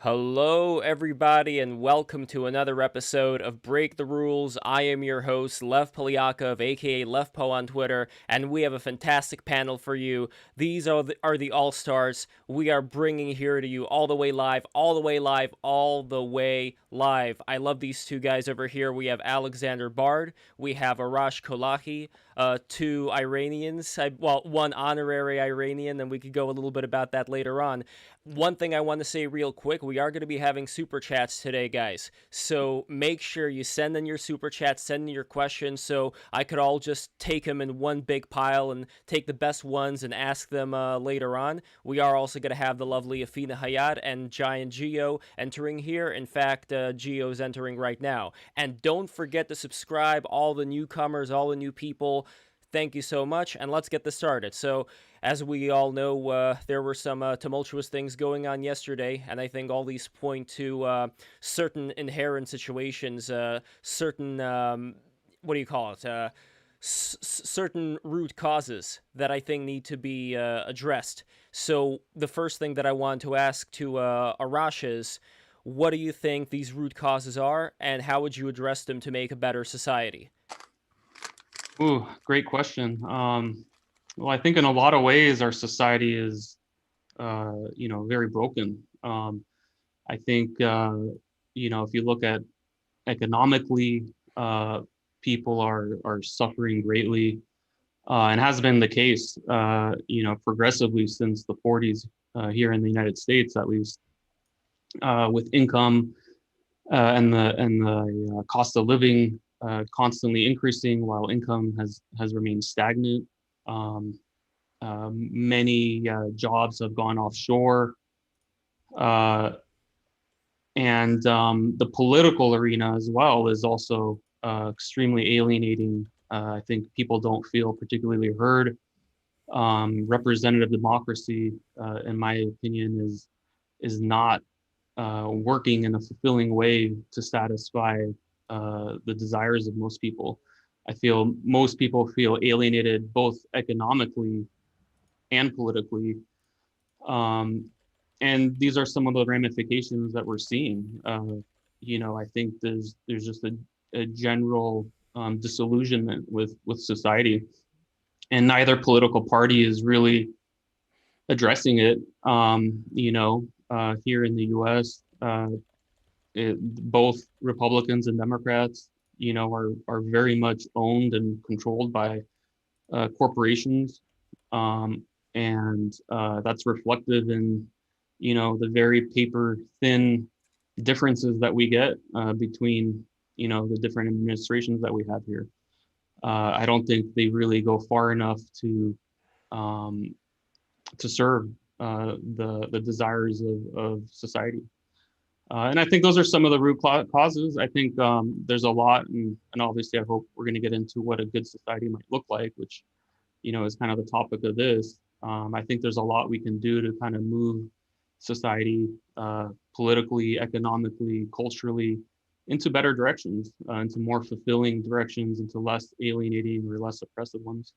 Hello, everybody, and welcome to another episode of Break the Rules. I am your host, Lev Polyakov, aka LevPo on Twitter, and we have a fantastic panel for you. These are the All-Stars. We are bringing here to you all the way live, all the way live, all the way live. I love these two guys over here. We have Alexander Bard, we have Arash Kolahi, two Iranians, one honorary Iranian, and we could go a little bit about that later on. One thing I want to say real quick, we are going to be having super chats today, guys. So make sure you send in your super chats, send in your questions, so I could all just take them in one big pile and take the best ones and ask them later on. We are also going to have the lovely Afina Hayat and Giant Geo entering here. In fact, Geo's entering right now. And don't forget to subscribe, all the newcomers, all the new people. Thank you so much, and let's get this started. So, as we all know, there were some tumultuous things going on yesterday, and I think all these point to certain inherent situations, certain, what do you call it, certain root causes that I think need to be addressed. So, the first thing that I want to ask to Arash is, what do you think these root causes are, and how would you address them to make a better society? Ooh, great question. Well, I think in a lot of ways our society is, very broken. I think, if you look at economically, people are suffering greatly, and has been the case, progressively since the 40s, here in the United States, at least, with income and the cost of living constantly increasing while income has remained stagnant. Many jobs have gone offshore, and the political arena as well is also extremely alienating. I think people don't feel particularly heard. Representative democracy, in my opinion, is not working in a fulfilling way to satisfy the desires of most people. I feel most people feel alienated both economically and politically. And these are some of the ramifications that we're seeing. I think there's just a general disillusionment with society, and neither political party is really addressing it. Here in the U.S., both Republicans and Democrats, are very much owned and controlled by corporations, and that's reflective in, the very paper thin differences that we get between, the different administrations that we have here. I don't think they really go far enough to serve the desires of society. And I think those are some of the root causes. I think there's a lot, and obviously I hope we're going to get into what a good society might look like, which, is kind of the topic of this. I think there's a lot we can do to kind of move society politically, economically, culturally into better directions, into more fulfilling directions, into less alienating or less oppressive ones.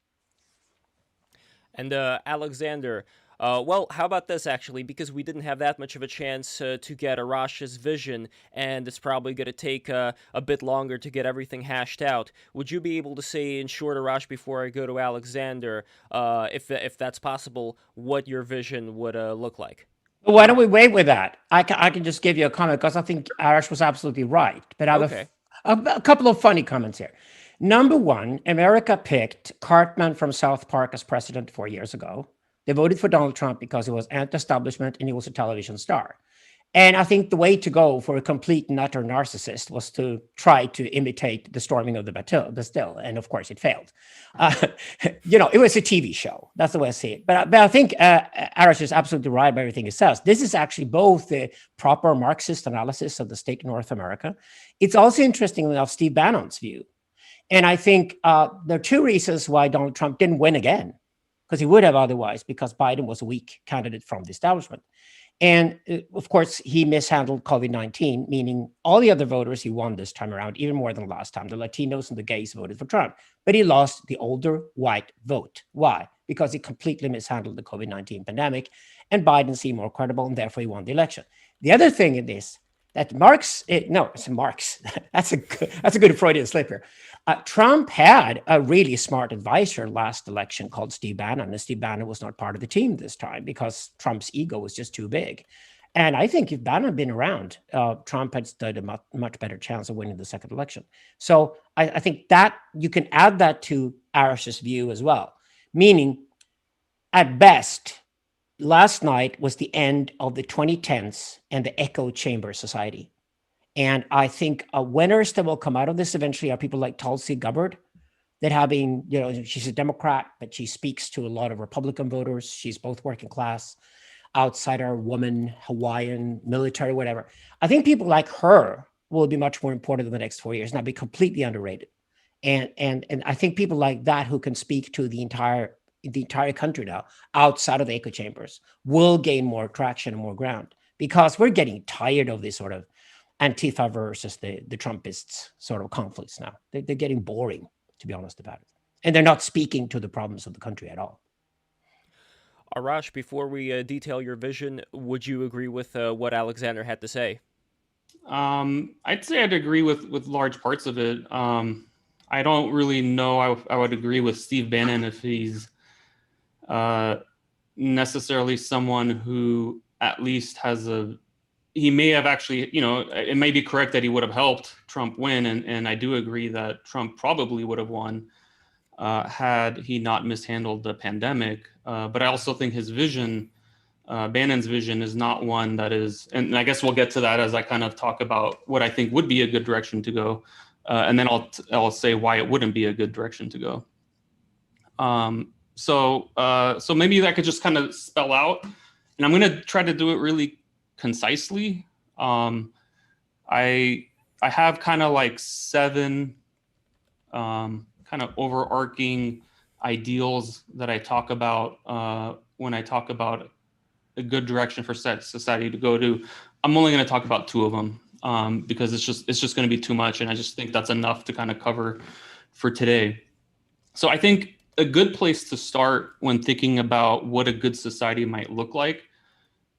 And Alexander, well, how about this actually? Because we didn't have that much of a chance to get Arash's vision, and it's probably going to take a bit longer to get everything hashed out. Would you be able to say in short, Arash, before I go to Alexander, if that's possible, what your vision would look like? Why don't we wait with that? I can just give you a comment because I think Arash was absolutely right. But I have Okay. a couple of funny comments here. Number one, America picked Cartman from South Park as president 4 years ago. They voted for Donald Trump because he was anti-establishment and he was a television star. And I think the way to go for a complete and utter narcissist was to try to imitate the storming of the Bastille. And of course, it failed. It was a TV show. That's the way I see it. But I think Arash is absolutely right about everything he says. This is actually both the proper Marxist analysis of the state of North America. It's also interesting enough Steve Bannon's view. And I think there are two reasons why Donald Trump didn't win again, because he would have otherwise, because Biden was a weak candidate from the establishment. And of course, he mishandled COVID-19, meaning all the other voters he won this time around, even more than last time. The Latinos and the gays voted for Trump, but he lost the older white vote. Why? because he completely mishandled the COVID-19 pandemic, and Biden seemed more credible, and therefore he won the election. The other thing in this, that it's Marx. That's a good Freudian slip here. Trump had a really smart advisor last election called Steve Bannon, and Steve Bannon was not part of the team this time because Trump's ego was just too big. And I think if Bannon had been around, Trump had stood a much better chance of winning the second election. So I think that you can add that to Arash's view as well, meaning at best, last night was the end of the 2010s and the echo chamber society. And I think winners that will come out of this eventually are people like Tulsi Gabbard, that having, she's a Democrat, but she speaks to a lot of Republican voters. She's both working class, outsider, woman, Hawaiian, military, whatever. I think people like her will be much more important in the next 4 years, not be completely underrated. And I think people like that who can speak to the entire country now, outside of the echo chambers, will gain more traction and more ground, because we're getting tired of this sort of Antifa versus the Trumpists sort of conflicts now. They're getting boring, to be honest about it. And they're not speaking to the problems of the country at all. Arash, before we detail your vision, would you agree with what Alexander had to say? I'd say I'd agree with large parts of it. I don't really know I would agree with Steve Bannon if he's necessarily someone who at least has he may have actually, it may be correct that he would have helped Trump win. And I do agree that Trump probably would have won had he not mishandled the pandemic. But I also think his vision, Bannon's vision, is not one that is, and I guess we'll get to that as I kind of talk about what I think would be a good direction to go. And then I'll say why it wouldn't be a good direction to go. So maybe that could just kind of spell out, and I'm going to try to do it really concisely. I have kind of like 7 kind of overarching ideals that I talk about when I talk about a good direction for society to go to. I'm only going to talk about 2 of them because it's just going to be too much, and I just think that's enough to kind of cover for today. So I think a good place to start when thinking about what a good society might look like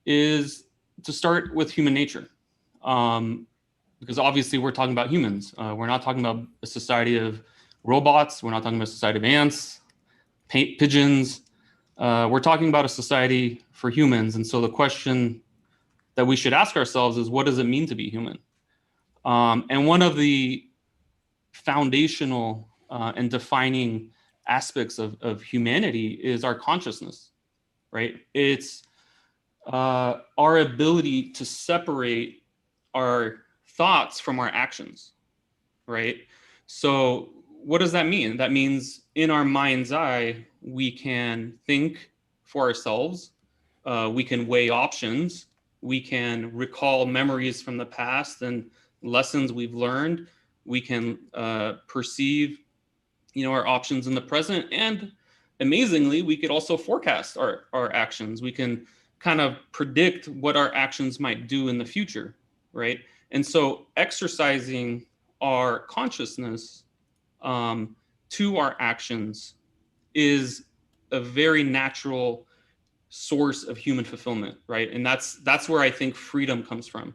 is to start with human nature. Because obviously we're talking about humans. We're not talking about a society of robots. We're not talking about a society of ants, pigeons. We're talking about a society for humans. And so the question that we should ask ourselves is, what does it mean to be human? And one of the foundational and defining aspects of humanity is our consciousness, right? It's our ability to separate our thoughts from our actions, right? So what does that mean? That means in our mind's eye, we can think for ourselves. We can weigh options. We can recall memories from the past and lessons we've learned. We can perceive, our options in the present. And amazingly, we could also forecast our actions. We can kind of predict what our actions might do in the future, right? And so exercising our consciousness to our actions is a very natural source of human fulfillment, right? And that's where I think freedom comes from,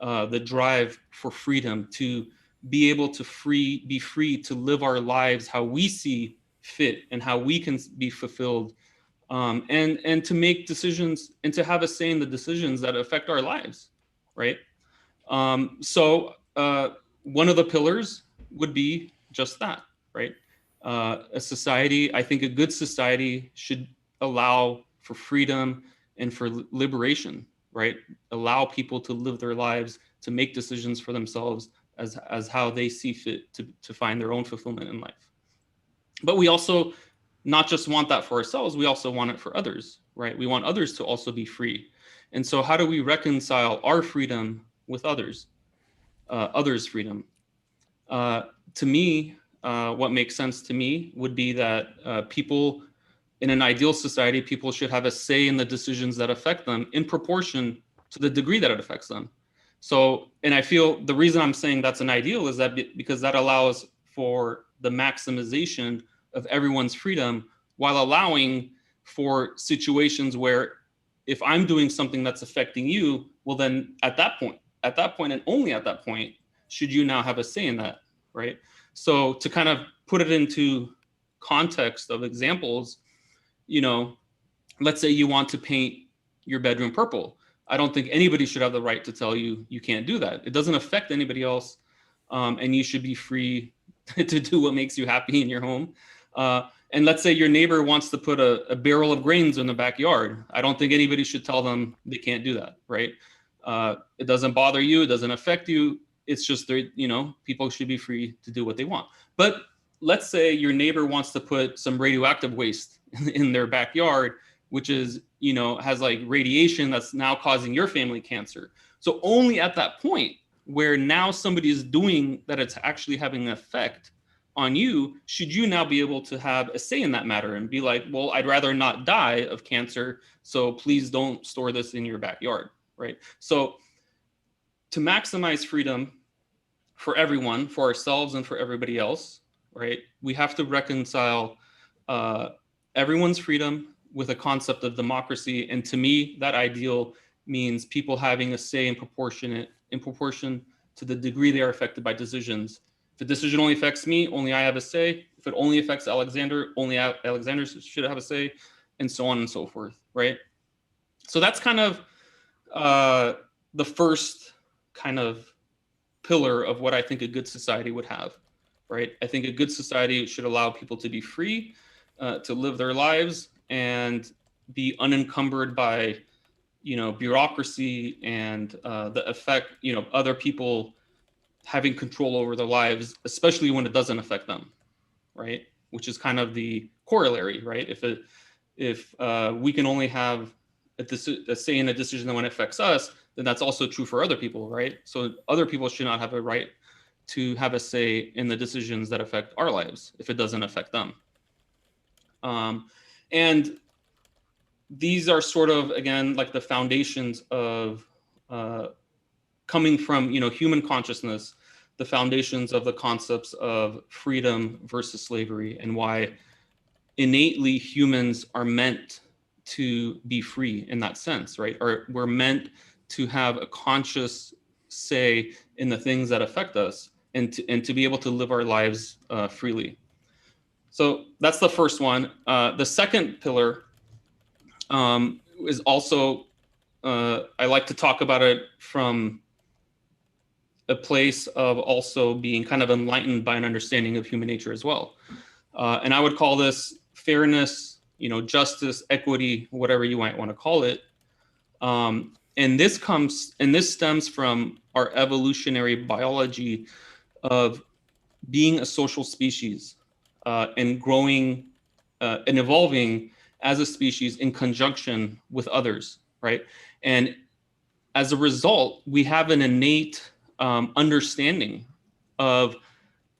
the drive for freedom, to be able to be free to live our lives how we see fit and how we can be fulfilled, and to make decisions and to have a say in the decisions that affect our lives, right? So one of the pillars would be just that, right? A society, I think a good society should allow for freedom and for liberation, right? Allow people to live their lives, to make decisions for themselves as how they see fit to find their own fulfillment in life. But we also not just want that for ourselves, we also want it for others, right? We want others to also be free. And so how do we reconcile our freedom with others' freedom? To me, what makes sense to me would be that people in an ideal society, people should have a say in the decisions that affect them in proportion to the degree that it affects them. So, and I feel the reason I'm saying that's an ideal is that because that allows for the maximization of everyone's freedom while allowing for situations where if I'm doing something that's affecting you, well, then at that point and only at that point, should you now have a say in that, right? So to kind of put it into context of examples, you know, let's say you want to paint your bedroom purple. I don't think anybody should have the right to tell you you can't do that. It doesn't affect anybody else, and you should be free to do what makes you happy in your home. And let's say your neighbor wants to put a barrel of grains in the backyard. I don't think anybody should tell them they can't do that, right? It doesn't bother you. It doesn't affect you. It's just, you know, people should be free to do what they want. But let's say your neighbor wants to put some radioactive waste in their backyard, which is, you know, has like radiation that's now causing your family cancer. So only at that point where now somebody is doing that, it's actually having an effect on you, should you now be able to have a say in that matter and be like, well, I'd rather not die of cancer, so please don't store this in your backyard, right? So to maximize freedom for everyone, for ourselves and for everybody else, right, we have to reconcile everyone's freedom with a concept of democracy. And to me, that ideal means people having a say in proportion to the degree they are affected by decisions. If a decision only affects me, only I have a say. If it only affects Alexander, only Alexander should have a say, and so on and so forth, right? So that's kind of the first kind of pillar of what I think a good society would have, right? I think a good society should allow people to be free, to live their lives and be unencumbered by, you know, bureaucracy and the effect, you know, other people having control over their lives, especially when it doesn't affect them, right? Which is kind of the corollary, right? If we can only have a say in a decision when it affects us, then that's also true for other people, right? So other people should not have a right to have a say in the decisions that affect our lives if it doesn't affect them. And these are sort of, again, like the foundations of coming from, you know, human consciousness, the foundations of the concepts of freedom versus slavery, and why innately humans are meant to be free in that sense, right? Or we're meant to have a conscious say in the things that affect us, and to be able to live our lives freely. So that's the first one. The second pillar is also, I like to talk about it from a place of also being kind of enlightened by an understanding of human nature as well. And I would call this fairness, you know, justice, equity, whatever you might want to call it. And this stems from our evolutionary biology of being a social species and growing and evolving as a species in conjunction with others, right? And as a result, we have an innate understanding of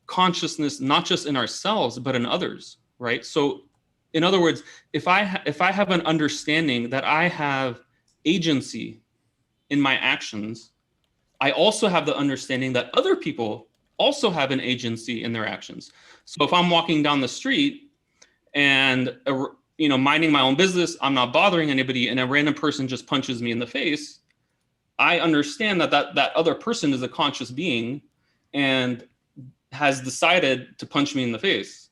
consciousness, not just in ourselves, but in others, right? So in other words, if I have an understanding that I have agency in my actions, I also have the understanding that other people also have an agency in their actions. So if I'm walking down the street and, you know, minding my own business, I'm not bothering anybody, and a random person just punches me in the face, I understand that that other person is a conscious being and has decided to punch me in the face,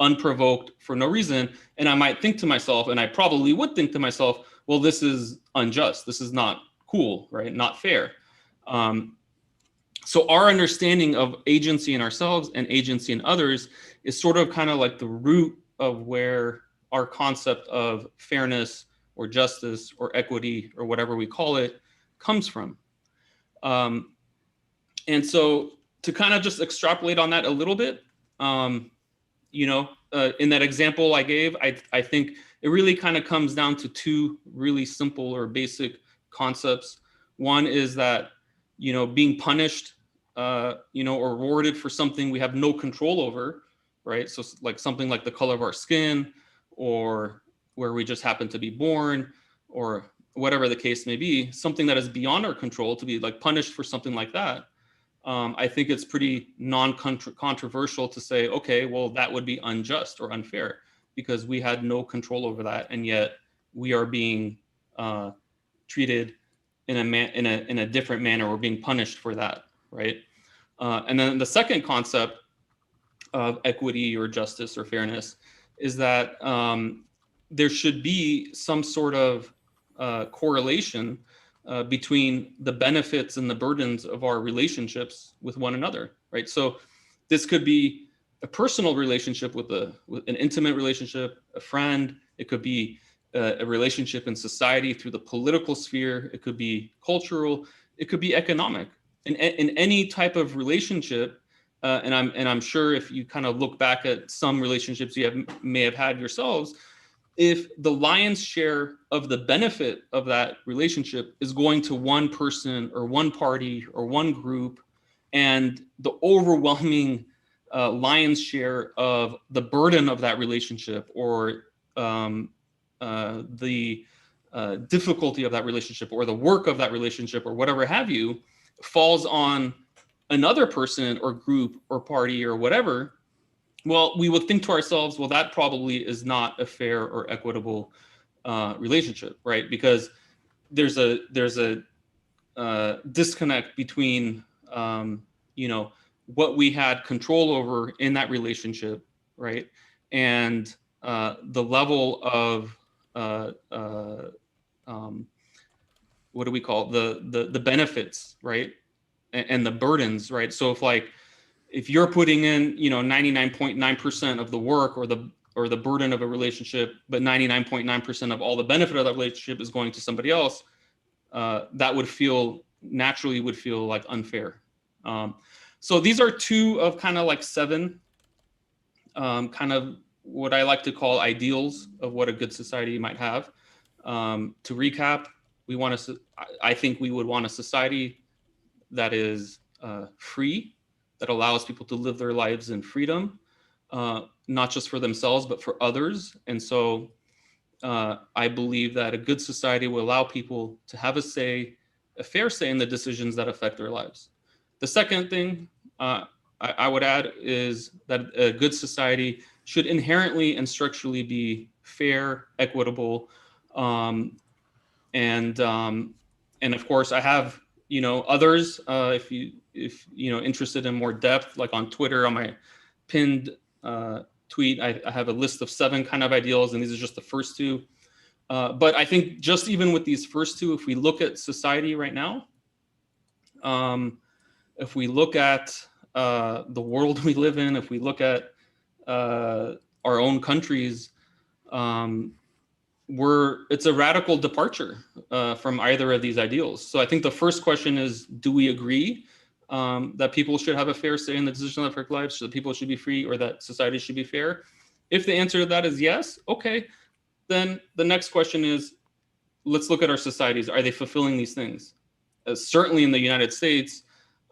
unprovoked, for no reason. And I might think to myself, and I probably would think to myself, well, this is unjust. This is not cool, right? Not fair. So our understanding of agency in ourselves and agency in others is sort of kind of like the root of where our concept of fairness or justice or equity or whatever we call it comes from. And so to kind of just extrapolate on that a little bit, you know, in that example I gave, I think it really kind of comes down to two really simple or basic concepts. One is that, you know, being punished, you know, or rewarded for something we have no control over, right? So like something like the color of our skin, or where we just happen to be born, or whatever the case may be, something that is beyond our control, to be like punished for something like that. I think it's pretty non-controversial to say, okay, well, that would be unjust or unfair. because we had no control over that, and yet we are being treated in a different manner. We're being punished for that, right? And then the second concept of equity or justice or fairness is that there should be some sort of correlation between the benefits and the burdens of our relationships with one another, right? So this could be a personal relationship with an intimate relationship, a friend. It could be a relationship in society through the political sphere. It could be cultural. It could be economic. In any type of relationship, and I'm sure if you kind of look back at some relationships you may have had yourselves, if the lion's share of the benefit of that relationship is going to one person or one party or one group, and the overwhelming lion's share of the burden of that relationship or the difficulty of that relationship or the work of that relationship or whatever have you falls on another person or group or party or whatever, well, we would think to ourselves, well, that probably is not a fair or equitable relationship, right? Because there's a disconnect between what we had control over in that relationship, right, and the level of what do we call the benefits, right, and the burdens, right? So if you're putting in 99.9% of the work or the burden of a relationship, but 99.9% of all the benefit of that relationship is going to somebody else, that would naturally feel like unfair. So these are two of kind of like seven kind of what I like to call ideals of what a good society might have. To recap, I think we would want a society that is free, that allows people to live their lives in freedom, not just for themselves, but for others. And so I believe that a good society will allow people to have a fair say in the decisions that affect their lives. The second thing I would add is that a good society should inherently and structurally be fair, equitable, and of course I have others if interested in more depth, like on Twitter on my pinned tweet, I have a list of 7 kind of ideals, and these are just the first 2. But I think just even with these first 2, if we look at society right now, if we look at the world we live in, if we look at our own countries, it's a radical departure from either of these ideals. So I think the first question is, do we agree that people should have a fair say in the decision of their lives, that people should be free, or that society should be fair? If the answer to that is yes, okay, then the next question is, let's look at our societies. Are they fulfilling these things? Certainly in the United States,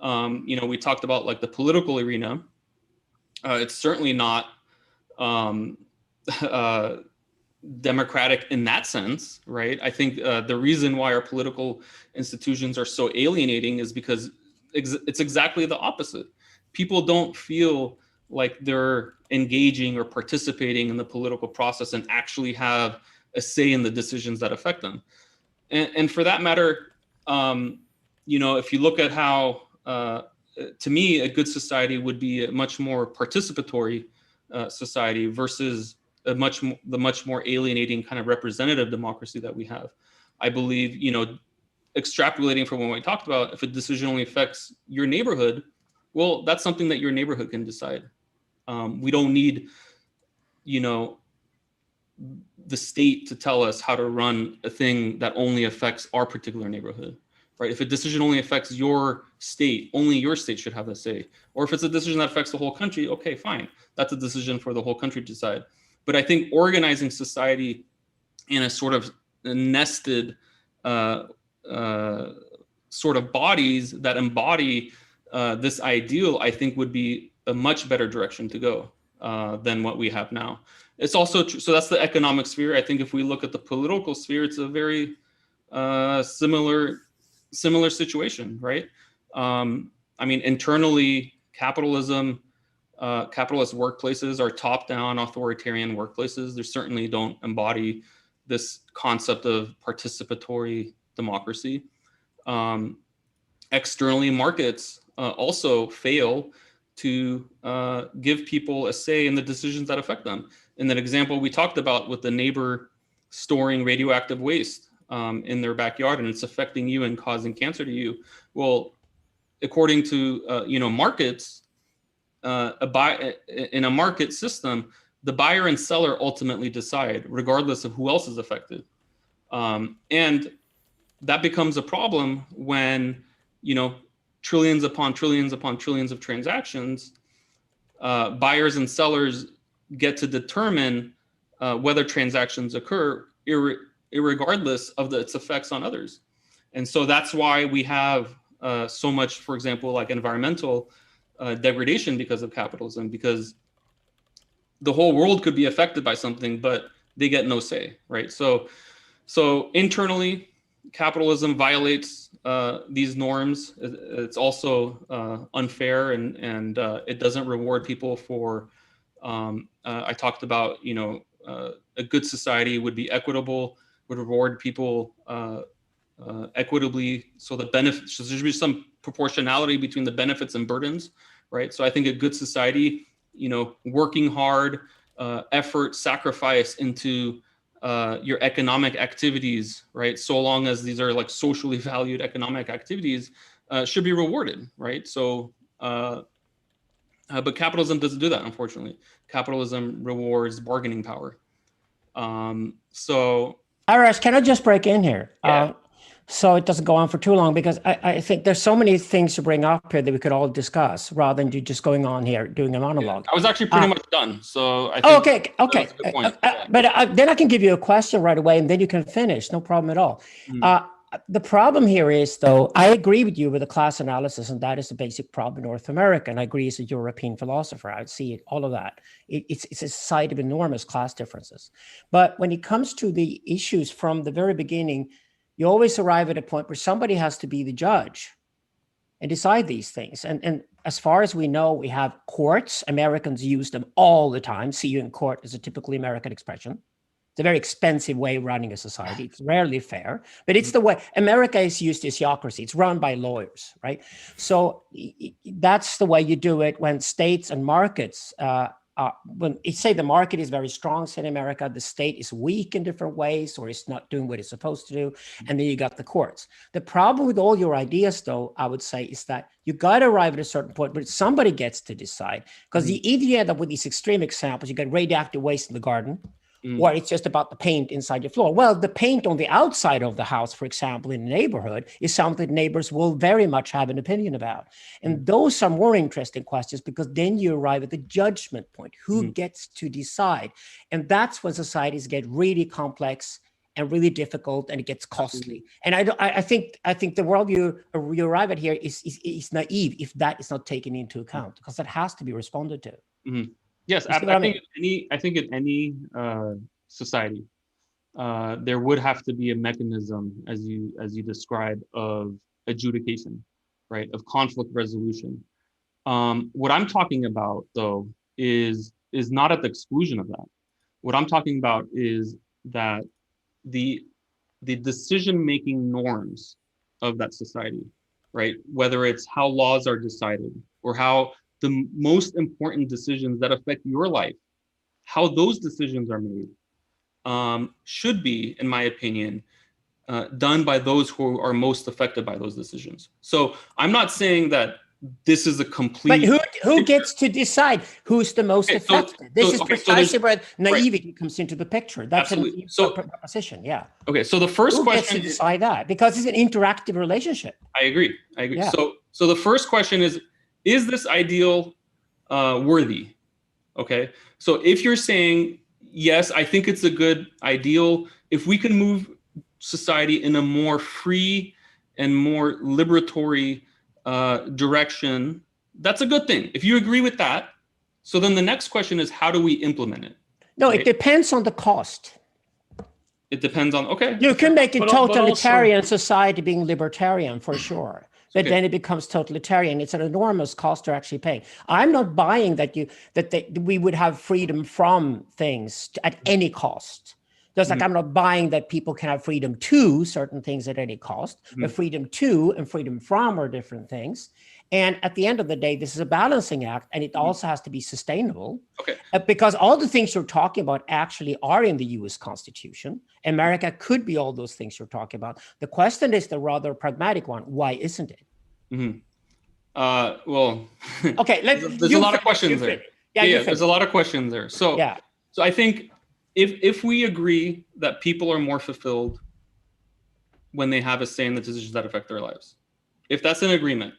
we talked about like the political arena. It's certainly not democratic in that sense, right? I think the reason why our political institutions are so alienating is because it's exactly the opposite. People don't feel like they're engaging or participating in the political process and actually have a say in the decisions that affect them. And for that matter, if you look at how, to me, a good society would be a much more participatory society versus the much more alienating kind of representative democracy that we have. I believe, extrapolating from what we talked about, if a decision only affects your neighborhood, well, that's something that your neighborhood can decide. We don't need, the state to tell us how to run a thing that only affects our particular neighborhood, right? If a decision only affects your state, only your state should have a say. Or if it's a decision that affects the whole country, okay, fine. That's a decision for the whole country to decide. But I think organizing society in a sort of nested sort of bodies that embody this ideal, I think would be a much better direction to go than what we have now. It's also true. So that's the economic sphere. I think if we look at the political sphere, it's a very similar situation, right? Internally, capitalism capitalist workplaces are top-down authoritarian workplaces. They certainly don't embody this concept of participatory democracy. Externally, markets also fail to give people a say in the decisions that affect them. In that example we talked about with the neighbor storing radioactive waste in their backyard, and it's affecting you and causing cancer to you. Well, according to markets, in a market system, the buyer and seller ultimately decide, regardless of who else is affected. And that becomes a problem when, trillions upon trillions upon trillions of transactions, buyers and sellers get to determine whether transactions occur, irregardless of its effects on others. And so that's why we have so much, for example, like environmental degradation because of capitalism, because the whole world could be affected by something, but they get no say, right? So internally, capitalism violates these norms. It's also unfair, and it doesn't reward people for. I talked about, a good society would be equitable, would reward people equitably, so the benefits. So there should be some proportionality between the benefits and burdens, right? So I think a good society, working hard, effort, sacrifice into your economic activities, right? So long as these are like socially valued economic activities, should be rewarded, right? So, but capitalism doesn't do that, unfortunately. Capitalism rewards bargaining power. So, Arash, can I just break in here? Yeah. So it doesn't go on for too long, because I think there's so many things to bring up here that we could all discuss rather than you just going on here doing a monologue. I was actually pretty much done. So I think okay. That's a good point. But then I can give you a question right away, and then you can finish. No problem at all. The problem here is, though, I agree with you with the class analysis, and that is the basic problem in North America. And I agree as a European philosopher. I would see it, all of that. It's a society of enormous class differences. But when it comes to the issues from the very beginning, you always arrive at a point where somebody has to be the judge and decide these things. And as far as we know, we have courts. Americans use them all the time. See you in court is a typically American expression. It's a very expensive way of running a society. It's rarely fair, but it's the way America is used to theocracy. It's run by lawyers, right? So that's the way you do it when states and markets, when you say the market is very strong, say in America, the state is weak in different ways, or it's not doing what it's supposed to do. And then you got the courts. The problem with all your ideas, though, I would say, is that you got to arrive at a certain point, but somebody gets to decide, because you either end up with these extreme examples, you get radioactive waste in the garden, or it's just about the paint inside your floor. Well, the paint on the outside of the house, for example, in the neighborhood, is something neighbors will very much have an opinion about. And those are more interesting questions, because then you arrive at the judgment point. Who gets to decide? And that's when societies get really complex and really difficult, and it gets costly. And I think the world you arrive at here is naive if that is not taken into account, because that has to be responded to. Yes, I think in any society, there would have to be a mechanism, as you described, of adjudication, right, of conflict resolution. What I'm talking about, though, is not at the exclusion of that. What I'm talking about is that the decision-making norms of that society, right, whether it's how laws are decided or how the most important decisions that affect your life, how those decisions are made, should be, in my opinion, done by those who are most affected by those decisions. So I'm not saying that this is a complete. But who gets to decide who's the most affected? This is precisely where naivety comes into the picture. That's a proposition. Yeah. Okay. So the first question gets to decide that, because it's an interactive relationship. I agree. Yeah. So the first question is this ideal worthy? Okay. So if you're saying, yes, I think it's a good ideal, if we can move society in a more free and more liberatory direction, that's a good thing. If you agree with that, so then the next question is, how do we implement it? No, right? It depends on the cost. It depends on, okay. You can make a totalitarian society being libertarian, for sure. but then it becomes totalitarian. It's an enormous cost to actually pay. I'm not buying that we would have freedom from things at any cost. Just like I'm not buying that people can have freedom to certain things at any cost, but freedom to and freedom from are different things. And at the end of the day, this is a balancing act, and it also has to be sustainable. Okay. Because all the things you're talking about actually are in the US Constitution. America could be all those things you're talking about. The question is the rather pragmatic one. Why isn't it? Well, okay, there's a lot of questions there. Yeah, there's a lot of questions there. So, so I think if we agree that people are more fulfilled when they have a say in the decisions that affect their lives, if that's an agreement,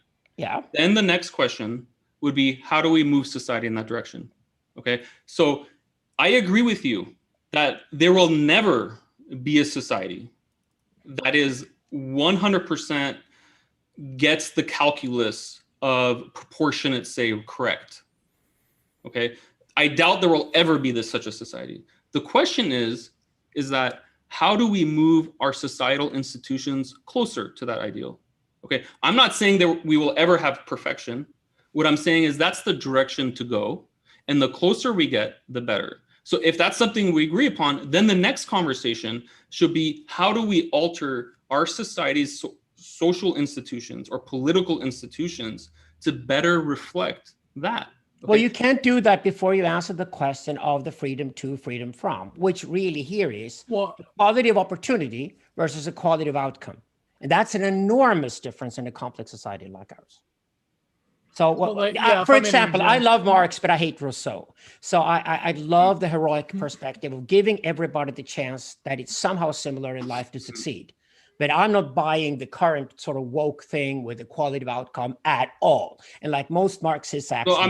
then the next question would be, how do we move society in that direction? Okay, so I agree with you that there will never be a society that is 100% gets the calculus of proportionate say correct. Okay, I doubt there will ever be such a society. The question is that how do we move our societal institutions closer to that ideal? Okay, I'm not saying that we will ever have perfection. What I'm saying is that's the direction to go. And the closer we get, the better. So if that's something we agree upon, then the next conversation should be, how do we alter our society's social institutions or political institutions to better reflect that? Okay. Well, you can't do that before you answer the question of the freedom to, freedom from, which really here is equality of opportunity versus equality of outcome. And that's an enormous difference in a complex society like ours. So, for example, I love Marx, but I hate Rousseau. So I love the heroic perspective of giving everybody the chance that it's somehow similar in life to succeed. But I'm not buying the current sort of woke thing with equality of outcome at all. And like most Marxists, actually, so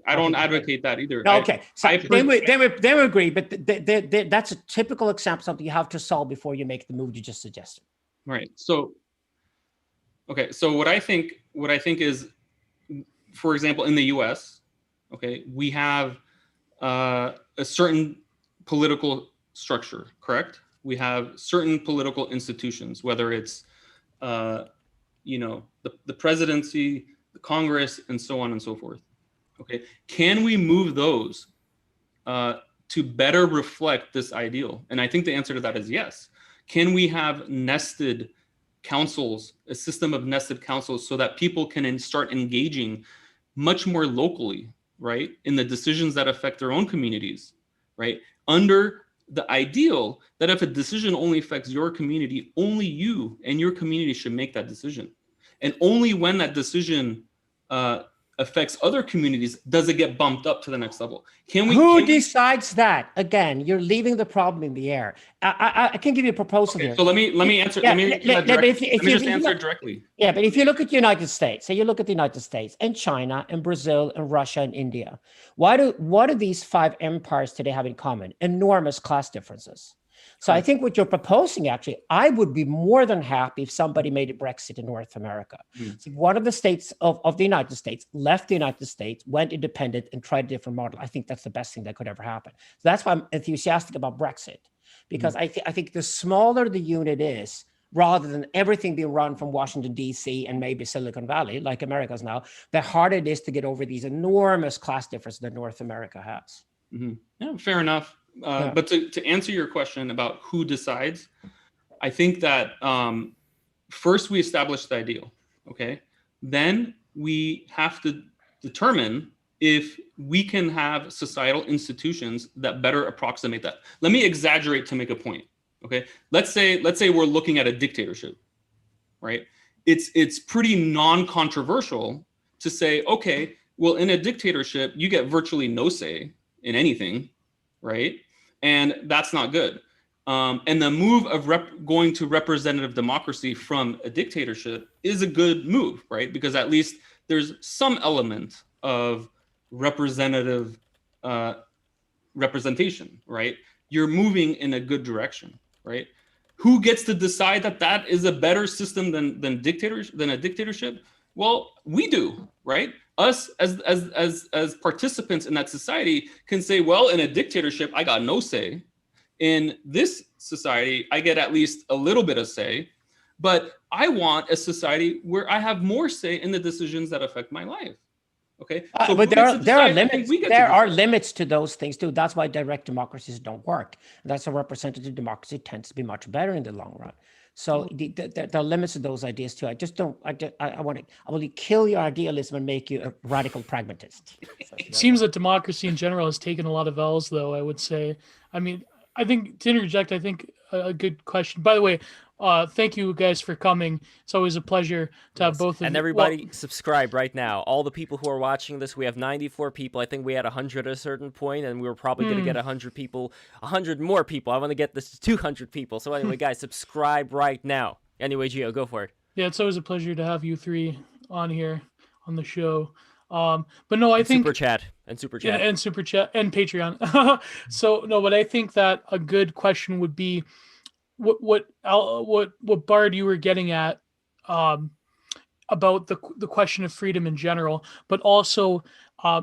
I don't advocate that either. No, okay, so then we agree. But that's a typical example of something you have to solve before you make the move you just suggested. Right. So, okay. So what I think is, for example, in the U.S., okay, we have a certain political structure, correct? We have certain political institutions, whether it's, the presidency, the Congress, and so on and so forth. Okay, can we move those to better reflect this ideal? And I think the answer to that is yes. Can we have nested councils, a system of nested councils, so that people can start engaging much more locally, right, in the decisions that affect their own communities, right, under the ideal that if a decision only affects your community, only you and your community should make that decision. And only when that decision affects other communities does it get bumped up to the next level. Who decides that? Again, you're leaving the problem in the air. I can give you a proposal here. So let me answer. Let me just answer it directly. Yeah, but if you look at the United States, say you look at the United States and China and Brazil and Russia and India, what do these 5 empires today have in common? Enormous class differences. So I think what you're proposing, actually, I would be more than happy if somebody made a Brexit in North America. So one of the states of the United States left the United States, went independent, and tried a different model. I think that's the best thing that could ever happen. So that's why I'm enthusiastic about Brexit, because I think the smaller the unit is, rather than everything being run from Washington, D.C. and maybe Silicon Valley, like America's now, the harder it is to get over these enormous class differences that North America has. Yeah, fair enough. But to answer your question about who decides, I think that first we establish the ideal, okay? Then we have to determine if we can have societal institutions that better approximate that. Let me exaggerate to make a point, okay? Let's say we're looking at a dictatorship, right? It's pretty non-controversial to say, okay, well, in a dictatorship, you get virtually no say in anything, right? And that's not good. And the move of going to representative democracy from a dictatorship is a good move, right? Because at least there's some element of representative representation, right? You're moving in a good direction, right? Who gets to decide that is a better system than a dictatorship? Well, we do, right? Us as participants in that society can say, well, in a dictatorship, I got no say. In this society, I get at least a little bit of say. But I want a society where I have more say in the decisions that affect my life. Okay, so but there are limits. There are decide. limits to those things too. That's why direct democracies don't work. That's why representative democracy tends to be much better in the long run. So there are limits to those ideas too. I just don't. I want to kill your idealism and make you a radical pragmatist. It seems that democracy in general has taken a lot of L's, though. I would say. I mean, I think to interject, I think a good question. By the way, thank you guys for coming. It's always a pleasure to have both of you. And everybody subscribe right now. All the people who are watching this, we have 94 people. I think we had 100 at a certain point, and we were probably going to get 100 people, 100 more people. I want to get this to 200 people. So anyway, guys, subscribe right now. Anyway, Gio, go for it. Yeah, it's always a pleasure to have you three on here on the show. But no, I think super chat and super chat and super chat and Patreon. So no, but I think that a good question would be what Bard you were getting at about the question of freedom in general, but also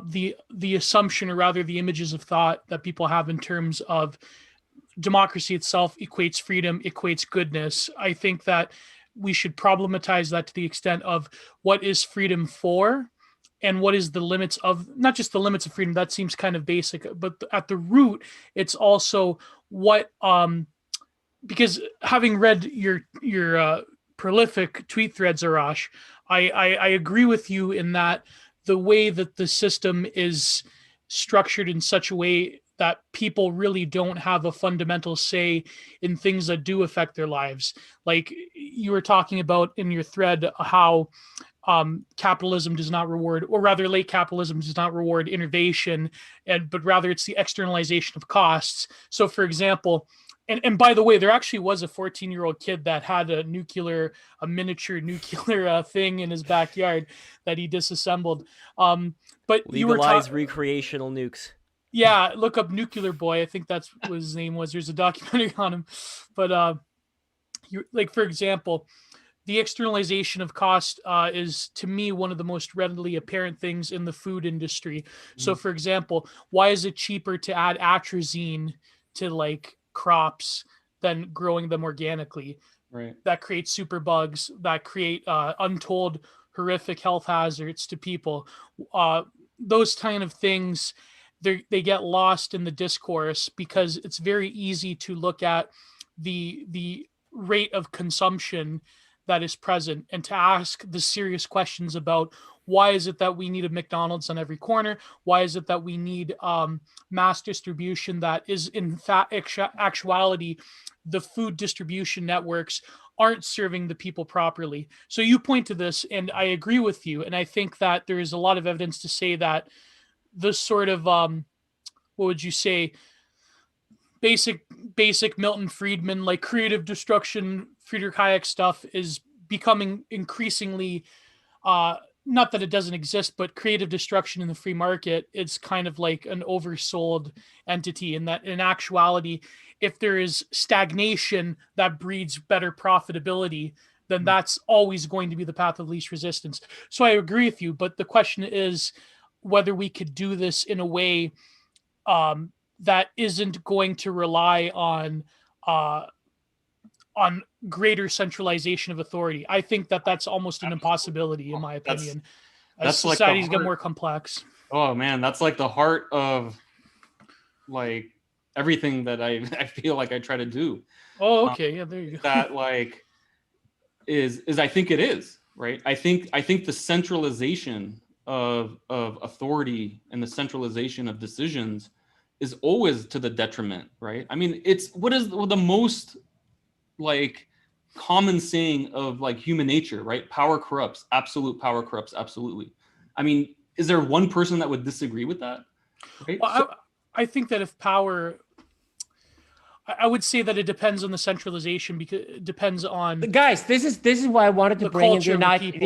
the assumption, or rather the images of thought that people have in terms of democracy itself equates freedom, equates goodness. I think that we should problematize that to the extent of what is freedom for, and what is the limits of, not just the limits of freedom, that seems kind of basic, but at the root, it's also what, because having read your prolific tweet threads, Arash, I agree with you in that the way that the system is structured in such a way that people really don't have a fundamental say in things that do affect their lives. Like you were talking about in your thread, how capitalism does not reward, or rather late capitalism does not reward innovation, but rather it's the externalization of costs. So for example, and by the way, there actually was a 14-year-old kid that had a miniature nuclear thing in his backyard that he disassembled. But legalize recreational nukes. Yeah, look up Nuclear Boy. I think that's what his name was. There's a documentary on him. But like for example, the externalization of cost is, to me, one of the most readily apparent things in the food industry. So, for example, why is it cheaper to add atrazine to like crops than growing them organically? Right. That creates super bugs, that create untold horrific health hazards to people. Those kind of things, they get lost in the discourse because it's very easy to look at the rate of consumption that is present and to ask the serious questions about why is it that we need a McDonald's on every corner? Why is it that we need mass distribution that is in fact actuality the food distribution networks aren't serving the people properly? So you point to this, and I agree with you. And I think that there is a lot of evidence to say that this sort of, what would you say, basic Milton Friedman, like creative destruction, Friedrich Hayek stuff is becoming increasingly, not that it doesn't exist, but creative destruction in the free market, it's kind of like an oversold entity, and that in actuality, if there is stagnation that breeds better profitability, then that's always going to be the path of least resistance. So I agree with you, but the question is whether we could do this in a way that isn't going to rely on greater centralization of authority. I think that that's almost an impossibility, in my opinion, as societies get more complex. Oh man, that's like the heart of like everything that I feel like I try to do. Oh, okay, yeah, there you go. That like is I think it is, right? I think the centralization of authority and the centralization of decisions is always to the detriment, right? I mean, it's what is the most like common saying of like human nature, right? Power corrupts. Absolute power corrupts. Absolutely. I mean, is there one person that would disagree with that? Right? Well, I think that if power, I would say that it depends on the centralization, because it depends on. But guys, this is why I wanted to bring in the United.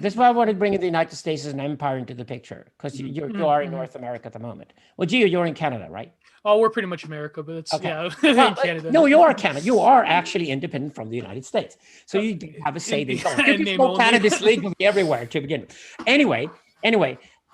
This is why I wanted to bring in the United States as an empire into the picture, because you are in North America at the moment. Well, Gio, you're in Canada, right? Oh, we're pretty much America, but it's okay. in Canada. No, you are Canada. You are actually independent from the United States, so you have a say. Canada is legally everywhere to begin with. Anyway,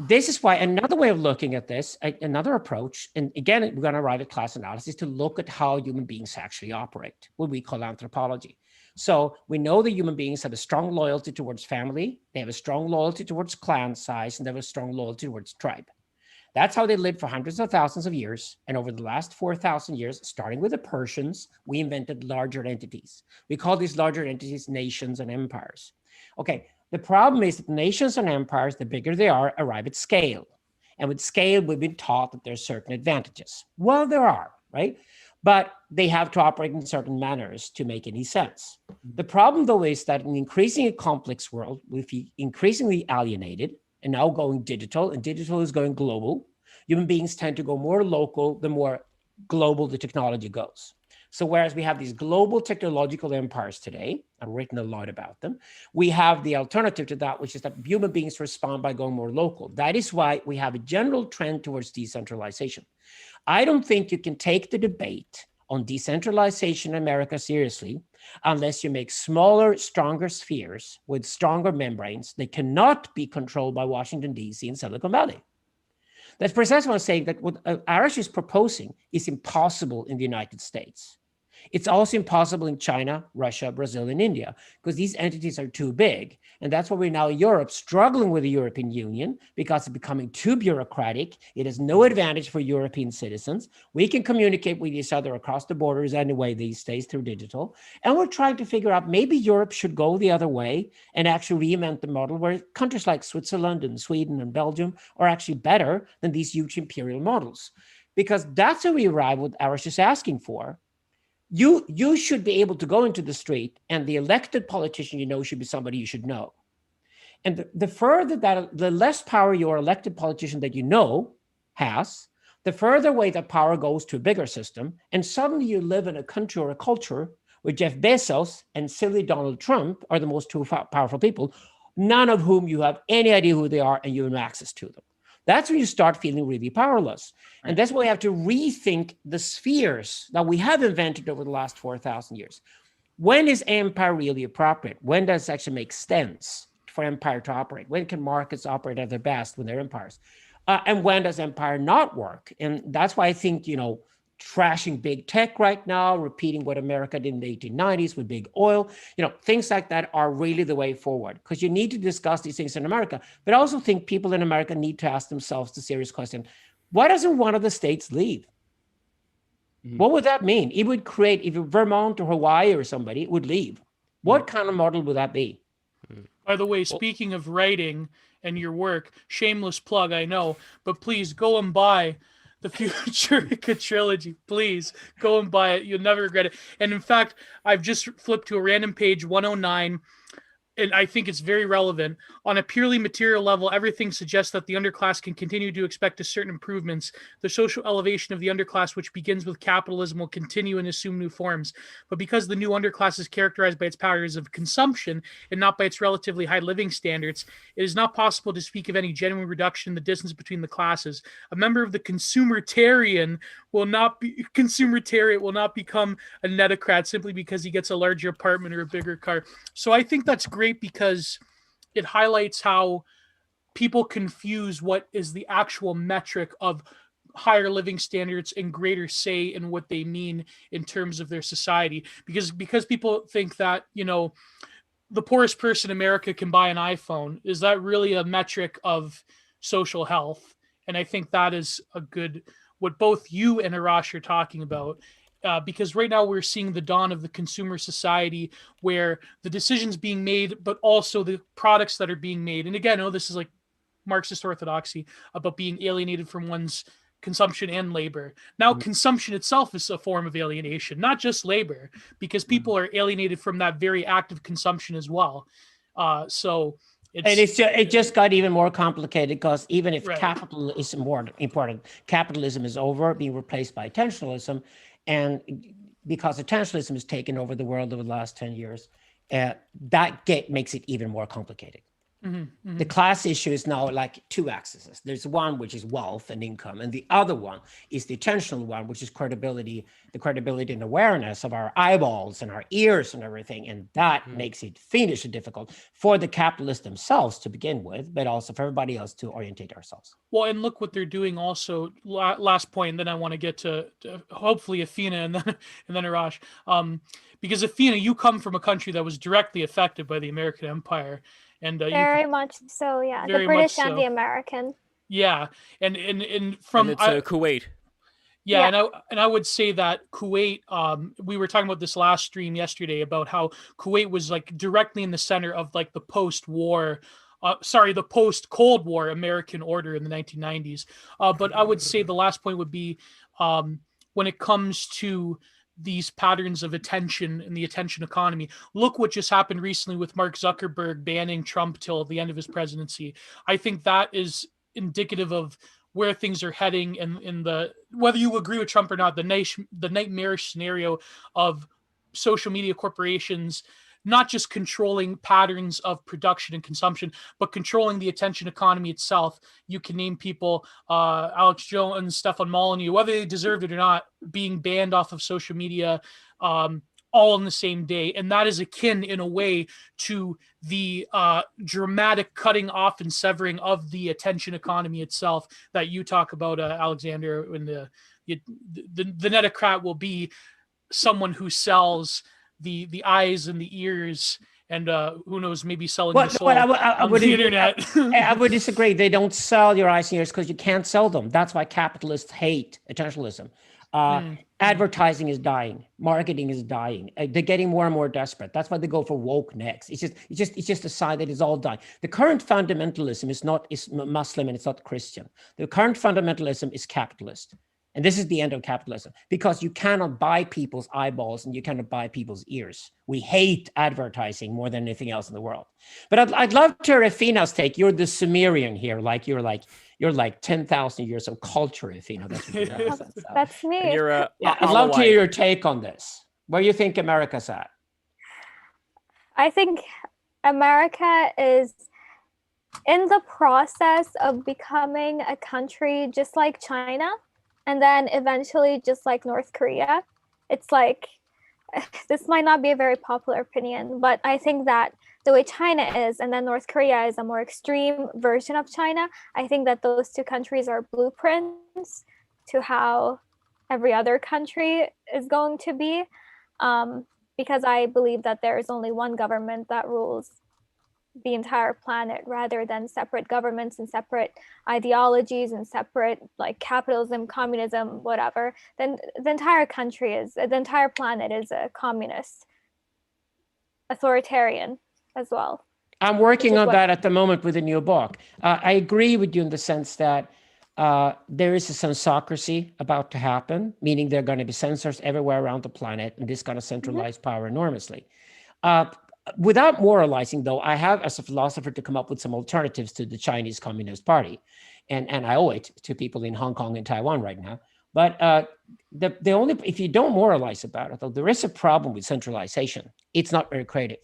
this is why another way of looking at this, another approach, and again, we're going to write a class analysis to look at how human beings actually operate, what we call anthropology. So we know that human beings have a strong loyalty towards family, they have a strong loyalty towards clan size, and they have a strong loyalty towards tribe. That's how they lived for hundreds of thousands of years. And over the last 4,000 years, starting with the Persians, we invented larger entities. We call these larger entities nations and empires. Okay, the problem is that nations and empires, the bigger they are, arrive at scale. And with scale, we've been taught that there's certain advantages. Well, there are, right? But they have to operate in certain manners to make any sense. The problem, though, is that in an increasingly complex world, we feel increasingly alienated and now going digital, and digital is going global. Human beings tend to go more local the more global the technology goes. So whereas we have these global technological empires today, I've written a lot about them, we have the alternative to that, which is that human beings respond by going more local. That is why we have a general trend towards decentralization. I don't think you can take the debate on decentralization in America seriously unless you make smaller, stronger spheres with stronger membranes that cannot be controlled by Washington, D.C. and Silicon Valley. That's precisely what I'm saying, that what Arash is proposing is impossible in the United States. It's also impossible in China, Russia, Brazil, and India, because these entities are too big. And that's why we're now in Europe struggling with the European Union, because it's becoming too bureaucratic. It has no advantage for European citizens. We can communicate with each other across the borders anyway these days through digital. And we're trying to figure out maybe Europe should go the other way and actually reinvent the model where countries like Switzerland and Sweden and Belgium are actually better than these huge imperial models. Because that's how we arrive what Arash is asking for. You should be able to go into the street, and the elected politician you know should be somebody you should know. And the further that, the less power your elected politician that you know has, the further away that power goes to a bigger system. And suddenly you live in a country or a culture where Jeff Bezos and silly Donald Trump are the most two powerful people, none of whom you have any idea who they are, and you have no access to them. That's when you start feeling really powerless. And that's why we have to rethink the spheres that we have invented over the last 4,000 years. When is empire really appropriate? When does it actually make sense for empire to operate? When can markets operate at their best when they're empires? And when does empire not work? And that's why I think, trashing big tech right now, repeating what America did in the 1890s with big oil, things like that are really the way forward, because you need to discuss these things in America. But I also think people in America need to ask themselves the serious question, why doesn't one of the states leave? Mm-hmm. What would that mean? It would create, if Vermont or Hawaii or somebody would leave, what kind of model would that be? By the way, speaking of writing and your work, shameless plug, I know, but please go and buy the Futurica trilogy. Please go and buy it. You'll never regret it. And in fact, I've just flipped to a random page 109, and I think it's very relevant. On a purely material level, everything suggests that the underclass can continue to expect a certain improvements. The social elevation of the underclass, which begins with capitalism, will continue and assume new forms. But because the new underclass is characterized by its patterns of consumption and not by its relatively high living standards, it is not possible to speak of any genuine reduction in the distance between the classes. A member of the consumeritarian will not become a netocrat simply because he gets a larger apartment or a bigger car. So I think that's great, because it highlights how people confuse what is the actual metric of higher living standards and greater say in what they mean in terms of their society. Because people think that, the poorest person in America can buy an iPhone. Is that really a metric of social health? And I think that is what both you and Arash are talking about. Because right now we're seeing the dawn of the consumer society, where the decisions being made, but also the products that are being made. And again, this is like Marxist orthodoxy about being alienated from one's consumption and labor. Now, consumption itself is a form of alienation, not just labor, because people are alienated from that very act of consumption as well. It just got even more complicated, because even if capital is more important, capitalism is over, being replaced by attentionalism. And because attentionalism has taken over the world over the last 10 years, that makes it even more complicated. Mm-hmm, mm-hmm. The class issue is now like two axes. There's one which is wealth and income, and the other one is the attentional one, which is credibility, the credibility and awareness of our eyeballs and our ears and everything. And that makes it fiendishly difficult for the capitalists themselves to begin with, but also for everybody else to orientate ourselves. Well, and look what they're doing also. Last point, and then I want to get to hopefully Athena and then Arash. Because Athena, you come from a country that was directly affected by the American Empire, and Very much so, yeah. The very much British and so. the American. yeah, and from And it's Kuwait. Yeah, Yeah. and I would say that Kuwait, we were talking about this last stream yesterday about how Kuwait was like directly in the center of like the post-war, the post-Cold War American order in the 1990s. But I would say the last point would be when it comes to these patterns of attention and the attention economy. Look what just happened recently with Mark Zuckerberg banning Trump till the end of his presidency. I think that is indicative of where things are heading, and in the whether you agree with Trump or not, the nightmarish scenario of social media corporations not just controlling patterns of production and consumption, but controlling the attention economy itself. You can name people, Alex Jones, Stefan Molyneux, whether they deserved it or not, being banned off of social media all in the same day. And that is akin in a way to the dramatic cutting off and severing of the attention economy itself that you talk about, Alexander, when the netocrat will be someone who sells the eyes and the ears, and who knows, maybe selling the soul on the internet. I would disagree. They don't sell your eyes and ears because you can't sell them. That's why capitalists hate attentionalism. Advertising is dying. Marketing is dying. They're getting more and more desperate. That's why they go for woke next. It's just a sign that it's all dying. The current fundamentalism is Muslim and it's not Christian. The current fundamentalism is capitalist. And this is the end of capitalism, because you cannot buy people's eyeballs and you cannot buy people's ears. We hate advertising more than anything else in the world. But I'd love to hear Athena's take. You're the Sumerian here, you're like 10,000 years of culture, Athena. That's what you're so. That's me. And you're I'd love to hear your take on this. Where you think America's at? I think America is in the process of becoming a country just like China, and then eventually just like North Korea. It's like, this might not be a very popular opinion, but I think that the way China is, and then North Korea is a more extreme version of China. I think that those two countries are blueprints to how every other country is going to be, because I believe that there is only one government that rules the entire planet, rather than separate governments and separate ideologies and separate like capitalism, communism, whatever. Then the entire planet is a communist, authoritarian as well. I'm working on that at the moment with a new book. I agree with you in the sense that there is a censocracy about to happen, meaning there are going to be censors everywhere around the planet, and this is going to centralize power enormously. Without moralizing, though, I have, as a philosopher, to come up with some alternatives to the Chinese Communist Party. And I owe it to people in Hong Kong and Taiwan right now. But if you don't moralize about it, though, there is a problem with centralization. It's not very creative.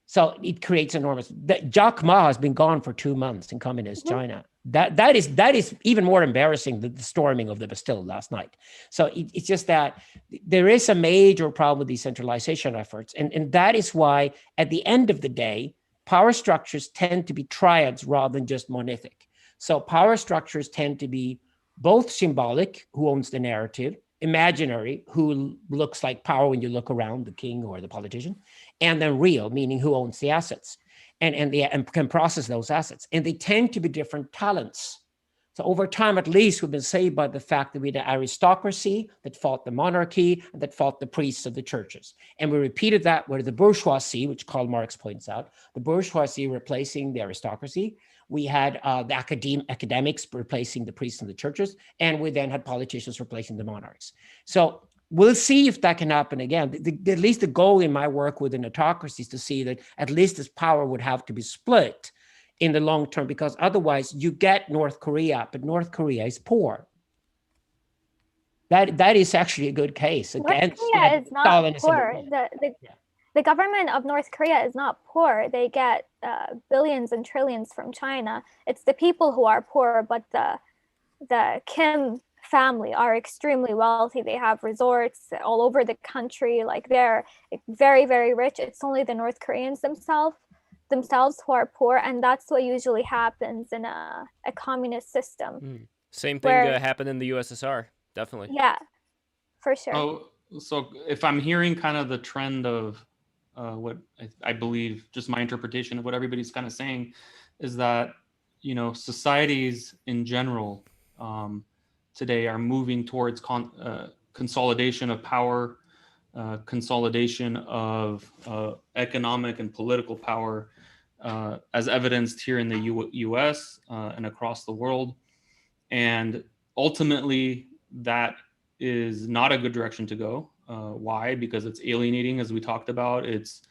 So it creates enormous. Jack Ma has been gone for 2 months in communist China. That is even more embarrassing than the storming of the Bastille last night. So it's just that there is a major problem with these centralization efforts. And that is why, at the end of the day, power structures tend to be triads rather than just monolithic. So power structures tend to be both symbolic, who owns the narrative, imaginary, who looks like power when you look around, the king or the politician, and then real, meaning who owns the assets. And can process those assets. And they tend to be different talents. So over time, at least, we've been saved by the fact that we had the aristocracy that fought the monarchy and that fought the priests of the churches. And we repeated that with the bourgeoisie, which Karl Marx points out, the bourgeoisie replacing the aristocracy. We had the academics replacing the priests and the churches. And we then had politicians replacing the monarchs. So we'll see if that can happen again. At least the goal in my work with an autocracy is to see that at least this power would have to be split in the long term, because otherwise you get North Korea, but North Korea is poor. That is actually a good case against North Korea is not Stalinism. poor. The government of North Korea is not poor. They get billions and trillions from China. It's the people who are poor, but the Kim family are extremely wealthy. They have resorts all over the country. Like, they're very, very rich. It's only the North Koreans themselves who are poor, and that's what usually happens in a communist system. Same thing happened in the USSR, definitely. Yeah, for sure. Oh, So if I'm hearing kind of the trend of what I believe, just my interpretation of what everybody's kind of saying, is that, you know, societies in general today are moving towards consolidation of power, consolidation of economic and political power, as evidenced here in the US and across the world. And ultimately, that is not a good direction to go. Why? Because it's alienating, as we talked about. It's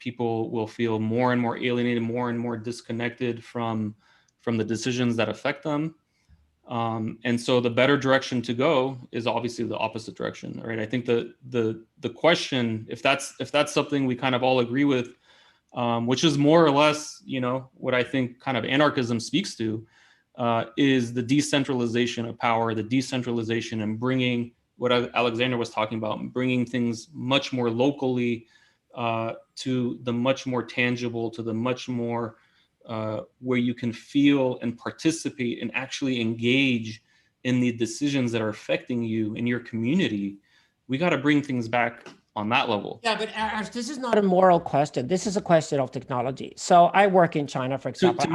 people will feel more and more alienated, more and more disconnected from the decisions that affect them. And so the better direction to go is obviously the opposite direction, right? I think the question, if that's something we kind of all agree with, which is more or less, you know, what I think kind of anarchism speaks to, is the decentralization of power, the decentralization and bringing what Alexander was talking about, bringing things much more locally to the much more tangible, to the much more where you can feel and participate and actually engage in the decisions that are affecting you in your community. We got to bring things back on that level. Yeah, but Arash, this is not a moral question. This is a question of technology. So I work in China, for example. To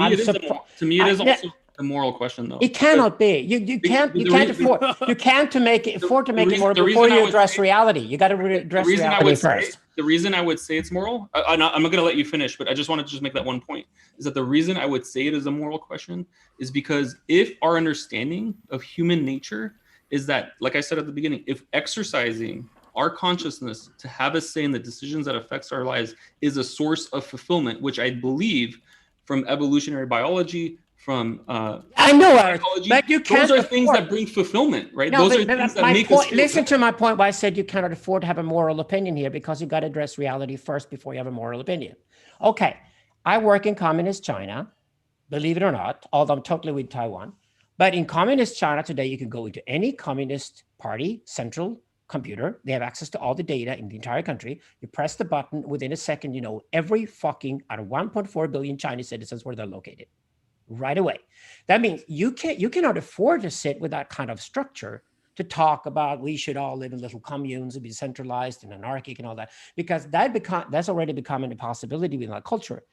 me, it is also a moral question, though. It cannot be. You can't afford to make it moral before you address reality. You got to address reality first. The reason I would say it's moral, I'm not going to let you finish, but I just wanted to just make that one point, is that the reason I would say it is a moral question is because if our understanding of human nature is that, like I said at the beginning, if exercising our consciousness to have a say in the decisions that affects our lives is a source of fulfillment, which I believe from evolutionary biology, from I know, psychology, but you can't. Those are things that bring fulfillment, right? No, those are things that make us feel listen to my point why I said you cannot afford to have a moral opinion here, because you got to address reality first before you have a moral opinion. Okay, I work in communist China, believe it or not, although I'm totally with Taiwan. But in communist China today, you can go into any communist party central computer. They have access to all the data in the entire country. You press the button, within a second, you know every fucking out of 1.4 billion Chinese citizens where they're located right away. That means you cannot afford to sit with that kind of structure to talk about we should all live in little communes and be centralized and anarchic and all that, because that's already becoming a possibility within our culture.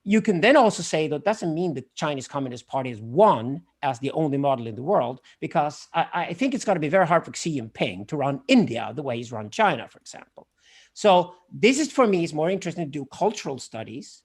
You can then also say that doesn't mean the Chinese Communist Party is won as the only model in the world, because I think it's going to be very hard for Xi Jinping to run India the way he's run China, for example. So this is, for me, is more interesting to do cultural studies,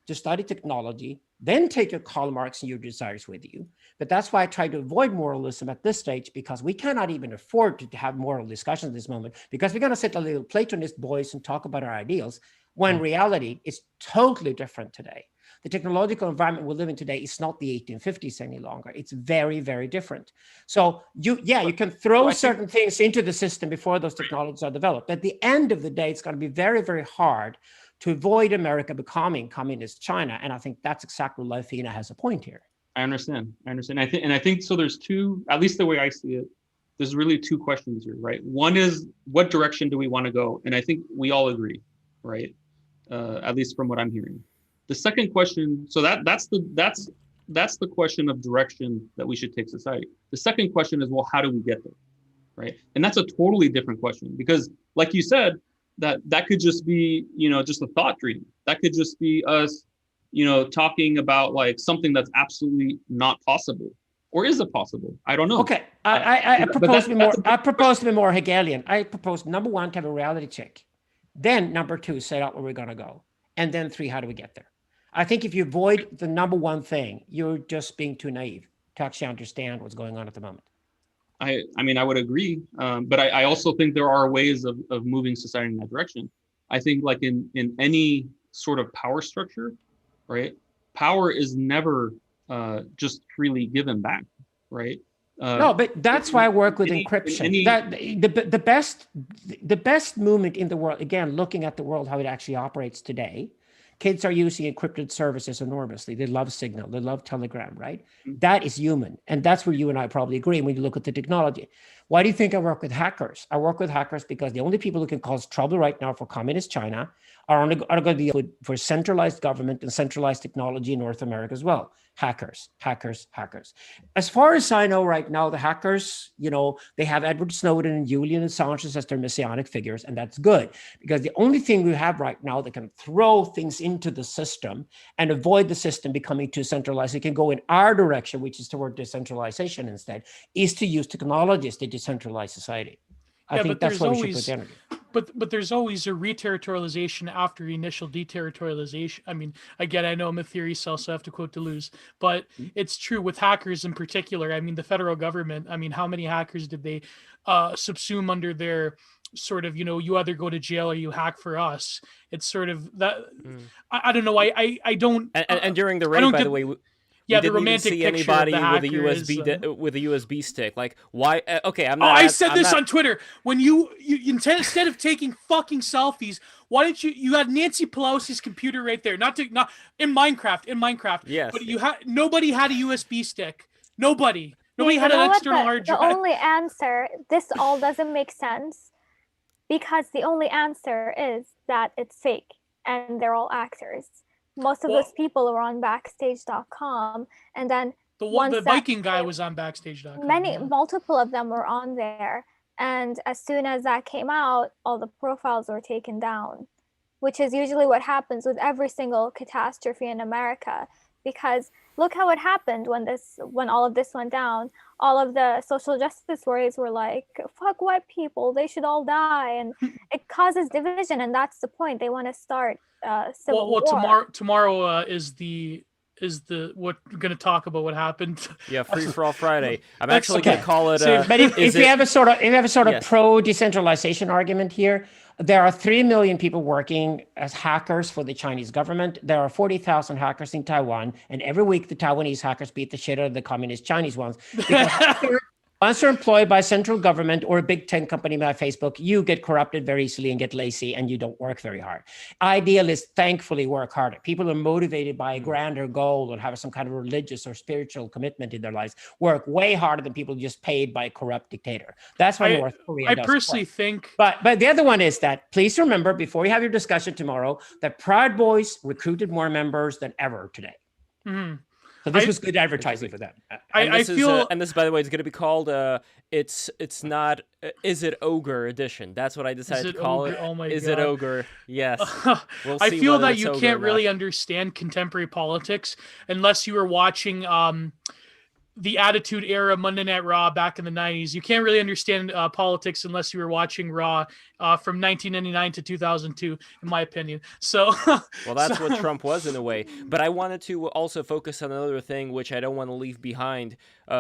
to study technology, then take your Karl Marx and your desires with you. But that's why I try to avoid moralism at this stage, because we cannot even afford to have moral discussions at this moment, because we're going to sit like little Platonist boys and talk about our ideals, when reality is totally different today. The technological environment we live in today is not the 1850s any longer. It's very, very different. So you can throw certain things into the system before those technologies are developed. At the end of the day, it's going to be very, very hard to avoid America becoming communist China. And I think that's exactly why Fina has a point here. I understand. I think so. There's two, at least the way I see it, there's really two questions here, right? One is, what direction do we want to go? And I think we all agree, right? At least from what I'm hearing. The second question, so that's the question of direction that we should take society. The second question is, well, how do we get there, right? And that's a totally different question, because, like you said, that could just be, just a thought dream. That could just be us, talking about like something that's absolutely not possible. Or is it possible? I don't know. Okay, I propose to be more Hegelian. I propose, number one, to have a reality check. Then number two, set out where we're going to go. And then three, how do we get there? I think if you avoid the number one thing, you're just being too naive to actually understand what's going on at the moment. I mean, I would agree. But I also think there are ways of moving society in that direction. I think like in any sort of power structure, right? Power is never just freely given back, right? No, but that's why I work with encryption. The best movement in the world, again, looking at the world, how it actually operates today, kids are using encrypted services enormously. They love Signal, they love Telegram, right? That is human. And that's where you and I probably agree when you look at the technology. Why do you think I work with hackers? I work with hackers because the only people who can cause trouble right now for communist China are going to deal for centralized government and centralized technology in North America as well. Hackers. As far as I know right now, the hackers, they have Edward Snowden and Julian Assange as their messianic figures, and that's good, because the only thing we have right now that can throw things into the system and avoid the system becoming too centralized, it can go in our direction, which is toward decentralization instead, is to use technologies to decentralize society. I think that's where we should put the energy. But there's always a re-territorialization after initial deterritorialization. I mean, again, I know I'm a theory cell, so I have to quote Deleuze, but it's true with hackers in particular. I mean, the federal government, I mean, how many hackers did they subsume under their sort of, you either go to jail or you hack for us? It's sort of that. I don't know. I don't. And during the raid, by the way, yeah, the romantic see picture anybody with a with a USB stick. Like, why? Okay, I'm not. I said this on Twitter. When you instead of taking fucking selfies, why didn't you had Nancy Pelosi's computer right there? Not in Minecraft. Yes. But nobody had a USB stick. Nobody had an external hard drive. The only answer, this all doesn't make sense, because the only answer is that it's fake and they're all actors. Most of those people were on Backstage.com, and then the Viking guy was on Backstage.com. Multiple of them were on there, and as soon as that came out, all the profiles were taken down, which is usually what happens with every single catastrophe in America. Because look how it happened when all of this went down. All of the social justice warriors were like, "Fuck white people, they should all die," and it causes division, and that's the point. They want to start civil war. Tomorrow is we're going to talk about what happened. Yeah, Free for All Friday. I'm actually going to call it. But if you have a sort of pro decentralization argument here, there are 3 million people working as hackers for the Chinese government. There are 40,000 hackers in Taiwan, and every week the Taiwanese hackers beat the shit out of the communist Chinese ones. Once you're employed by central government or a big tech company like Facebook, you get corrupted very easily and get lazy, and you don't work very hard. Idealists, thankfully, work harder. People are motivated by a grander goal or have some kind of religious or spiritual commitment in their lives, work way harder than people just paid by a corrupt dictator. That's why North Korea does. I personally think. But the other one is that, please remember, before you have your discussion tomorrow, that Proud Boys recruited more members than ever today. Mm-hmm. So this was good advertising for them. I feel, and this, by the way, is going to be called it's not Is It Ogre edition. That's what I decided to call it. Oh my Is God. It Ogre? Yes. We'll I see feel whether that it's you ogre can't or really not. understand contemporary politics unless you were watching the Attitude Era Monday Night Raw back in the 90s. You can't really understand politics unless you were watching Raw from 1999 to 2002, in my opinion. So, well, that's what Trump was in a way. But I wanted to also focus on another thing, which I don't want to leave behind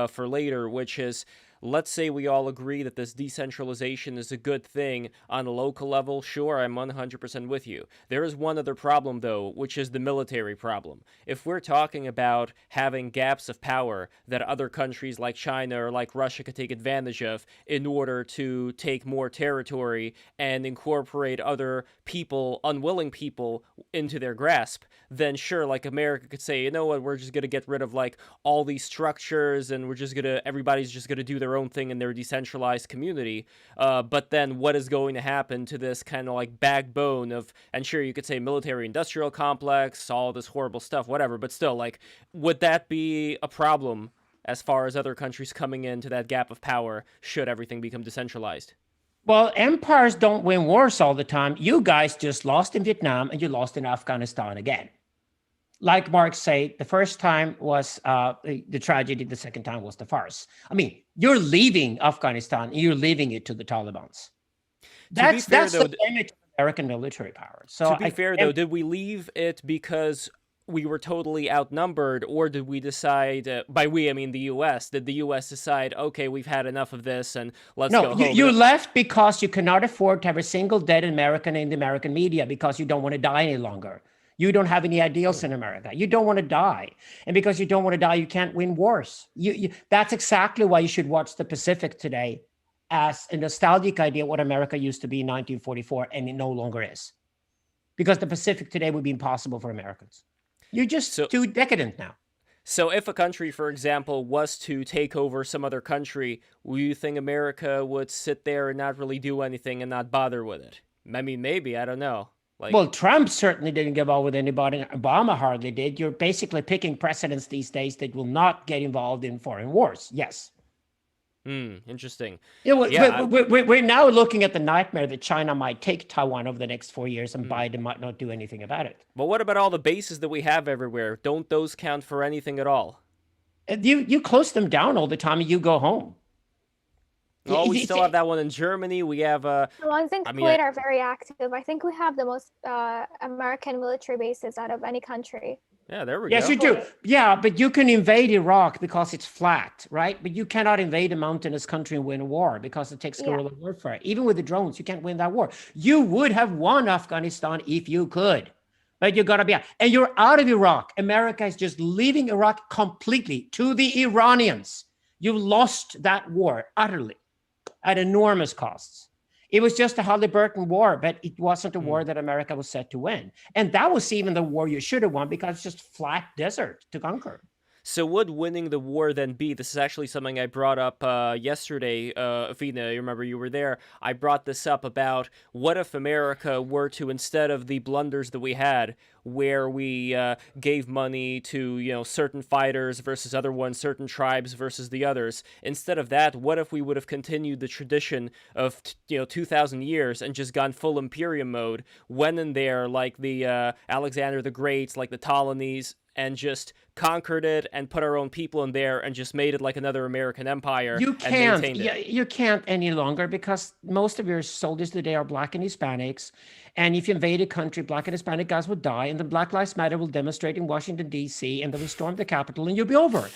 for later, which is, let's say we all agree that this decentralization is a good thing on a local level. Sure, I'm 100% with you. There is one other problem, though, which is the military problem. If we're talking about having gaps of power that other countries like China or like Russia could take advantage of in order to take more territory and incorporate other people, unwilling people, into their grasp, then sure, like America could say, you know what, we're just going to get rid of like all these structures and everybody's just going to do their own thing in their decentralized community. But then what is going to happen to this kind of like backbone of, and sure, you could say military industrial complex, all this horrible stuff, whatever, but still, like, would that be a problem as far as other countries coming into that gap of power should everything become decentralized? Well, empires don't win wars all the time. You guys just lost in Vietnam and you lost in Afghanistan again. Like Marx say, the first time was the tragedy, the second time was the farce. I mean, you're leaving Afghanistan and you're leaving it to the Taliban's. That's the limit of American military power. So to be fair, though, did we leave it because we were totally outnumbered, or did we decide, by we, I mean the U.S., did the U.S. decide, okay, we've had enough of this and let's go home? No, you left because you cannot afford to have a single dead American in the American media because you don't want to die any longer. You don't have any ideals in America. You don't want to die. And because you don't want to die, you can't win wars. That's exactly why you should watch the Pacific today as a nostalgic idea of what America used to be in 1944, and it no longer is. Because the Pacific today would be impossible for Americans. You're just too decadent now. So if a country, for example, was to take over some other country, will you think America would sit there and not really do anything and not bother with it? I mean, maybe, I don't know. Like, well, Trump certainly didn't get involved with anybody. Obama hardly did. You're basically picking presidents these days that will not get involved in foreign wars. Yes. Interesting. Yeah, well, Yeah, we're now looking at the nightmare that China might take Taiwan over the next 4 years and Biden might not do anything about it. but what about all the bases that we have everywhere? Don't those count for anything at all? And you close them down all the time and you go home. Oh, we still have that one in Germany. We have The ones in I mean, Kuwait are very active. I think we have the most American military bases out of any country. yeah, there we Yes, go. you do. Yeah, but you can invade Iraq because it's flat, right? But you cannot invade a mountainous country and win a war because it takes guerrilla warfare. Even with the drones, you can't win that war. You would have won Afghanistan if you could, but you gotta be out. And you're out of Iraq. America is just leaving Iraq completely to the Iranians. You lost that war utterly at enormous costs. It was just a Halliburton war, but it wasn't a war that America was set to win. And that was even the war you should have won because it's just flat desert to conquer. So would winning the war then be, this is actually something I brought up yesterday, Afina, you remember you were there, I brought this up about what if America were to, instead of the blunders that we had, where we gave money to, certain fighters versus other ones, certain tribes versus the others, instead of that, what if we would have continued the tradition of, 2,000 years and just gone full Imperium mode, went in there like the Alexander the Great, like the Ptolemies, and just conquered it and put our own people in there and just made it like another American empire. You and can't. maintained it. You can't any longer because most of your soldiers today are Black and Hispanics. And if you invade a country, Black and Hispanic guys will die, and the Black Lives Matter will demonstrate in Washington, D.C., and they will storm the Capitol, and you'll be over.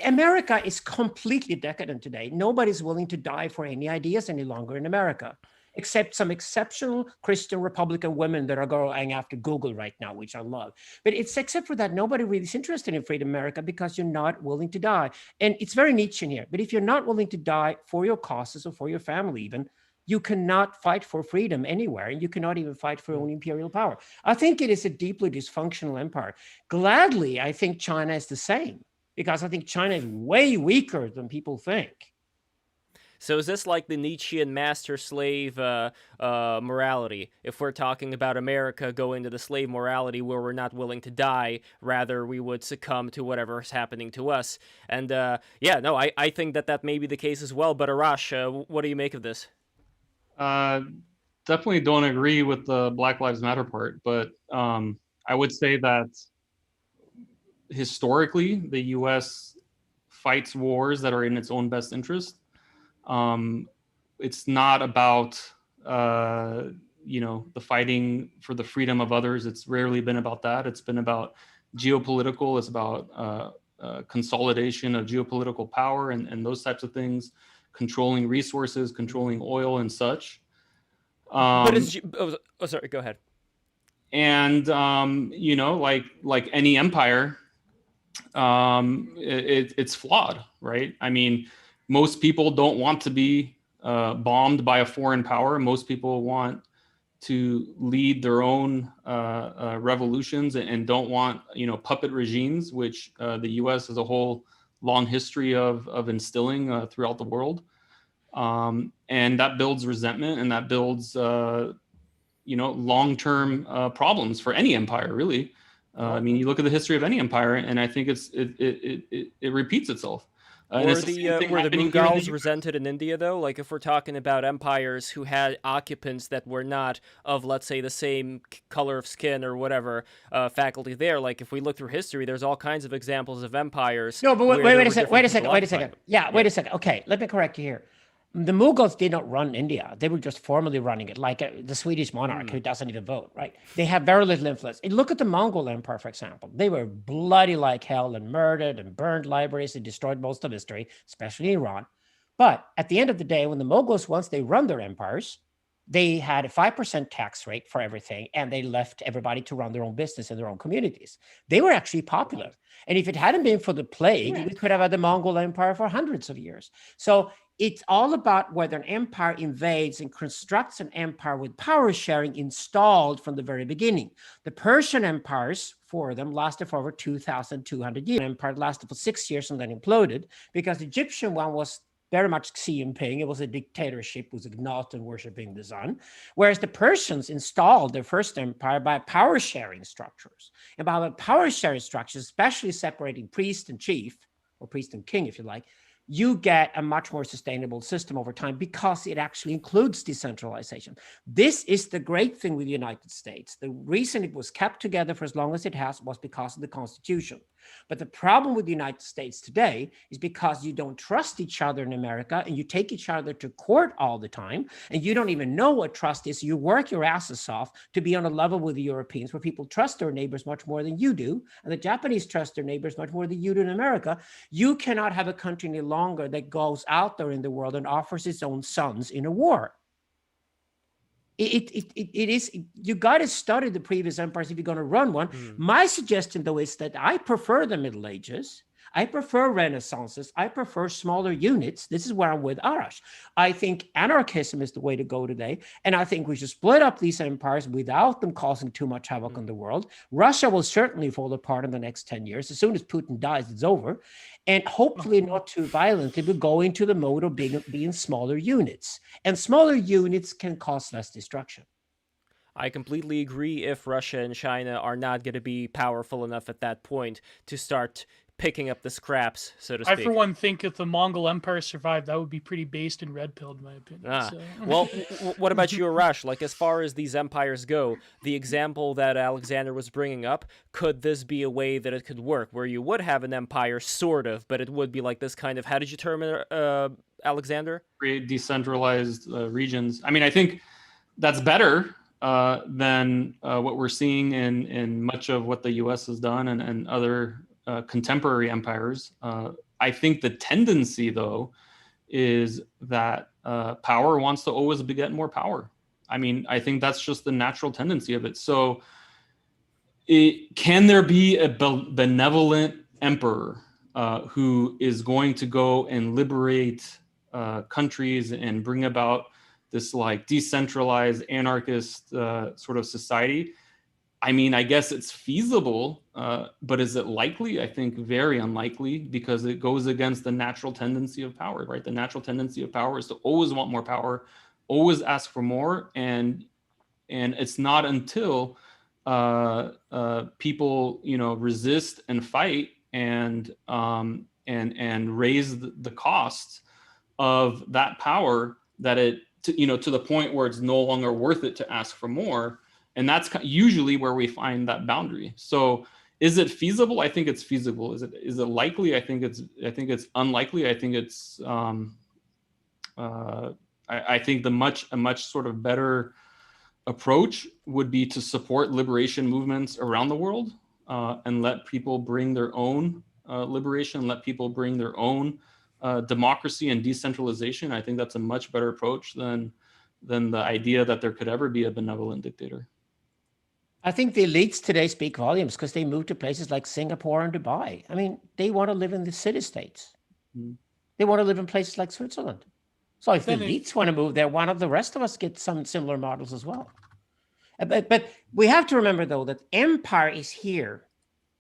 America is completely decadent today. Nobody's willing to die for any ideas any longer in America, except some exceptional Christian Republican women that are going after Google right now, which I love. But it's except for that, nobody really is interested in freedom America because you're not willing to die. And it's very niche in here. But if you're not willing to die for your causes or for your family even, you cannot fight for freedom anywhere. And you cannot even fight for your own imperial power. I think it is a deeply dysfunctional empire. Gladly, I think China is the same because I think China is way weaker than people think. So is this like the Nietzschean master-slave morality? If we're talking about America going to the slave morality where we're not willing to die, rather we would succumb to whatever is happening to us. And I think that may be the case as well. But Arash, what do you make of this? Definitely don't agree with the Black Lives Matter part, but I would say that historically the U.S. fights wars that are in its own best interest. It's not about the fighting for the freedom of others. It's rarely been about that. It's been about geopolitical. It's about consolidation of geopolitical power and those types of things, controlling resources, controlling oil and such. Sorry, go ahead. And like any empire, it's flawed, right? I mean, most people don't want to be bombed by a foreign power. Most people want to lead their own revolutions and don't want, puppet regimes, which the U.S. has a whole long history of instilling throughout the world. And that builds resentment, and that builds, long-term problems for any empire, really. I mean, you look at the history of any empire, and I think it repeats itself. Were the Mughals resented in India, though? Like, if we're talking about empires who had occupants that were not of, let's say, the same color of skin or whatever faculty there, like, if we look through history, there's all kinds of examples of empires. No, but wait a second. Yeah, wait a second. Okay, let me correct you here. The Mughals did not run India. They were just formally running it, like the Swedish monarch who doesn't even vote, right? They have very little influence. And look at the Mongol Empire, for example. They were bloody like hell and murdered and burned libraries and destroyed most of history, especially Iran. But at the end of the day, when the Mongols, once they run their empires, they had a 5% tax rate for everything, and they left everybody to run their own business in their own communities. They were actually popular. And if it hadn't been for the plague, we could have had the Mongol Empire for hundreds of years. So it's all about whether an empire invades and constructs an empire with power sharing installed from the very beginning. The Persian empires, four of them, lasted for over 2,200 years. The empire lasted for 6 years and then imploded because the Egyptian one was very much Xi Jinping. It was a dictatorship, was not and worshiping the sun. Whereas the Persians installed their first empire by power sharing structures. And by the power sharing structures, especially separating priest and chief, or priest and king, if you like, you get a much more sustainable system over time because it actually includes decentralization. This is the great thing with the United States. The reason it was kept together for as long as it has was because of the Constitution. But the problem with the United States today is because you don't trust each other in America and you take each other to court all the time and you don't even know what trust is. You work your asses off to be on a level with the Europeans where people trust their neighbors much more than you do. And the Japanese trust their neighbors much more than you do in America. You cannot have a country any longer that goes out there in the world and offers its own sons in a war. You got to study the previous empires if you're going to run one. My suggestion, though, is that I prefer the Middle Ages. I prefer renaissances. I prefer smaller units. This is where I'm with Arash. I think anarchism is the way to go today. And I think we should split up these empires without them causing too much havoc on the world. Russia will certainly fall apart in the next 10 years. As soon as Putin dies, it's over. And hopefully not too violently, but go into the mode of being smaller units. And smaller units can cause less destruction. I completely agree if Russia and China are not going to be powerful enough at that point to start picking up the scraps, so to speak. I, for one, think if the Mongol Empire survived, that would be pretty based and red-pilled, in my opinion. So. Well, what about you, Arash? Like, as far as these empires go, the example that Alexander was bringing up, could this be a way that it could work, where you would have an empire, sort of, but it would be like this kind of, how did you term it, Alexander? Create decentralized regions. I mean, I think that's better than what we're seeing in much of what the U.S. has done and other contemporary empires. I think the tendency, though, is that power wants to always beget more power. I mean, I think that's just the natural tendency of it. So can there be a benevolent emperor who is going to go and liberate countries and bring about this like decentralized anarchist sort of society? I mean, I guess it's feasible, but is it likely? I think very unlikely, because it goes against the natural tendency of power, right? The natural tendency of power is to always want more power, always ask for more, and it's not until people, resist and fight and raise the cost of that power that it, to the point where it's no longer worth it to ask for more. And that's usually where we find that boundary. So is it feasible? I think it's feasible. Is it likely? I think it's unlikely. I think it's I think a much sort of better approach would be to support liberation movements around the world and let people bring their own liberation, let people bring their own democracy and decentralization. I think that's a much better approach than the idea that there could ever be a benevolent dictator. I think the elites today speak volumes because they move to places like Singapore and Dubai. I mean, they want to live in the city-states. They want to live in places like Switzerland. So if the elites want to move there, why not the rest of us get some similar models as well? But we have to remember, though, that empire is here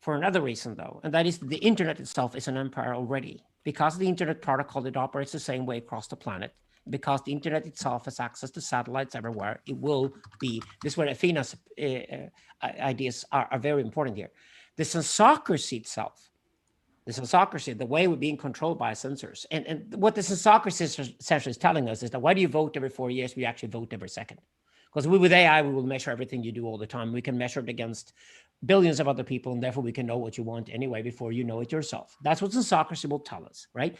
for another reason, though, and that is the internet itself is an empire already. Because of the internet protocol, it operates the same way across the planet. Because the internet itself has access to satellites everywhere, it will be, this is where Athena's ideas are very important here. The censocracy itself, the way we're being controlled by censors, and what the censocracy essentially is telling us is that why do you vote every 4 years? We actually vote every second. Because with AI, we will measure everything you do all the time. We can measure it against billions of other people, and therefore we can know what you want anyway before you know it yourself. That's what censocracy will tell us, right?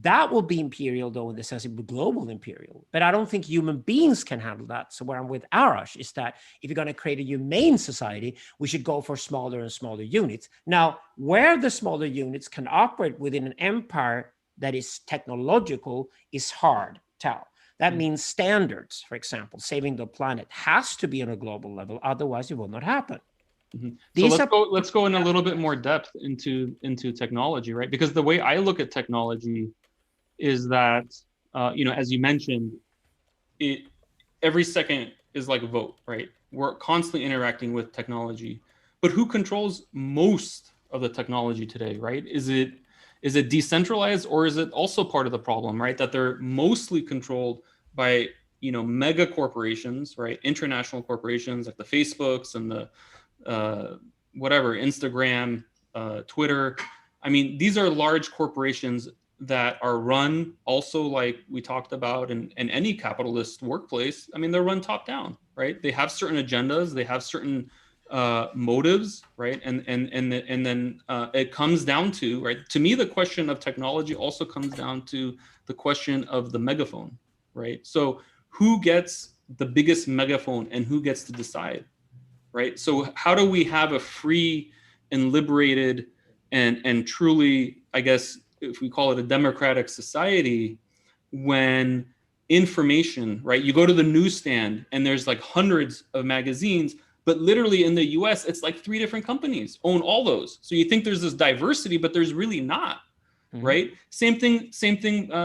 That will be imperial, though, in the sense it will be global imperial. But I don't think human beings can handle that. So where I'm with Arash is that if you're going to create a humane society, we should go for smaller and smaller units. Now, where the smaller units can operate within an empire that is technological is hard to tell. That means standards, for example, saving the planet has to be on a global level. Otherwise, it will not happen. So let's go in a little bit more depth into technology, right? Because the way I look at technology is that, as you mentioned, every second is like a vote, right? We're constantly interacting with technology, but who controls most of the technology today, right? Is Is it decentralized, or is it also part of the problem, right? That they're mostly controlled by, mega corporations, right? International corporations like the Facebooks and the whatever, Instagram, Twitter. I mean, these are large corporations that are run also, like we talked about in any capitalist workplace. I mean, they're run top down, right? They have certain agendas, they have certain motives, right? And then it comes down to, right? To me, the question of technology also comes down to the question of the megaphone, right? So who gets the biggest megaphone and who gets to decide, right? So how do we have a free and liberated and truly, I guess, if we call it a democratic society, when information, right? You go to the newsstand and there's like hundreds of magazines, but literally in the US, it's like 3 different companies own all those. So you think there's this diversity, but there's really not, right? Same thing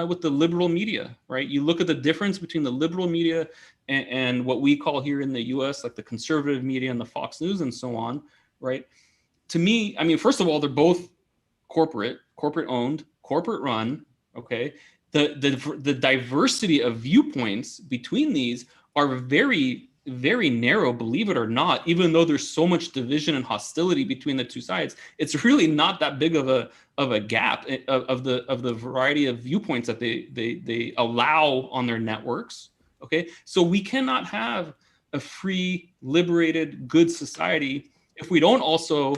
with the liberal media, right? You look at the difference between the liberal media and what we call here in the US, like the conservative media and the Fox News and so on, right? To me, I mean, first of all, they're both corporate owned, corporate run, okay? The diversity of viewpoints between these are very, very narrow, believe it or not. Even though there's so much division and hostility between the two sides, it's really not that big of a gap of the variety of viewpoints that they allow on their networks. Okay, so we cannot have a free, liberated, good society if we don't also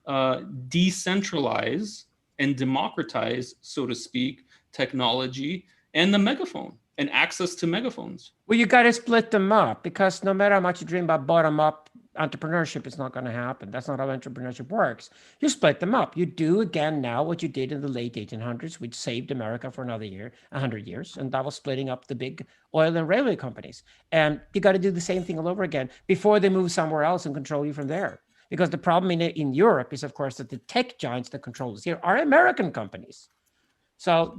decentralize and democratize, so to speak, technology and the megaphone and access to megaphones. Well, you got to split them up, because no matter how much you dream about bottom-up entrepreneurship, it's not going to happen. That's not how entrepreneurship works. You split them up. You do again now what you did in the late 1800s, which saved America for another 100 years, and that was splitting up the big oil and railway companies. And you got to do the same thing all over again before they move somewhere else and control you from there. Because the problem in Europe is, of course, that the tech giants that control us here are American companies. So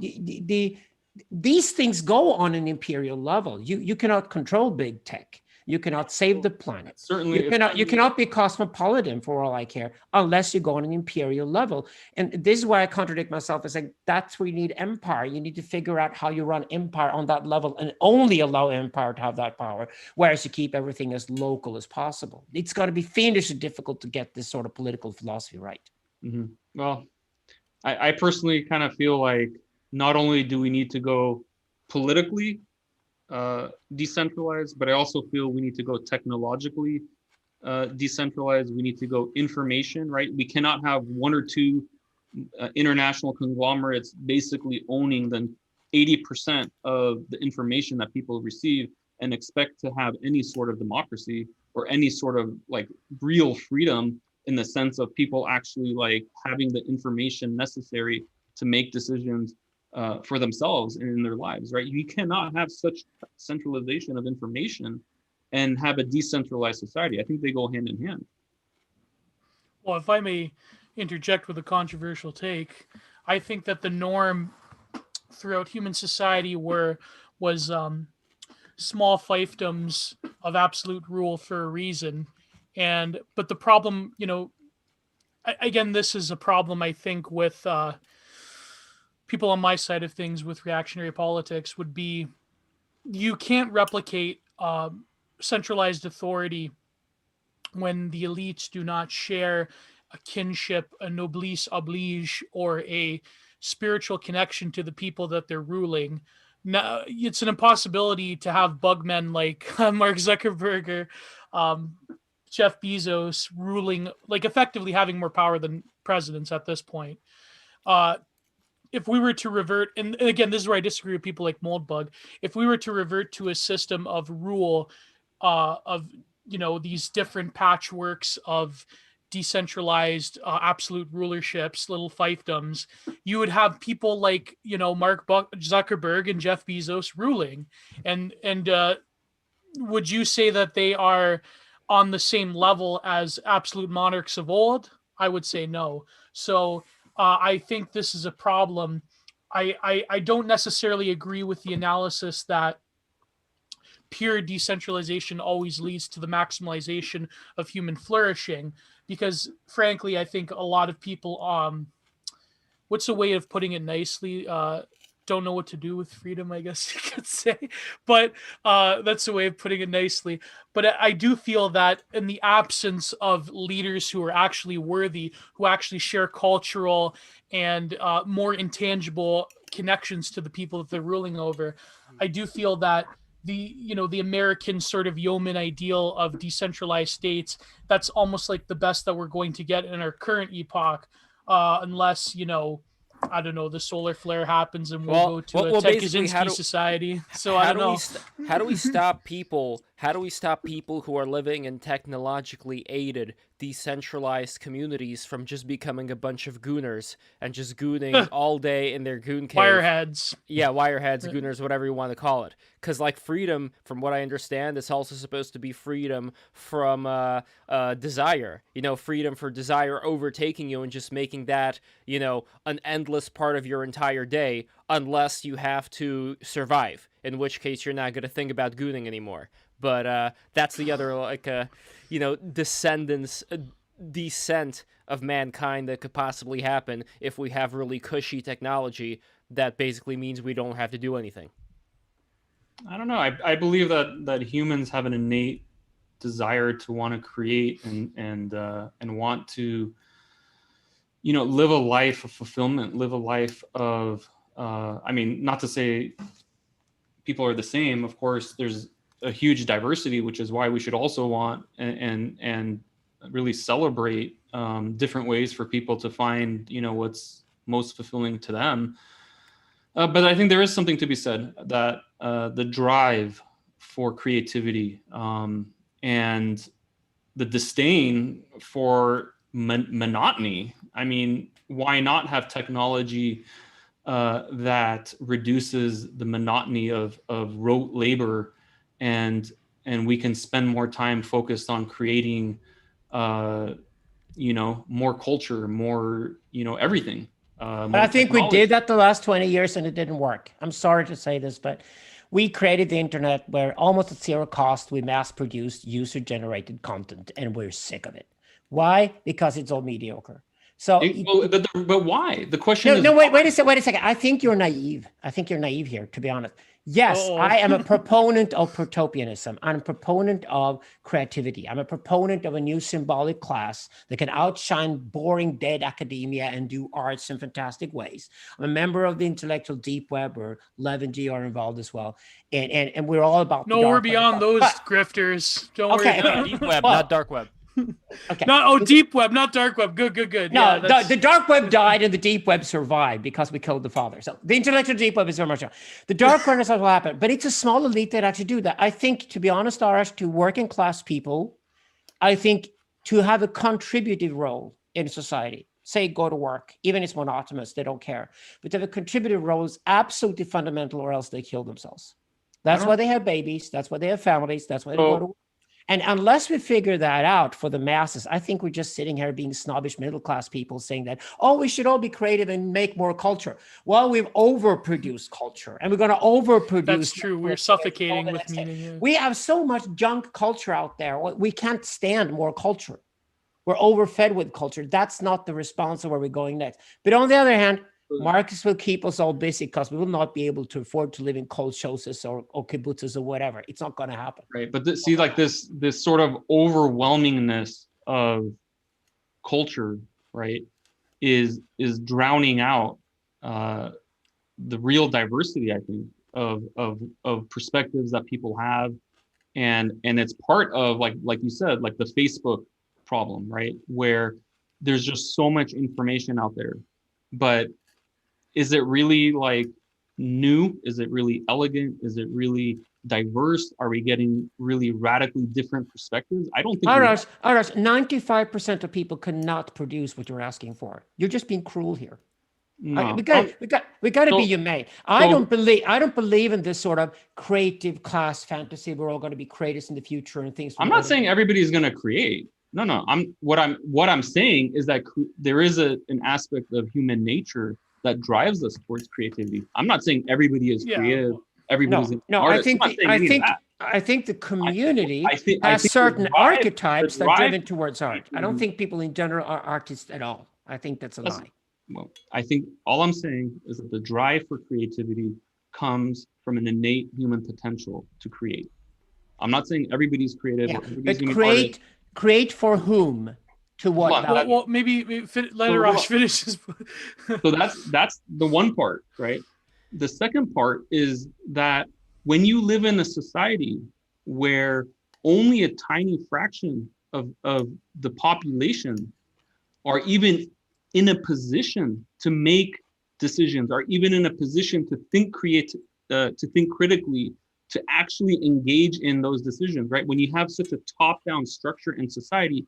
these things go on an imperial level. You cannot control big tech. You cannot save the planet. Certainly, you cannot be cosmopolitan, for all I care, unless you go on an imperial level. And this is why I contradict myself and say that's where you need empire. You need to figure out how you run empire on that level and only allow empire to have that power, whereas you keep everything as local as possible. It's got to be fiendishly difficult to get this sort of political philosophy right. Mm-hmm. Well, I personally kind of feel like not only do we need to go politically decentralized, but I also feel we need to go technologically decentralized. We need to go information, right? We cannot have 1 or 2 international conglomerates basically owning the 80% of the information that people receive and expect to have any sort of democracy or any sort of like real freedom in the sense of people actually like having the information necessary to make decisions for themselves and in their lives, right? You cannot have such centralization of information and have a decentralized society. I think they go hand in hand. Well, if I may interject with a controversial take, I think that the norm throughout human society was small fiefdoms of absolute rule for a reason. But the problem, again, this is a problem I think with people on my side of things with reactionary politics would be you can't replicate centralized authority when the elites do not share a kinship, a noblesse oblige, or a spiritual connection to the people that they're ruling. Now, it's an impossibility to have bugmen like Mark Zuckerberg or Jeff Bezos ruling, like effectively having more power than presidents at this point. If we were to revert, and again, this is where I disagree with people like Moldbug, if we were to revert to a system of rule of, these different patchworks of decentralized absolute rulerships, little fiefdoms, you would have people like, Mark Zuckerberg and Jeff Bezos ruling. And would you say that they are on the same level as absolute monarchs of old? I would say no. So I think this is a problem. I don't necessarily agree with the analysis that pure decentralization always leads to the maximalization of human flourishing, because frankly, I think a lot of people what's a way of putting it nicely? Don't know what to do with freedom, I guess you could say, but that's a way of putting it nicely. But I do feel that in the absence of leaders who are actually worthy, who actually share cultural and more intangible connections to the people that they're ruling over, I do feel that the American sort of yeoman ideal of decentralized states, that's almost like the best that we're going to get in our current epoch, unless I don't know, the solar flare happens and we'll go to a Ted basically, Kaczynski society. So I don't know. How do we stop people? How do we stop people who are living in technologically aided, decentralized communities from just becoming a bunch of gooners and just gooning all day in their goon cave? Wireheads. Yeah, wireheads, gooners, whatever you want to call it. Because like freedom, from what I understand, it's also supposed to be freedom from desire. Freedom for desire overtaking you and just making that an endless part of your entire day, unless you have to survive. In which case, you're not going to think about gooning anymore. But that's the other descent of mankind that could possibly happen if we have really cushy technology that basically means we don't have to do anything. I don't know. I believe that humans have an innate desire to want to create and want to live a life of fulfillment, live a life of not to say people are the same. Of course, there's a huge diversity, which is why we should also want and really celebrate different ways for people to find what's most fulfilling to them. But I think there is something to be said that the drive for creativity and the disdain for monotony. I mean, why not have technology that reduces the monotony of rote labor, and we can spend more time focused on creating, more culture, more, everything. But I think we did that the last 20 years and it didn't work. I'm sorry to say this, but we created the internet where almost at zero cost, we mass produced user-generated content, and we're sick of it. Why? Because it's all mediocre. So, but why? The question is... No, wait a second. I think you're naive. Here, to be honest. Yes, I am a proponent of protopianism. I'm a proponent of creativity. I'm a proponent of a new symbolic class that can outshine boring, dead academia and do arts in fantastic ways. I'm a member of the intellectual deep web, where Lev and G are involved as well. And we're all about... No, we're beyond those grifters. Don't worry. Deep web, not dark web. Okay. Deep web, not dark web. Good. No, the dark web died and the deep web survived because we killed the father. So the intellectual deep web is very much on. The dark renaissance will happen, but it's a small elite that actually do that. I think, to be honest, Arash, to working class people, I think to have a contributive role in society, say go to work, even if it's monotonous, they don't care. But to have a contributive role is absolutely fundamental, or else they kill themselves. That's why they have babies. That's why they have families. That's why they go to work. And unless we figure that out for the masses, I think we're just sitting here being snobbish middle-class people saying that, we should all be creative and make more culture. Well, we've overproduced culture, and we're going to overproduce. That's true. We're suffocating with meaning. Yeah. We have so much junk culture out there. We can't stand more culture. We're overfed with culture. That's not the response of where we're going next. But on the other hand, Marcus will keep us all busy because we will not be able to afford to live in kolchoses or kibbutzes or whatever. It's not going to happen. Right, but this sort of overwhelmingness of culture, right, is drowning out the real diversity, I think, of perspectives that people have, and it's part of like you said, like the Facebook problem, right, where there's just so much information out there, but is it really like new? Is it really elegant? Is it really diverse? Are we getting really radically different perspectives? I don't think. Arash, 95% of people cannot produce what you're asking for. You're just being cruel here. No. We got to be humane. I don't believe in this sort of creative class fantasy. We're all going to be creators in the future and things. I'm not saying everybody's going to create. No. What I'm saying is that there is an aspect of human nature that drives us towards creativity. I'm not saying everybody is creative. Everybody's an artist. I think the community has certain archetypes that are driven towards art. I don't think people in general are artists at all. I think that's a lie. well, I think all I'm saying is that the drive for creativity comes from an innate human potential to create. I'm not saying everybody's creative or everybody's but gonna be an artist. create for whom? To what Hold on, value? Well, maybe let So, Arash finish his. So that's the one part, right? The second part is that when you live in a society where only a tiny fraction of the population are even in a position to make decisions, are even in a position to think critically, to actually engage in those decisions, right? When you have such a top-down structure in society,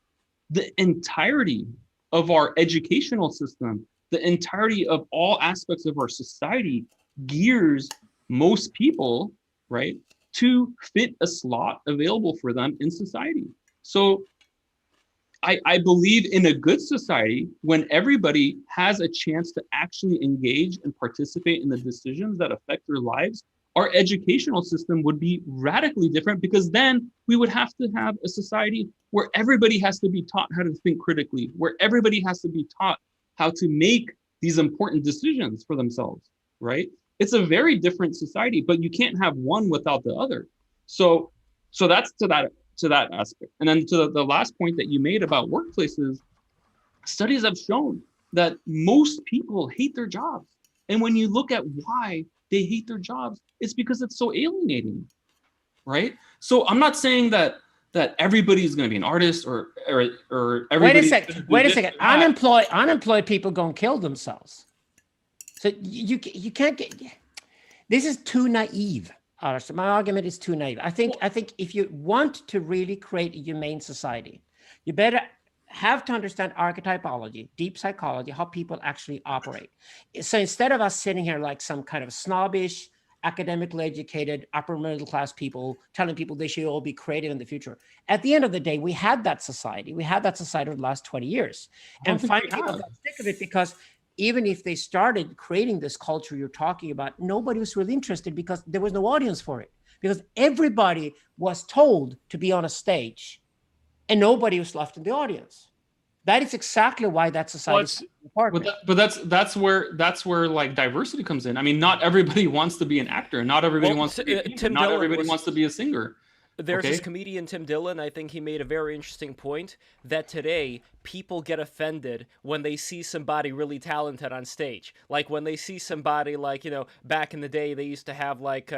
the entirety of our educational system, the entirety of all aspects of our society gears most people, right, to fit a slot available for them in society. So I believe in a good society when everybody has a chance to actually engage and participate in the decisions that affect their lives. Our educational system would be radically different, because then we would have to have a society where everybody has to be taught how to think critically, where everybody has to be taught how to make these important decisions for themselves, right? It's a very different society, but you can't have one without the other. So that's to that aspect. And then to the last point that you made about workplaces, studies have shown that most people hate their jobs. And when you look at why they hate their jobs, it's because it's so alienating, right? So I'm not saying that everybody's going to be an artist or everybody. Wait a second. Unemployed people go and kill themselves. So you can't get. This is too naive. Arash. My argument is too naive. I think if you want to really create a humane society, you better have to understand archetypology, deep psychology, how people actually operate. So instead of us sitting here like some kind of snobbish, academically educated, upper middle class people telling people they should all be creative in the future, at the end of the day, we had that society. We had that society over the last 20 years. And finally, people got sick of it, because even if they started creating this culture you're talking about, nobody was really interested, because there was no audience for it, because everybody was told to be on a stage and nobody was left in the audience. That is exactly why that society is important. But that's where like diversity comes in. I mean, not everybody wants to be an actor. Not everybody wants to be not everybody wants to be a singer. There's this comedian, Tim Dillon. I think he made a very interesting point that today people get offended when they see somebody really talented on stage. Like when they see somebody like, back in the day, they used to have like,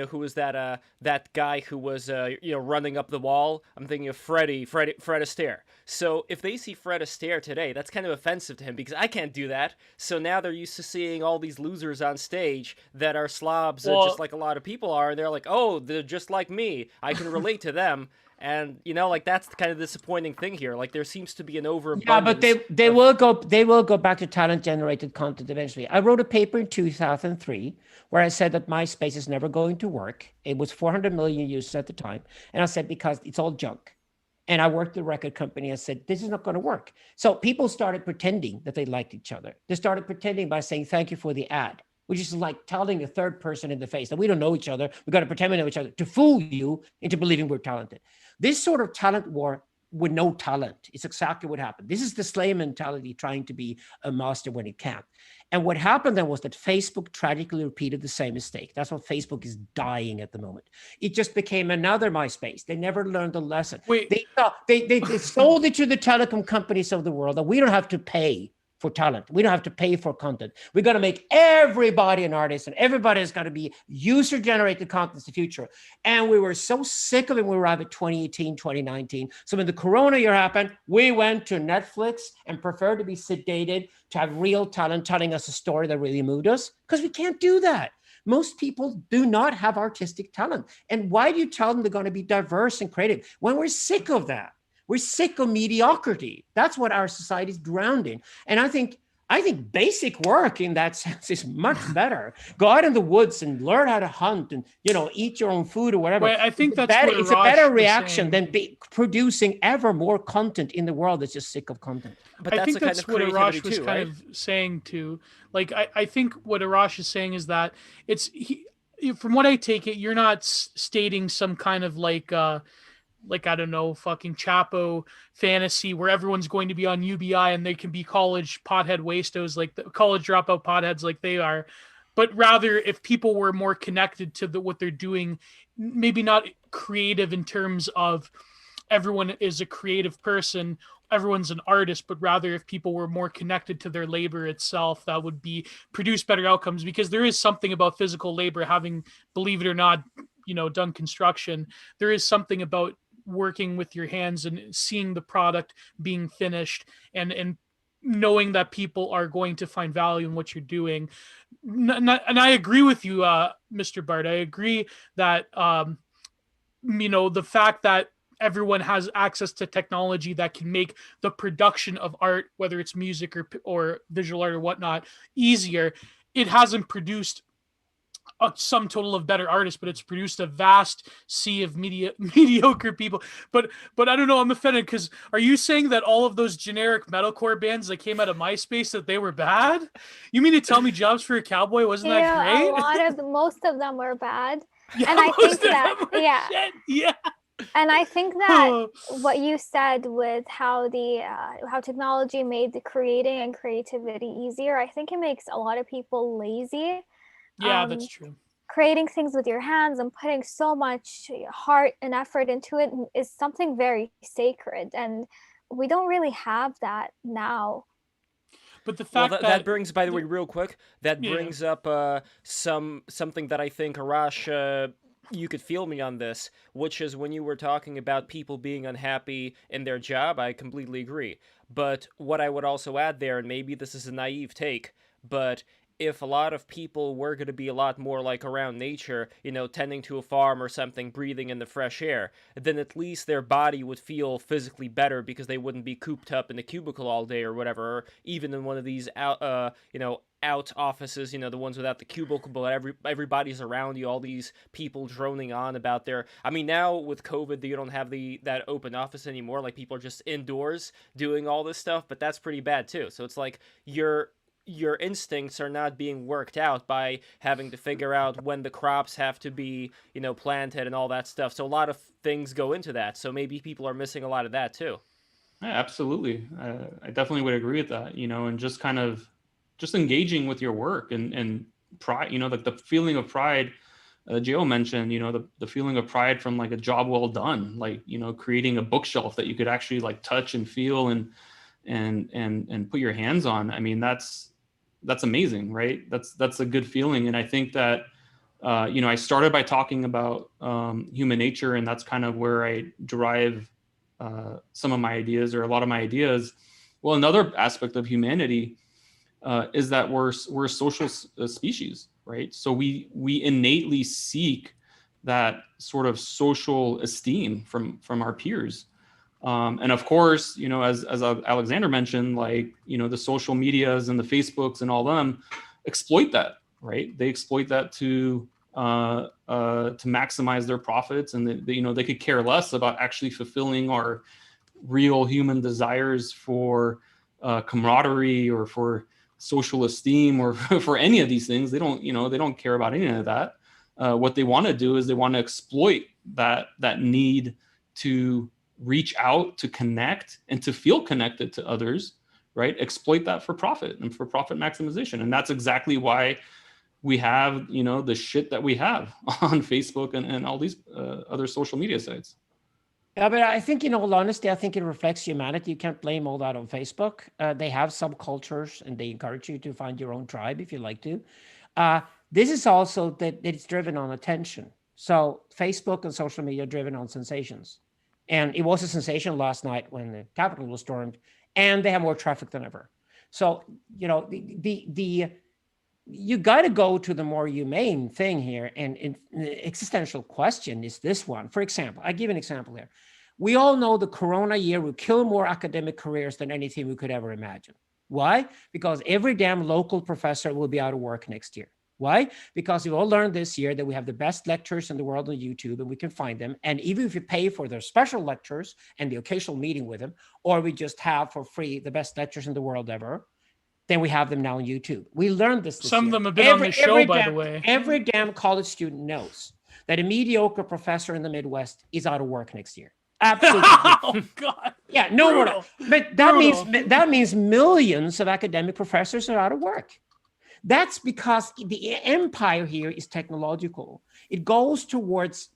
who was that guy who was, running up the wall? I'm thinking of Fred Astaire. So if they see Fred Astaire today, that's kind of offensive to him, because I can't do that. So now they're used to seeing all these losers on stage that are slobs, just like a lot of people are. And they're like, oh, they're just like me. I can relate to them. And that's the kind of disappointing thing here. Like there seems to be an overabundance. Yeah, but they will go back to talent generated content eventually. I wrote a paper in 2003 where I said that MySpace is never going to work. It was 400 million users at the time, and I said because it's all junk. And I worked at a record company and said, this is not going to work. So people started pretending that they liked each other. They started pretending by saying, thank you for the ad, which is like telling a third person in the face that we don't know each other. We got to pretend we know each other to fool you into believing we're talented. This sort of talent war with no talent is exactly what happened. This is the slave mentality trying to be a master when it can't. And what happened then was that Facebook tragically repeated the same mistake. That's why Facebook is dying at the moment. It just became another MySpace. They never learned the lesson. They sold it to the telecom companies of the world that we don't have to pay for talent. We don't have to pay for content. We're going to make everybody an artist, and everybody has got to be user-generated content in the future. And we were so sick of it when we arrived at 2018, 2019. So when the Corona year happened, we went to Netflix and preferred to be sedated, to have real talent telling us a story that really moved us, because we can't do that. Most people do not have artistic talent. And why do you tell them they're going to be diverse and creative when we're sick of that? We're sick of mediocrity. That's what our society is drowned in. And I think basic work in that sense is much better. Go out in the woods and learn how to hunt and, eat your own food or whatever. Well, I think it's a better reaction than producing ever more content in the world that's just sick of content. But I think that's what Arash was too, kind of saying too. Like, I think what Arash is saying is that from what I take it, you're not stating some kind of like, like, I don't know, fucking Chapo fantasy where everyone's going to be on UBI and they can be college pothead wastos, like the college dropout potheads like they are. But rather, if people were more connected to what they're doing, maybe not creative in terms of everyone is a creative person, everyone's an artist, but rather if people were more connected to their labor itself, that would be produce better outcomes, because there is something about physical labor, having, believe it or not, done construction. There is something about working with your hands and seeing the product being finished and knowing that people are going to find value in what you're doing. And I agree with you, Mr. Bart. I agree that, the fact that everyone has access to technology that can make the production of art, whether it's music or visual art or whatnot, easier. It hasn't produced a sum total of better artists, but it's produced a vast sea of mediocre people. But I don't know, I'm offended, because are you saying that all of those generic metalcore bands that came out of MySpace, that they were bad? You mean to tell me Jobs for a Cowboy wasn't that great? Most of them were bad. Yeah, and I think that yeah. And I think that what you said with how how technology made the creating and creativity easier, I think it makes a lot of people lazy. Yeah, that's true. Creating things with your hands and putting so much heart and effort into it is something very sacred, and we don't really have that now. But the fact that brings, by the way, real quick, that brings up something that I think, Arash, you could feel me on this, which is when you were talking about people being unhappy in their job, I completely agree. But what I would also add there, and maybe this is a naive take, but if a lot of people were going to be a lot more like around nature, tending to a farm or something, breathing in the fresh air, then at least their body would feel physically better because they wouldn't be cooped up in a cubicle all day or whatever, or even in one of these out offices, the ones without the cubicle, but everybody's around you, all these people droning on about now with COVID, you don't have that open office anymore, like people are just indoors doing all this stuff, but that's pretty bad too. So it's like your instincts are not being worked out by having to figure out when the crops have to be, planted and all that stuff. So a lot of things go into that. So maybe people are missing a lot of that too. Yeah, absolutely. I definitely would agree with that, and just kind of just engaging with your work and pride, like the feeling of pride, Gio mentioned, the feeling of pride from like a job well done, like, creating a bookshelf that you could actually like touch and feel and put your hands on. I mean, that's amazing, right? That's a good feeling. And I think that, I started by talking about human nature, and that's kind of where I derive some of my ideas, or a lot of my ideas. Well, another aspect of humanity is that we're a social species, right? So we innately seek that sort of social esteem from our peers. And of course, as Alexander mentioned, like, the social medias and the Facebooks and all them exploit that, right? They exploit that to maximize their profits, and they could care less about actually fulfilling our real human desires for camaraderie or for social esteem or for any of these things. They don't care about any of that. What they want to do is they want to exploit that need to reach out, to connect, and to feel connected to others, right? Exploit that for profit and for profit maximization. And that's exactly why we have, the shit that we have on Facebook and all these other social media sites. Yeah, but I think, in all honesty, I think it reflects humanity. You can't blame all that on Facebook. They have subcultures, and they encourage you to find your own tribe if you like to. This is also that it's driven on attention. So Facebook and social media are driven on sensations. And it was a sensation last night when the Capitol was stormed, and they have more traffic than ever. So, you got to go to the more humane thing here. And the existential question is this one. For example, I give an example here. We all know the Corona year will kill more academic careers than anything we could ever imagine. Why? Because every damn local professor will be out of work next year. Why? Because we all learned this year that we have the best lectures in the world on YouTube, and we can find them. And even if you pay for their special lectures and the occasional meeting with them, or we just have for free the best lectures in the world ever, then we have them now on YouTube. We learned this Some year. of them have been on the show, by the way. Every damn college student knows that a mediocre professor in the Midwest is out of work next year. Absolutely. Oh God. Yeah, no Brutal. word. But that means millions of academic professors are out of work. That's because the empire here is technological. It goes towards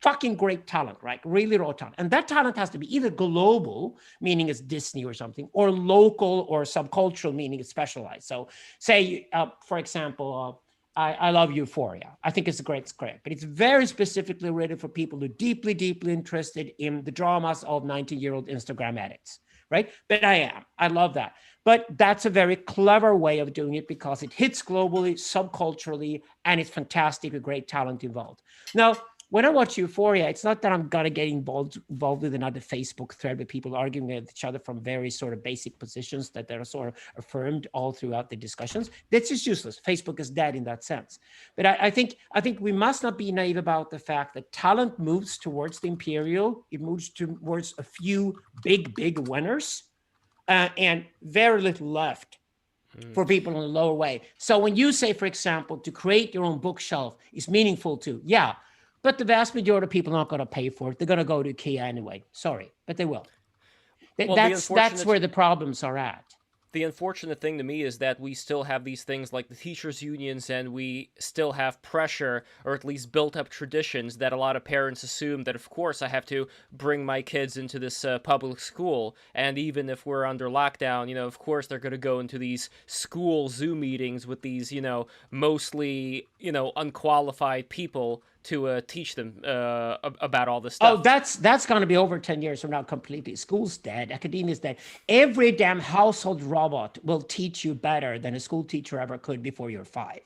fucking great talent, right? Really raw talent. And that talent has to be either global, meaning it's Disney or something, or local or subcultural, meaning it's specialized. So say, for example, I love Euphoria. I think it's a great script, but it's very specifically written for people who are deeply, deeply interested in the dramas of 19-year-old Instagram edits, right? But I love that. But that's a very clever way of doing it because it hits globally, subculturally, and it's fantastic with great talent involved. Now, when I watch Euphoria, it's not that I'm gonna get involved with another Facebook thread with people arguing with each other from very sort of basic positions that are sort of affirmed all throughout the discussions. That's just useless. Facebook is dead in that sense. But I think we must not be naive about the fact that talent moves towards the imperial. It moves towards a few big winners, and very little left for people in the lower way. So when you say, for example, to create your own bookshelf is meaningful too, yeah. But the vast majority of people are not going to pay for it. They're going to go to IKEA anyway. Sorry, but they will. Well, that's where the problems are at. The unfortunate thing to me is that we still have these things like the teachers' unions, and we still have pressure, or at least built up traditions that a lot of parents assume that, of course, I have to bring my kids into this public school. And even if we're under lockdown, of course, they're going to go into these school Zoom meetings with these, mostly, unqualified people to teach them about all this stuff. Oh, that's going to be over 10 years from now completely. School's dead. Academia's dead. Every damn household robot will teach you better than a school teacher ever could before you're 5.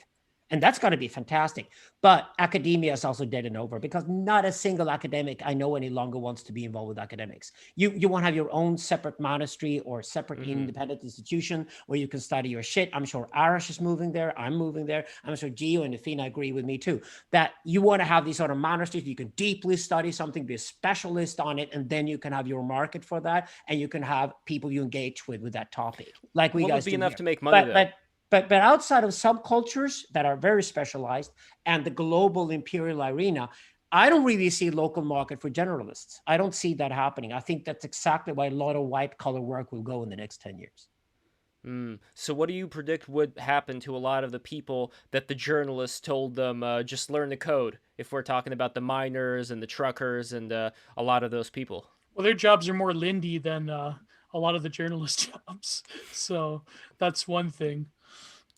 And that's going to be fantastic. But academia is also dead and over because not a single academic I know any longer wants to be involved with academics. You want to have your own separate monastery or separate independent institution where you can study your shit. I'm sure Arash is moving there. I'm moving there. I'm sure Gio and Athena agree with me too, that you want to have these sort of monasteries. You can deeply study something, be a specialist on it, and then you can have your market for that, and you can have people you engage with that topic. Like we What guys would be do enough here. to make money, though? But outside of subcultures that are very specialized and the global imperial arena, I don't really see local market for generalists. I don't see that happening. I think that's exactly why a lot of white collar work will go in the next 10 years. So what do you predict would happen to a lot of the people that the journalists told them just learn the code, if we're talking about the miners and the truckers and a lot of those people? Well, their jobs are more Lindy than a lot of the journalist jobs. So that's one thing.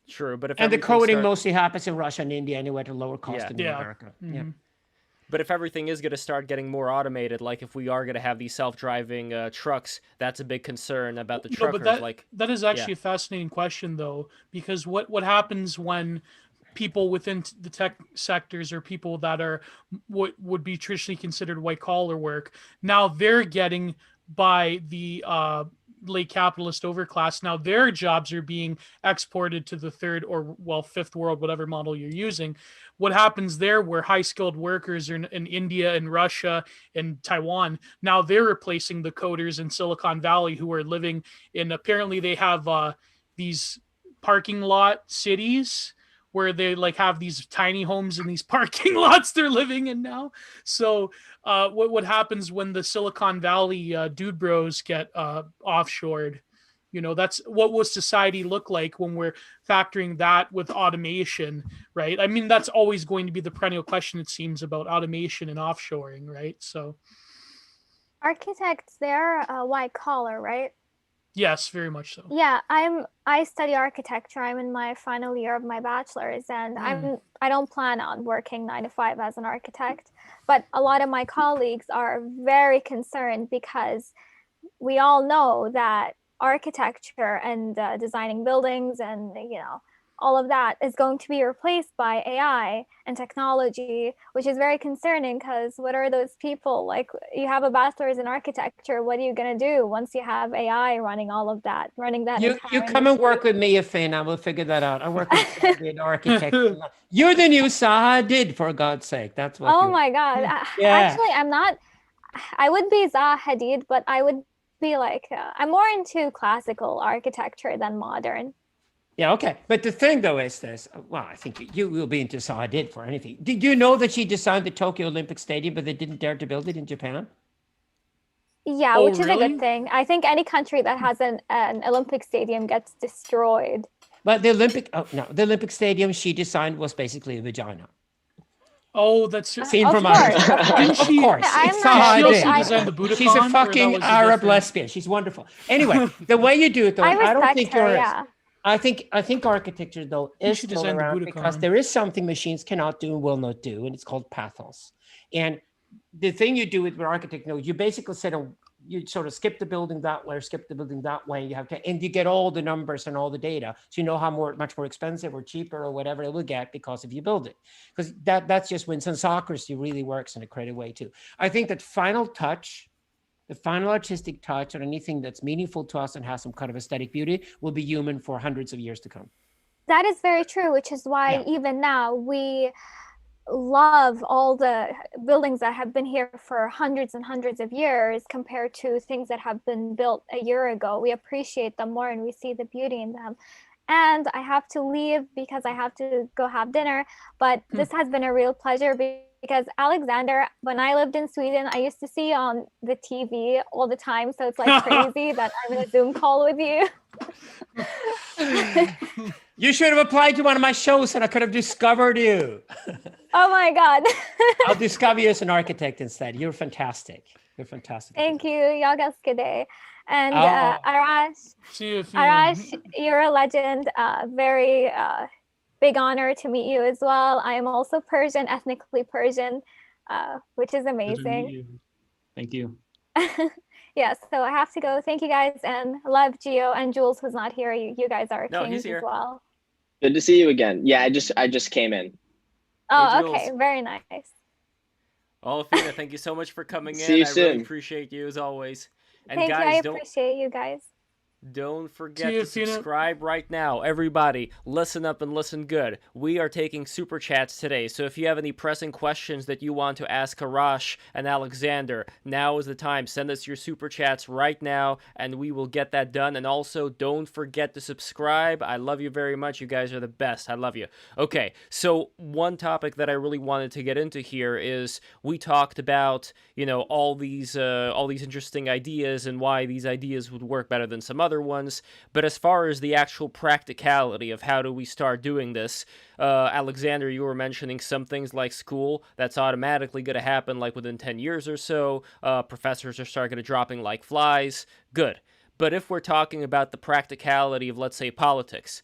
True, but if And the everything coding mostly happens in Russia and India anyway at a lower cost than in America. Yeah. But if everything is going to start getting more automated, like if we are going to have these self-driving trucks, that's a big concern about the truckers. No, but that is actually a fascinating question, though, because what happens when people within the tech sectors or people that are what would be traditionally considered white collar work, now they're getting by the late capitalist overclass. Now their jobs are being exported to the third or fifth world, whatever model you're using. What happens there where high skilled workers are in India and Russia and Taiwan, now they're replacing the coders in Silicon Valley who are living in, apparently they have these parking lot cities where they like have these tiny homes in these parking lots they're living in now. So what happens when the Silicon Valley dude bros get offshored? That's what will society look like when we're factoring that with automation, right? I mean, that's always going to be the perennial question, it seems, about automation and offshoring, right? So Architects, they're white collar, right? Yes, very much so. Yeah, I study architecture. I'm in my final year of my bachelor's, and I don't plan on working 9 to 5 as an architect. But a lot of my colleagues are very concerned because we all know that architecture and designing buildings and all of that is going to be replaced by AI and technology, which is very concerning because what are those people like? You have a bachelor's in architecture. What are you going to do once you have AI running all of that, running that? You come and work with me, Athena. We'll figure that out. I work with an architect. You're the new Zaha Hadid, for God's sake. That's what. Oh my God! Yeah. Actually, I'm not. I would be Zaha Hadid, but I would be like I'm more into classical architecture than modern. Yeah, okay. But the thing, though, is this. Well, I think you will be into Zaha Hadid for anything. Did you know that she designed the Tokyo Olympic Stadium, but they didn't dare to build it in Japan? Yeah, Oh, which is a really? good thing. I think any country that has an Olympic stadium gets destroyed. But the Olympic stadium she designed was basically a vagina. Oh, that's Seen Of from course, others. of course. Didn't Of she? course, I'm it's not how She I also did. designed the Budokan. She's a or that fucking was a Arab different- lesbian. She's wonderful. Anyway, the way you do it though, I I don't respect think her. you're. Yeah. I think architecture though think is she still designed the around because Budokan. there is something machines cannot do and will not do, and it's called pathos. And the thing you do with architect, you basically set a you sort of skip the building that way or skip the building that way. You have to, and you get all the numbers and all the data, so you know how much more expensive or cheaper or whatever it will get because if you build it, because that's just when Socracy really works in a creative way too. I think that final touch. The final artistic touch or anything that's meaningful to us and has some kind of aesthetic beauty will be human for hundreds of years to come. That is very true, which is why even now we love all the buildings that have been here for hundreds and hundreds of years compared to things that have been built a year ago. We appreciate them more and we see the beauty in them. And I have to leave because I have to go have dinner, but this has been a real pleasure because Alexander, when I lived in Sweden, I used to see you on the TV all the time. So it's like crazy that I'm in a Zoom call with you. You should have applied to one of my shows and I could have discovered you. Oh my God. I'll discover you as an architect instead. You're fantastic. You're fantastic. Thank you. Yagaskade. And Oh. Arash, See you if you. Arash, you're a legend. Very big honor to meet you as well. I am also Persian, ethnically Persian, which is Good to meet amazing. you. Thank you. Yes, so I have to go. Thank you guys, and love Gio and Jules, who's not here. You guys are No, he's kings here. as well. Good to see you again. Yeah, I just came in. Oh, Jules. okay, very nice. Olafina, thank you so much for coming See in. you I really soon. appreciate you as always. And Thank you. guys, I appreciate you guys. don't forget you, to Fina. subscribe right now. Everybody, listen up and listen good. We are taking super chats today, so if you have any pressing questions that you want to ask Arash and Alexander, now is the time. Send us your super chats right now, and we will get that done. And also, don't forget to subscribe. I love you very much. You guys are the best. I love you. Okay, so one topic that I really wanted to get into here is we talked about, all these interesting ideas and why these ideas would work better than some other ones, but as far as the actual practicality of how do we start doing this, Alexander, you were mentioning some things like school, that's automatically going to happen like within 10 years or so, professors are starting to dropping like flies, good. But if we're talking about the practicality of, let's say, politics,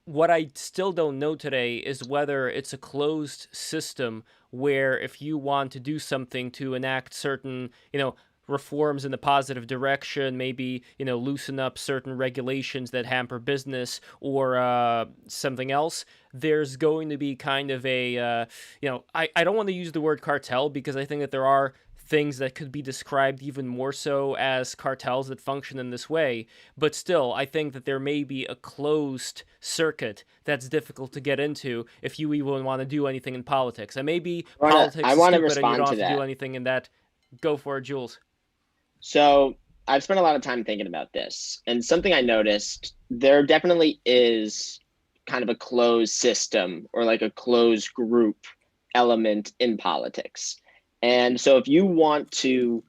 what I still don't know today is whether it's a closed system where if you want to do something to enact certain, reforms in the positive direction, maybe, loosen up certain regulations that hamper business or something else, there's going to be kind of a, I don't want to use the word cartel because I think that there are things that could be described even more so as cartels that function in this way, but still, I think that there may be a closed circuit that's difficult to get into if you even want to do anything in politics. And maybe politics I is wanna stupid and you respond don't to have to do that. anything in that. Go for it, Jules. So I've spent a lot of time thinking about this, and something I noticed, there definitely is kind of a closed system or like a closed group element in politics. And so if you want to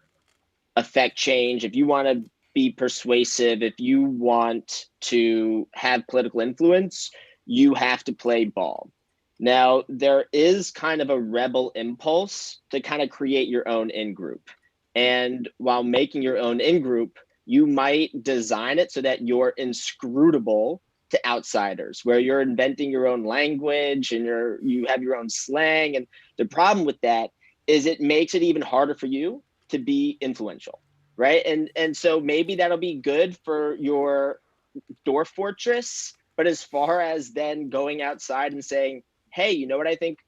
affect change, if you want to be persuasive, if you want to have political influence, you have to play ball. Now, there is kind of a rebel impulse to kind of create your own in-group. And while making your own in-group, you might design it so that you're inscrutable to outsiders, where you're inventing your own language and you have your own slang. And the problem with that is it makes it even harder for you to be influential, right? And so maybe that'll be good for your door fortress, but as far as then going outside and saying, hey, you know what I think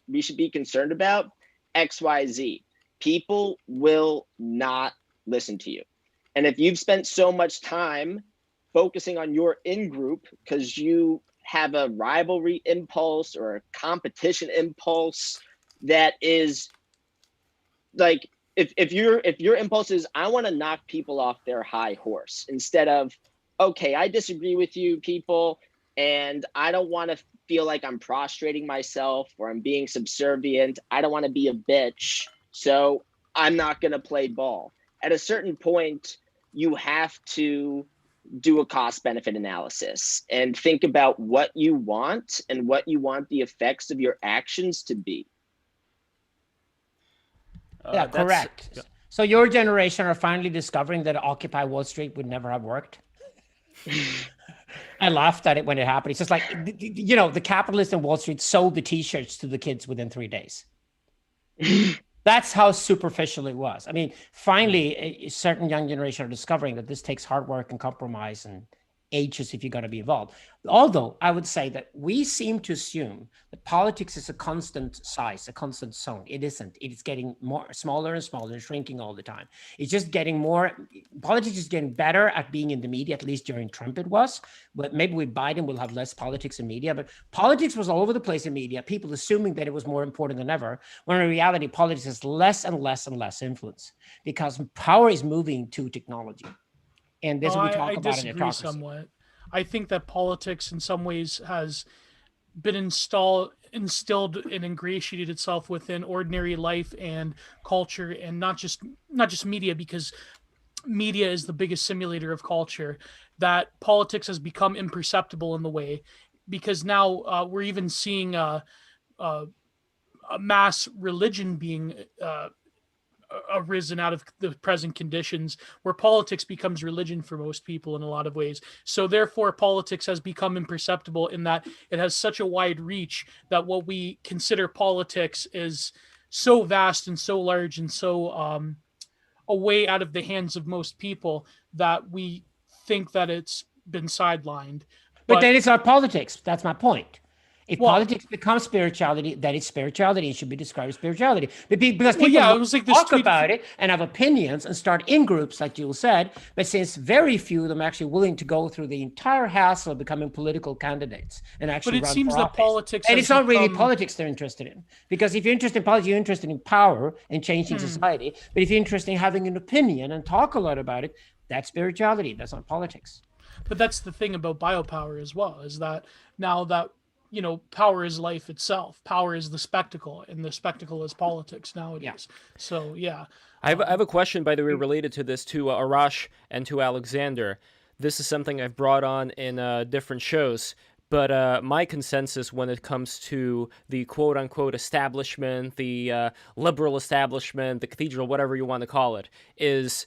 we should be concerned about? XYZ. People will not listen to you. And if you've spent so much time focusing on your in-group because you have a rivalry impulse or a competition impulse that is like, if your impulse is, I want to knock people off their high horse instead of, okay, I disagree with you people, and I don't want to feel like I'm prostrating myself or I'm being subservient. I don't want to be a bitch. So I'm not going to play ball. at a certain point, you have to do a cost benefit analysis and think about what you want and what you want the effects of your actions to be. Yeah, correct. Yeah. So your generation are finally discovering that Occupy Wall Street would never have worked. I laughed at it when it happened. It's just like, you know, the capitalists in Wall Street sold the T-shirts to the kids within 3 days. That's how superficial it was. I mean, finally, a certain young generation are discovering that this takes hard work and compromise and ages if you're going to be involved. Although I would say that we seem to assume that politics is a constant size, a constant zone. It isn't. It is getting more smaller and smaller and shrinking all the time. It's just getting more. Politics is getting better at being in the media, at least during Trump it was. But maybe with Biden, we'll have less politics in media. But politics was all over the place in media, people assuming that it was more important than ever, when in reality, politics has less and less and less influence because power is moving to technology. And this we talk about in autocracy. Somewhat. I think that politics in some ways has been instilled and ingratiated itself within ordinary life and culture, and not just media, because media is the biggest simulator of culture. That politics has become imperceptible in the way, because now we're even seeing a mass religion being arisen out of the present conditions, where politics becomes religion for most people in a lot of ways. So therefore, politics has become imperceptible in that it has such a wide reach that what we consider politics is so vast and so large and so away out of the hands of most people that we think that it's been sidelined. But then it's not politics. That's my point. If politics becomes spirituality, that is spirituality. It should be described as spirituality. Because people talk about it and have opinions and start in groups, like Jules said, but since very few of them are actually willing to go through the entire hassle of becoming political candidates and actually run for office. But it seems that politics... And it's not really politics they're interested in. Because if you're interested in politics, you're interested in power and changing society. But if you're interested in having an opinion and talk a lot about it, that's spirituality. That's not politics. But that's the thing about biopower as well, is that now that you know, power is life itself. Power is the spectacle, and the spectacle is politics nowadays. Yeah. So, yeah. I have a question, by the way, related to this to Arash and to Alexander. This is something I've brought on in different shows. But my consensus when it comes to the quote-unquote establishment, the liberal establishment, the cathedral, whatever you want to call it, is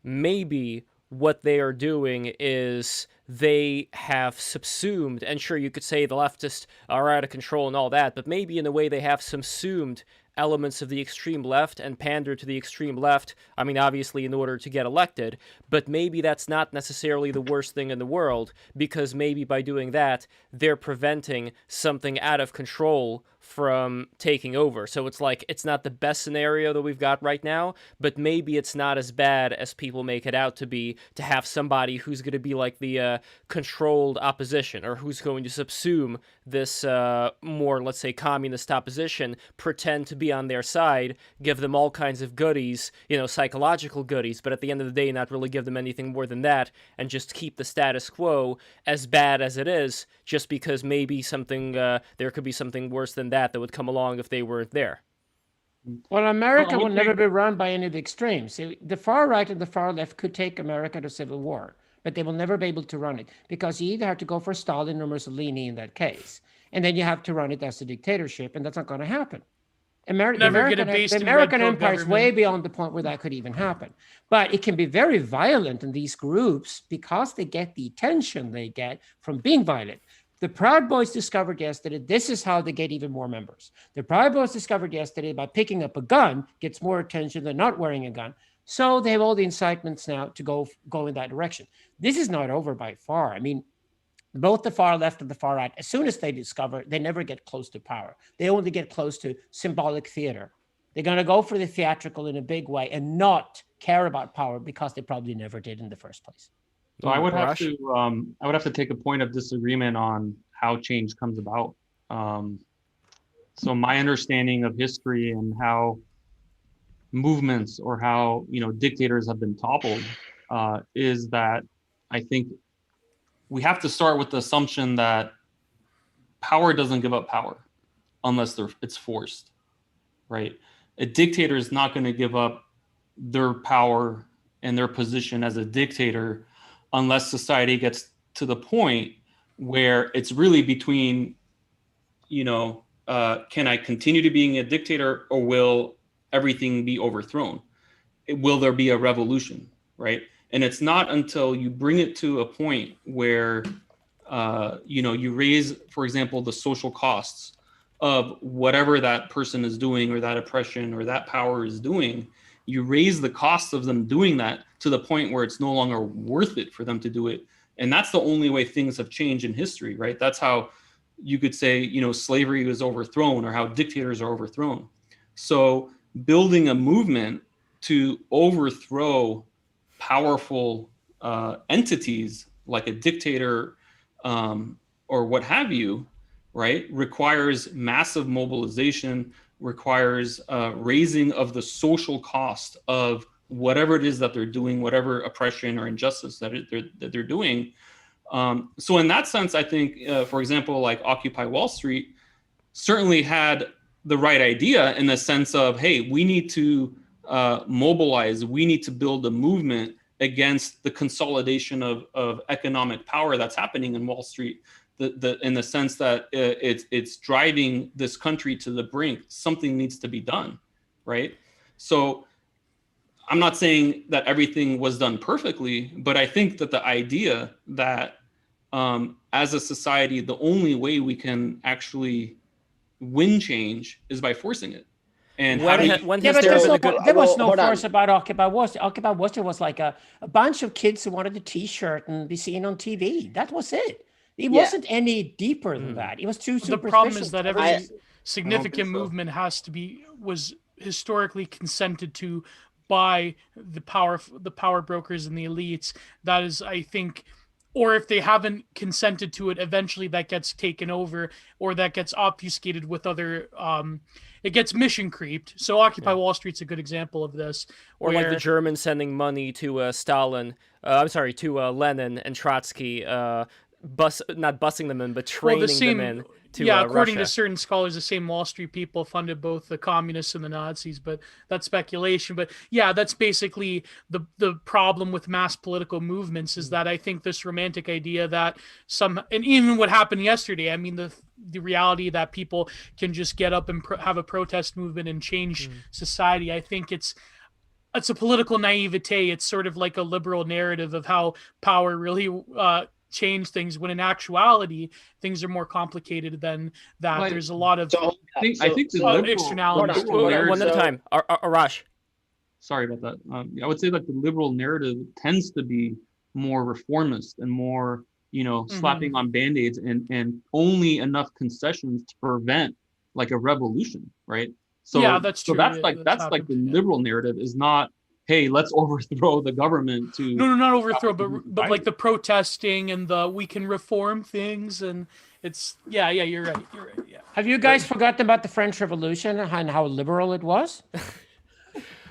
maybe what they are doing is they have subsumed, and sure, you could say the leftists are out of control and all that, but maybe in a way they have subsumed elements of the extreme left and pander to the extreme left, I mean, obviously in order to get elected, but maybe that's not necessarily the worst thing in the world, because maybe by doing that, they're preventing something out of control from taking over. So it's like, it's not the best scenario that we've got right now, but maybe it's not as bad as people make it out to be, to have somebody who's going to be like the controlled opposition, or who's going to subsume this more, let's say, communist opposition, pretend to be on their side, give them all kinds of goodies, you know, psychological goodies, but at the end of the day, not really give them anything more than that, and just keep the status quo as bad as it is, just because maybe something, there could be something worse than that would come along if they weren't there. Well, America will never be run by any of the extremes. The far right and the far left could take America to civil war, but they will never be able to run it, because you either have to go for Stalin or Mussolini in that case, and then you have to run it as a dictatorship, and that's not going to happen. The American Empire is way beyond the point where that could even happen. But it can be very violent in these groups because they get the attention they get from being violent. The Proud Boys discovered yesterday, this is how they get even more members. The Proud Boys discovered yesterday by picking up a gun gets more attention than not wearing a gun. So they have all the incitements now to go in that direction. This is not over by far. I mean, both the far left and the far right, as soon as they discover, they never get close to power. They only get close to symbolic theater. They're going to go for the theatrical in a big way and not care about power, because they probably never did in the first place. So I would have to take a point of disagreement on how change comes about. So my understanding of history and how movements or how, you know, dictators have been toppled is that I think we have to start with the assumption that power doesn't give up power unless it's forced, right? A dictator is not going to give up their power in their position as a dictator unless society gets to the point where it's really between, can I continue to being a dictator, or will everything be overthrown? Will there be a revolution, right? And it's not until you bring it to a point where, you raise, for example, the social costs of whatever that person is doing, or that oppression or that power is doing. You raise the costs of them doing that to the point where it's no longer worth it for them to do it. And that's the only way things have changed in history, right? That's how you could say, slavery was overthrown, or how dictators are overthrown. So building a movement to overthrow powerful entities like a dictator or what have you, right, requires massive mobilization, requires raising of the social cost of whatever it is that they're doing, whatever oppression or injustice that they're doing. So in that sense, I think, for example, like Occupy Wall Street certainly had the right idea, in the sense of, hey, we need to mobilize, we need to build a movement against the consolidation of economic power that's happening in Wall Street. In the sense that it's driving this country to the brink. Something needs to be done, right? So I'm not saying that everything was done perfectly, but I think that the idea that as a society, the only way we can actually win change is by forcing it. And there was no force about Occupy Wall Street. Occupy Wall Street was like a bunch of kids who wanted a T-shirt and be seen on TV. That was it. It wasn't any deeper than that. It was too superficial. The problem is that every significant movement was historically consented to by the power brokers and the elites. That is, I think, or if they haven't consented to it, eventually that gets taken over, or that gets obfuscated with other, it gets mission creeped. So Occupy Wall Street's a good example of this. Or like the Germans sending money to Stalin, to Lenin and Trotsky, not busing them in, but training them in to according Russia. to certain scholars, the same Wall Street people funded both the communists and the Nazis, but that's speculation. But yeah, that's basically the problem with mass political movements, is that I think this romantic idea that and even what happened yesterday, I mean, the reality that people can just get up and have a protest movement and change society, I think it's a political naivete. It's sort of like a liberal narrative of how power really change things, when in actuality things are more complicated than that. Like, there's a lot of I think the liberal externalities. One at a time. Arash. Sorry about that. I would say that the liberal narrative tends to be more reformist and more, slapping on band-aids and only enough concessions to prevent like a revolution, right? So yeah, that's true. So that's like the liberal narrative is not, hey, let's overthrow the government to... No, not overthrow, but like the protesting and we can reform things, and it's... Yeah, you're right, yeah. Have you guys forgotten about the French Revolution and how liberal it was?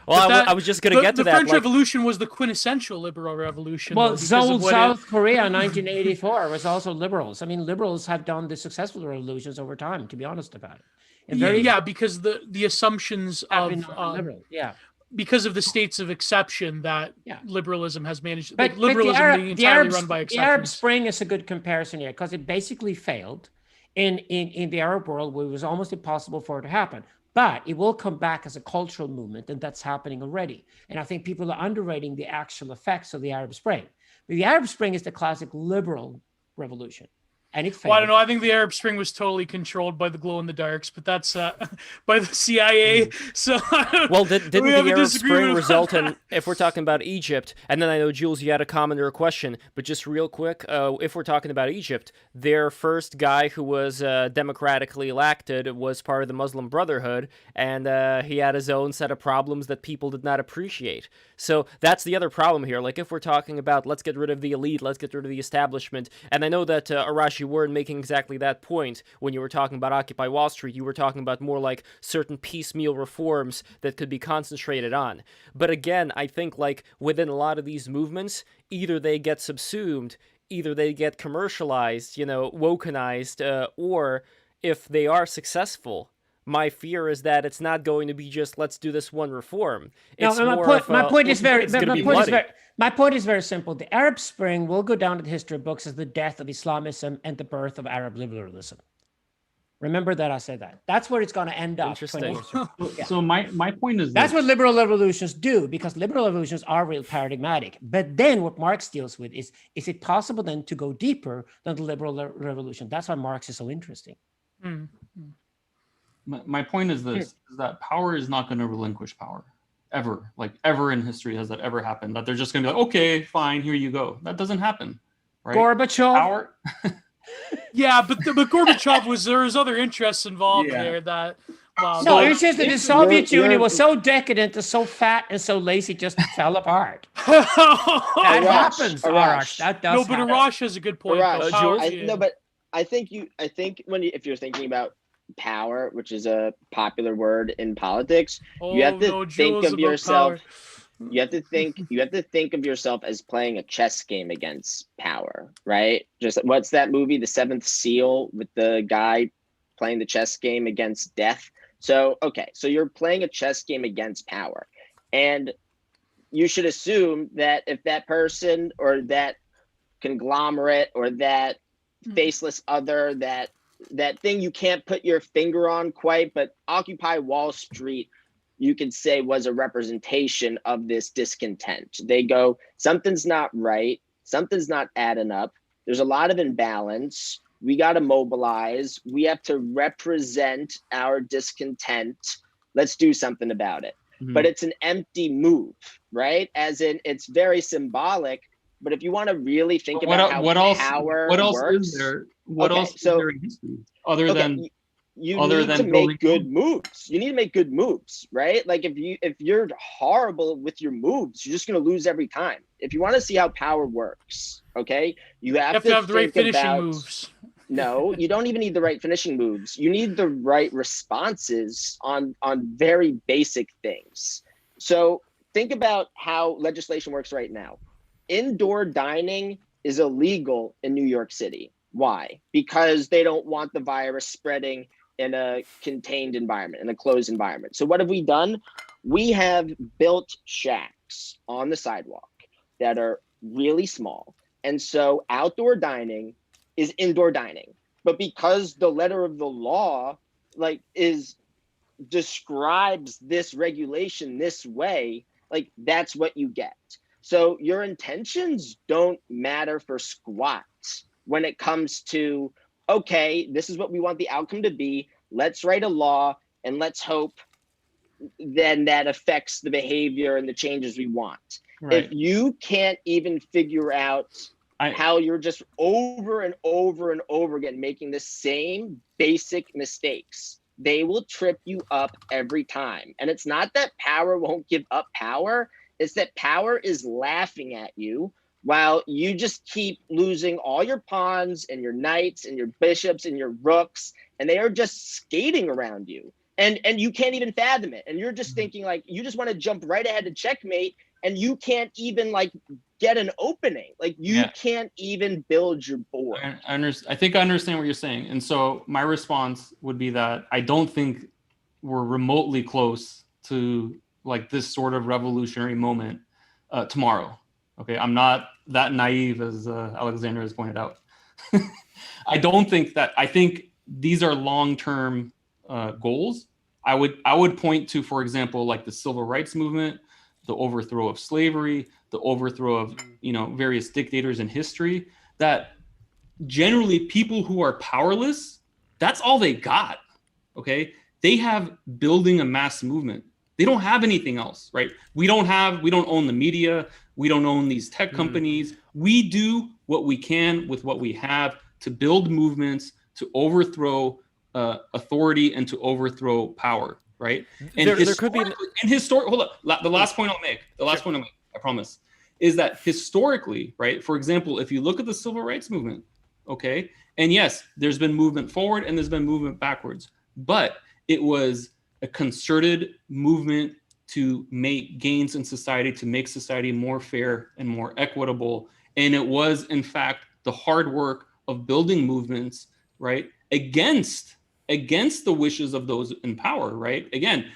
Well, I was just going to get to that. The French Revolution was the quintessential liberal revolution. Well, South Korea in 1984 was also liberals. I mean, liberals have done the successful revolutions over time, to be honest about it. Because the assumptions of... liberal, because of the states of exception that liberalism has managed. But liberalism being entirely run by exceptions. The Arab Spring is a good comparison here, because it basically failed in the Arab world, where it was almost impossible for it to happen. But it will come back as a cultural movement, and that's happening already. And I think people are underrating the actual effects of the Arab Spring. But the Arab Spring is the classic liberal revolution. And it failed. Well, I don't know. I think the Arab Spring was totally controlled by the glow-in-the-darks, but that's by the CIA. So, well, didn't the Arab Spring result in, if we're talking about Egypt, and then I know, Jules, you had a comment or a question, but just real quick, if we're talking about Egypt, their first guy who was democratically elected was part of the Muslim Brotherhood, and he had his own set of problems that people did not appreciate. So that's the other problem here. Like, if we're talking about, let's get rid of the elite, let's get rid of the establishment, and I know that, Arash, you weren't making exactly that point when you were talking about Occupy Wall Street. You were talking about more like certain piecemeal reforms that could be concentrated on. But again, I think like within a lot of these movements, either they get subsumed, either they get commercialized, wokenized, or if they are successful, my fear is that it's not going to be just let's do this one reform. No, It's my point is very, it's going to be my point is bloody. very, my point is very simple. The Arab Spring will go down in the history books as the death of Islamism and the birth of Arab liberalism. Remember that I said that. That's where it's going to end up. Interesting. So my point is That's this. what liberal revolutions do, because liberal revolutions are real paradigmatic. But then what Marx deals with is it possible then to go deeper than the liberal revolution? That's why Marx is so interesting. Mm. My point is this, is that power is not going to relinquish power ever. Like ever in history has that ever happened, that they're just going to be like, okay, fine, here you go. That doesn't happen, right? Gorbachev. Power. Yeah, but Gorbachev there was other interests involved Yeah. there that. Wow. No, So- it's just that the Soviet Union was so decadent and so fat and so lazy, it just fell apart. That Arash, happens, Arash. Arash. That does No, but happen. Arash has a good point. Arash, though. Jules? Power- No, but I think if you're thinking about power, which is a popular word in politics, you have to think Jules of about yourself. power. You have to think of yourself as playing a chess game against power, right? Just what's that movie, The Seventh Seal, with the guy playing the chess game against death? So you're playing a chess game against power, and you should assume that if that person or that conglomerate or that faceless other, that thing you can't put your finger on quite, but Occupy Wall Street, you could say, was a representation of this discontent. They go, something's not right, something's not adding up, there's a lot of imbalance, we got to mobilize, we have to represent our discontent, let's do something about it. Mhm. But it's an empty move, right? As in, it's very symbolic, but if you want to really think But about how power what else works, is there? What Okay, else is so- there in history other than you other need than to building make good moves. You need to make good moves, right? Like if you're horrible with your moves, you're just going to lose every time. If you want to see how power works, okay, you You have have to have the right think finishing about- moves. No, you don't even need the right finishing moves. You need the right responses on very basic things. So think about how legislation works right now. Indoor dining is illegal in New York City. Why? Because they don't want the virus spreading in a contained environment, in a closed environment. So what have we done? We have built shacks on the sidewalk that are really small. And so outdoor dining is indoor dining. But because the letter of the law describes this regulation this way, that's what you get. So your intentions don't matter for squat when it comes to, okay, this is what we want the outcome to be. Let's write a law and let's hope then that affects the behavior and the changes we want. right? If you can't even figure out how you're just over and over and over again making the same basic mistakes, they will trip you up every time. And it's not that power won't give up power, it's that power is laughing at you while you just keep losing all your pawns and your knights and your bishops and your rooks, and they are just skating around you. And you can't even fathom it. And you're just thinking you just want to jump right ahead to checkmate, and you can't even get an opening. You can't even build your board. I think I understand what you're saying. And so my response would be that I don't think we're remotely close to this sort of revolutionary moment tomorrow. Okay, I'm not that naive as Alexander has pointed out. I don't think that. I think these are long-term goals. I would point to, for example, the civil rights movement, the overthrow of slavery, the overthrow of various dictators in history. That generally people who are powerless, that's all they got. Okay, they have building a mass movement. They don't have anything else, right? We don't own the media. We don't own these tech companies. We do what we can with what we have to build movements, to overthrow authority, and to overthrow power, right? And there could be hold up. The last point I'll make, I promise, is that historically, right? For example, if you look at the civil rights movement, okay, and yes, there's been movement forward and there's been movement backwards, but it was a concerted movement to make gains in society, to make society more fair and more equitable. And it was, in fact, the hard work of building movements, right, against against the wishes of those in power, right? Again,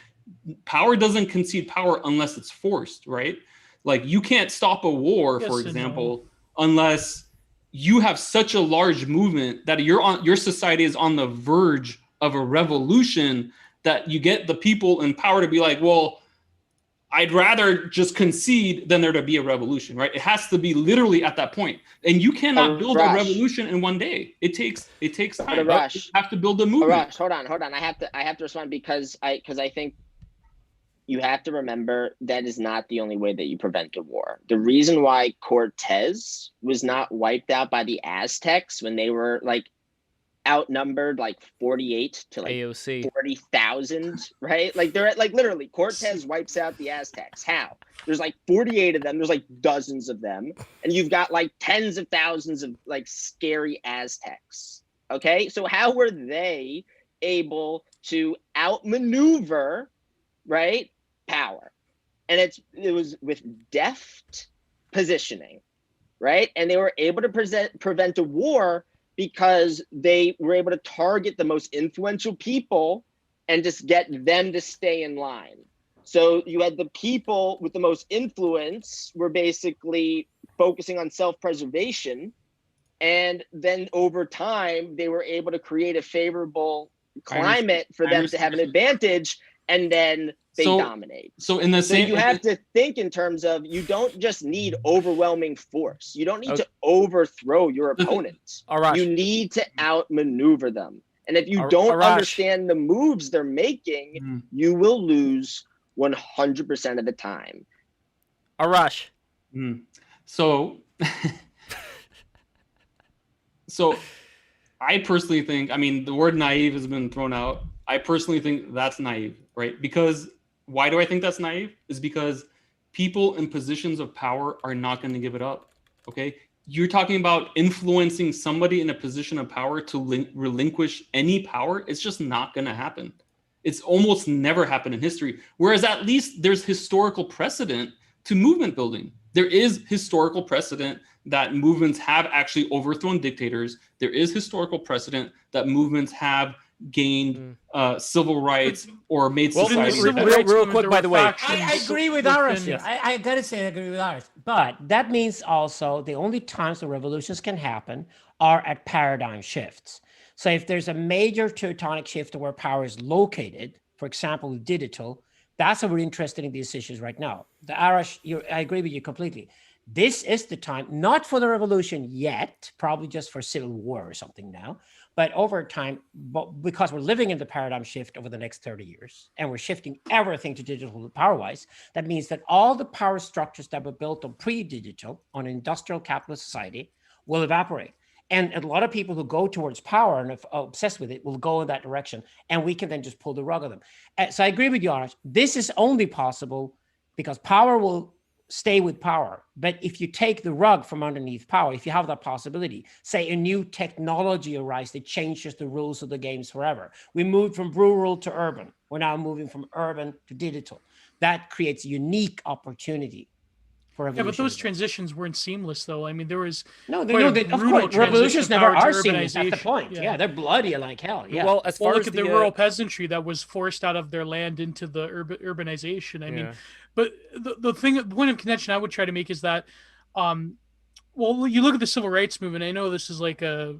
power doesn't concede power unless it's forced, right? Like you can't stop a war, Yes for and example, unless you have such a large movement that your society is on the verge of a revolution, that you get the people in power to be like, well, I'd rather just concede than there to be a revolution, right? It has to be literally at that point. And you cannot build a Arash. revolution in one day. It takes time. Arash. You have to build a movement. Arash, hold on. I have to respond because I think you have to remember that is not the only way that you prevent a war. The reason why Cortez was not wiped out by the Aztecs when they were like outnumbered like 48 to like AOC. 40,000, right? Like they're at like literally Cortez wipes out the Aztecs. How? There's like 48 of them. There's like dozens of them. And you've got like tens of thousands of like scary Aztecs. Okay. So how were they able to outmaneuver, right, power? And it was with deft positioning, right? And they were able to prevent a war because they were able to target the most influential people and just get them to stay in line. So you had the people with the most influence were basically focusing on self-preservation. And then over time, they were able to create a favorable climate for them to have an advantage, and then they dominate. So in the same, you have to think in terms of, you don't just need overwhelming force. You don't need to overthrow your opponents. Arash. You need to outmaneuver them. And if you don't Arash. understand the moves they're making, you will lose 100% of the time. Arash. So, so I personally think, I mean, the word naive has been thrown out. I personally think that's naive, right? Because why do I think that's naive? Is because people in positions of power are not going to give it up, okay? You're talking about influencing somebody in a position of power to relinquish any power. It's just not going to happen. It's almost never happened in history. Whereas at least there's historical precedent to movement building. There is historical precedent that movements have actually overthrown dictators. There is historical precedent that movements have gained civil rights or made society. Real quick, by the way, I agree with Arash. Yes. I gotta say I agree with Arash. But that means also the only times the revolutions can happen are at paradigm shifts. So if there's a major tectonic shift where power is located, for example, digital, that's what we're interested in these issues right now. The Arash, I agree with you completely. This is the time, not for the revolution yet, probably just for civil war or something now, but over time, because we're living in the paradigm shift over the next 30 years, and we're shifting everything to digital power-wise, that means that all the power structures that were built on pre-digital, on industrial capitalist society, will evaporate. And a lot of people who go towards power and are obsessed with it will go in that direction, and we can then just pull the rug on them. So I agree with you, Arash. This is only possible because power will stay with power. But if you take the rug from underneath power, if you have that possibility, say a new technology arises that changes the rules of the games forever. We moved from rural to urban. We're now moving from urban to digital. That creates a unique opportunity. Yeah, but those transitions weren't seamless, though. I mean, there was of course, revolutions never are seamless. That's the point. Yeah, they're bloody like hell. Yeah. Well, as far look as at the rural peasantry that was forced out of their land into the urbanization. I mean, but the point of contention I would try to make is that, well, you look at the civil rights movement. I know this is like a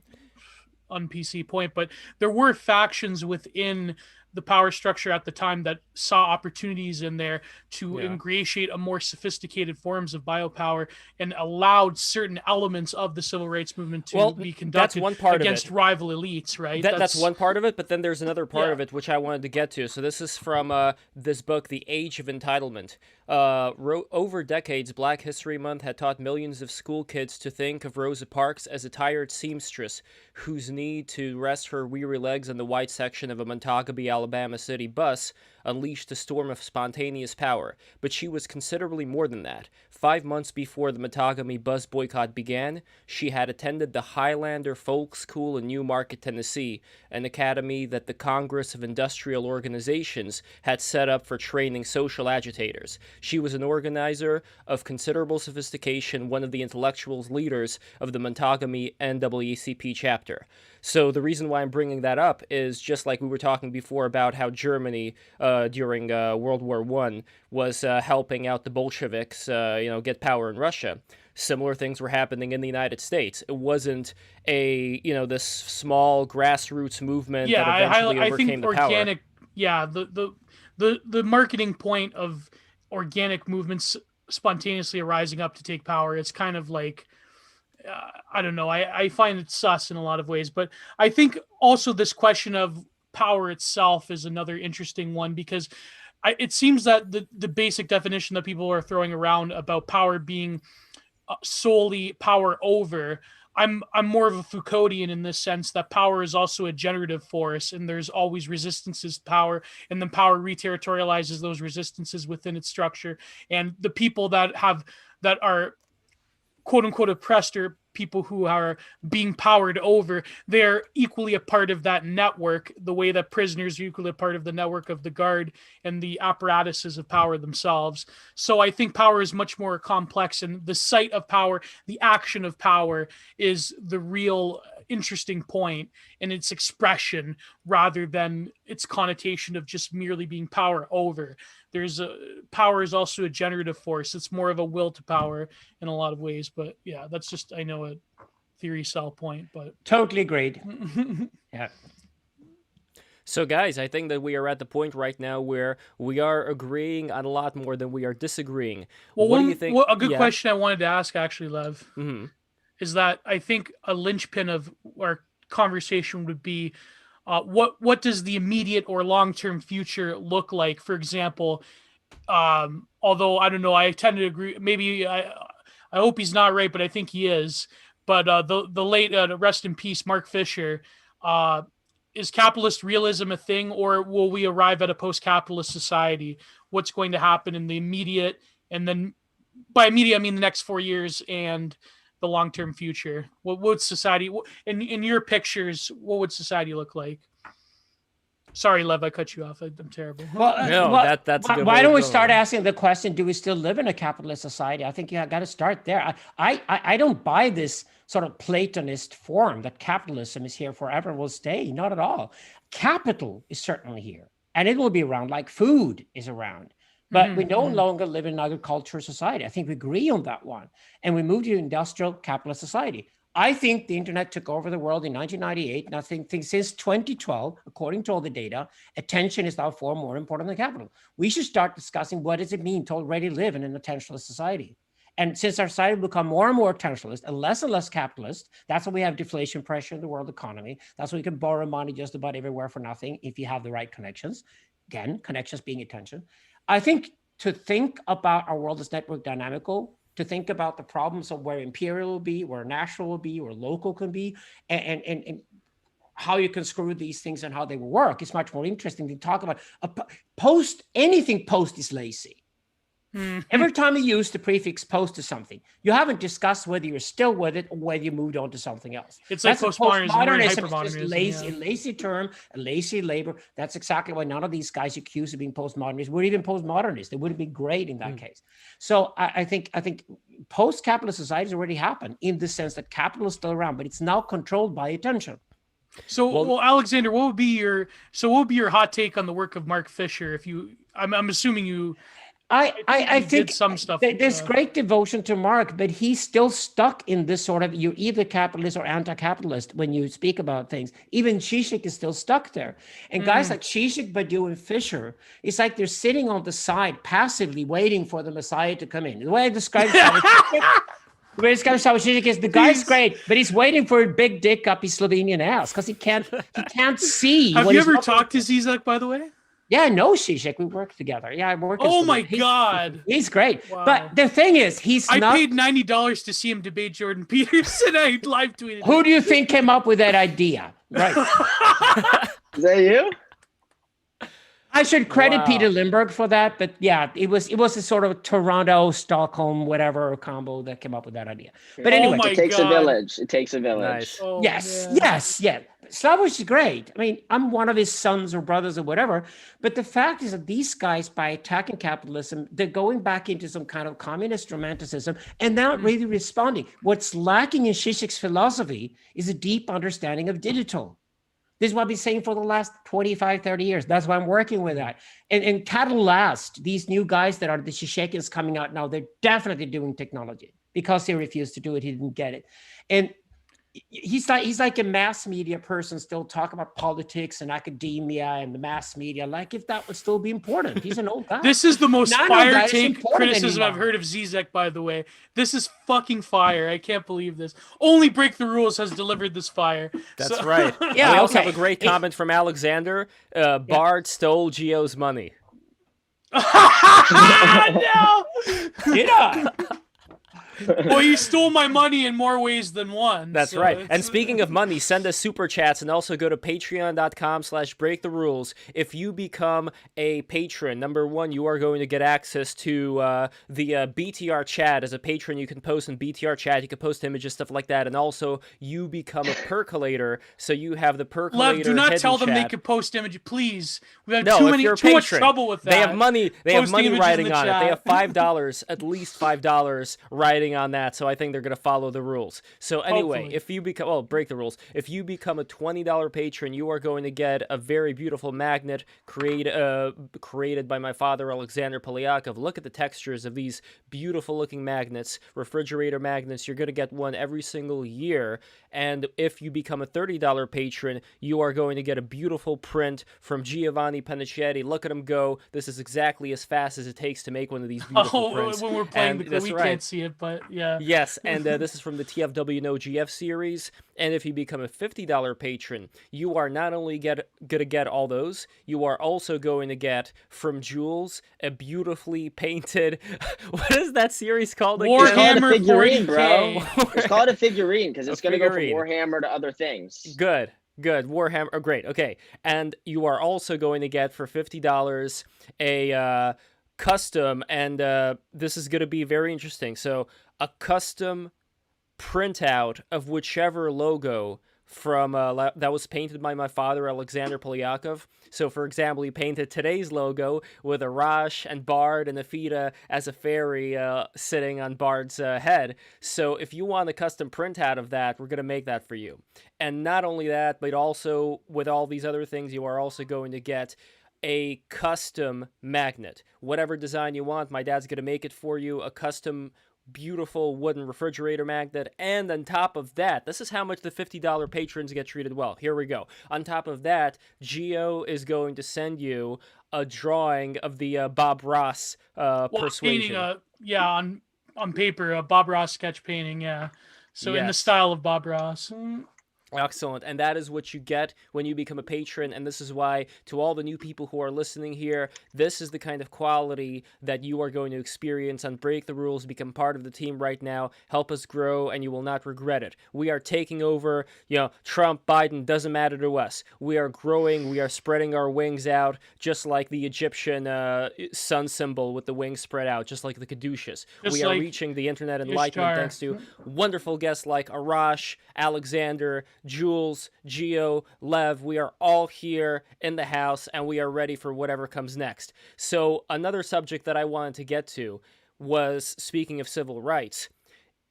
un-PC point, but there were factions within the power structure at the time that saw opportunities in there to ingratiate a more sophisticated forms of biopower and allowed certain elements of the civil rights movement to be conducted that's one part against of it. rival elites, right? That's one part of it, but then there's another part of it which I wanted to get to. So this is from this book, The Age of Entitlement. Over decades, Black History Month had taught millions of school kids to think of Rosa Parks as a tired seamstress whose need to rest her weary legs on the white section of a Montgomery, Alabama city bus unleashed a storm of spontaneous power. But she was considerably more than that. 5 months before the Montgomery bus boycott began, she had attended the Highlander Folk School in Newmarket, Tennessee, an academy that the Congress of Industrial Organizations had set up for training social agitators. She was an organizer of considerable sophistication, one of the intellectual leaders of the Montgomery NAACP chapter. So the reason why I'm bringing that up is just like we were talking before about how Germany during World War I was helping out the Bolsheviks, get power in Russia. Similar things were happening in the United States. It wasn't this small grassroots movement that eventually overcame the organic, power. Yeah, the marketing point of organic movements spontaneously arising up to take power, it's kind of like, I don't know. I find it sus in a lot of ways, but I think also this question of power itself is another interesting one, because it seems that the basic definition that people are throwing around about power being solely power over, I'm more of a Foucauldian in this sense, that power is also a generative force, and there's always resistances to power, and then power reterritorializes those resistances within its structure. And the people that are quote unquote oppressed, or people who are being powered over, they're equally a part of that network, the way that prisoners are equally a part of the network of the guard and the apparatuses of power themselves. So I think power is much more complex, and the site of power, the action of power, is the real interesting point in its expression, rather than its connotation of just merely being power over. Power is also a generative force. It's more of a will to power in a lot of ways. But yeah, that's just, I know, a theory cell point, but Totally agreed. Yeah. So guys, I think that we are at the point right now where we are agreeing on a lot more than we are disagreeing. Well, what do you think? A good question I wanted to ask, actually, Lev, is that I think a linchpin of our conversation would be, what does the immediate or long-term future look like? For example, although I don't know, I tend to agree. Maybe I hope he's not right, but I think he is. But the late rest in peace, Mark Fisher, is capitalist realism a thing, or will we arrive at a post-capitalist society? What's going to happen in the immediate, and then by immediate I mean the next 4 years, and the long-term future? What would society, in your pictures, what would society look like? Sorry, Lev, I cut you off. I'm terrible. Well, that's a good why don't we going. start asking the question, do we still live in a capitalist society? I think you got to start there. I don't buy this sort of Platonist form that capitalism is here forever and will stay. Not at all. Capital is certainly here, and it will be around, like food is around. But we no longer live in an agricultural society. I think we agree on that one. And we moved to industrial capitalist society. I think the internet took over the world in 1998. And I think since 2012, according to all the data, attention is now far more important than capital. We should start discussing, what does it mean to already live in an attentionalist society? And since our society will become more and more attentionalist and less capitalist, that's why we have deflation pressure in the world economy. That's why you can borrow money just about everywhere for nothing if you have the right connections. Again, connections being attention. I think to think about our world as network dynamical, to think about the problems of where imperial will be, where national will be, where local can be, and how you can screw these things and how they will work, is much more interesting than talk about anything post is lazy. Every time you use the prefix post to something, you haven't discussed whether you're still with it or whether you moved on to something else. It's like postmodernism, is just lazy, a lazy term, a lazy labor. That's exactly why none of these guys accused of being postmodernists were even postmodernists. They would have been great in that case. So I think post-capitalist societies already happened, in the sense that capital is still around, but it's now controlled by attention. So, well, Alexander, what would be your hot take on the work of Mark Fisher? I'm assuming you. I think some stuff. There's great devotion to Mark, but he's still stuck in this sort of, you're either capitalist or anti-capitalist when you speak about things. Even Zizek is still stuck there. And guys like Zizek, Badiou, and Fisher, it's like they're sitting on the side passively waiting for the Messiah to come in. The way I describe Zizek is, the guy's great, but he's waiting for a big dick up his Slovenian ass because he can't see. Have you ever talked to Zizek, by the way? Yeah, I know Zizek. We work together. Yeah, I work. Oh my God, he's great. Wow. But the thing is, I paid $90 to see him debate Jordan Peterson. I live tweeted. Who do you think came up with that idea? Right? Is that you? I should credit Wow. Peter Lindbergh for that, but yeah, it was a sort of Toronto, Stockholm, whatever combo that came up with that idea. But Oh anyway, my It takes a God. village. It takes a village. Nice. Oh, yes, man. yes, yeah. Slavoj is great. I mean, I'm one of his sons or brothers or whatever. But the fact is that these guys, by attacking capitalism, they're going back into some kind of communist romanticism and not really responding. What's lacking in Zizek's philosophy is a deep understanding of digital. This is what I've been saying for the last 25, 30 years. That's why I'm working with that. And cattle last, ththese new guys that are the Zizekins coming out now, they're definitely doing technology because he refused to do it. He didn't get it. And he's like a mass media person still talking about politics and academia and the mass media, like if that would still be important. He's an old guy. This is the most None of fire that is take important criticism I've anymore. heard of Zizek, by the way. This is fucking fire. I can't believe this. Only Break the Rules has delivered this fire. That's So- right. Yeah, we also okay. have a great comment from Alexander. Bard stole Geo's money. No! Did I? Well, he stole my money in more ways than one. That's so right. it's- And speaking of money, send us super chats and also go to patreon.com/breaktherules. If you become a patron, number one, you are going to get access to the btr-chat. As a patron, you can post in btr-chat. You can post images, stuff like that. And also, you become a percolator. So you have the percolator Lev, do not hidden tell them they chat. could post images, please. We have No, too if you're a much patron, trouble with that. They have money. They have Posting money images in riding the on it. They chat. have $5, at least $5 riding on that. So I think they're gonna follow the rules. So anyway, Hopefully. if you become break the rules. If you become a $20 patron, you are going to get a very beautiful magnet created by my father Alexander Polyakov. Look at the textures of these beautiful looking magnets, refrigerator magnets. You're gonna get one every single year. And if you become a $30 patron, you are going to get a beautiful print from Giovanni Panicetti. Look at him go. This is exactly as fast as it takes to make one of these beautiful prints. When we're playing And the clip, that's we right. can't see it, but yeah. Yes, and this is from the TFW No GF series. And if you become a $50 patron, you are not only going to get all those, you are also going to get from Jules a beautifully painted. What is that series called again? Just call it a Warhammer figurine, 40K. bro. Just call it a figurine because it's going to go from figurine. Warhammer to other things. Good. Warhammer. Oh, great. Okay. And you are also going to get for $50 a custom, and this is going to be very interesting. So a custom printout of whichever logo from that was painted by my father Alexander Polyakov. So for example, he painted today's logo with Arash and Bard and Afida as a fairy sitting on Bard's head. So if you want a custom printout of that, we're going to make that for you. And not only that, but also with all these other things, you are also going to get a custom magnet. Whatever design you want, my dad's going to make it for you. A custom beautiful wooden refrigerator magnet. And on top of that, this is how much the $50 patrons get treated well. Here we go. On top of that, Geo is going to send you a drawing of the Bob Ross Persuasion. Painting, on paper, a Bob Ross sketch painting, yeah. So in the Yes. style of Bob Ross. Excellent. And that is what you get when you become a patron. And this is why, to all the new people who are listening here, this is the kind of quality that you are going to experience on Break the Rules. Become part of the team right now. Help us grow, and you will not regret it. We are taking over, Trump, Biden, doesn't matter to us. We are growing. We are spreading our wings out, just like the Egyptian sun symbol with the wings spread out, just like the Caduceus. Just We are like reaching the internet enlightenment Ishtar. thanks to wonderful guests like Arash, Alexander, Jules, Geo, Lev. We are all here in the house, and we are ready for whatever comes next. So another subject that I wanted to get to was, speaking of civil rights,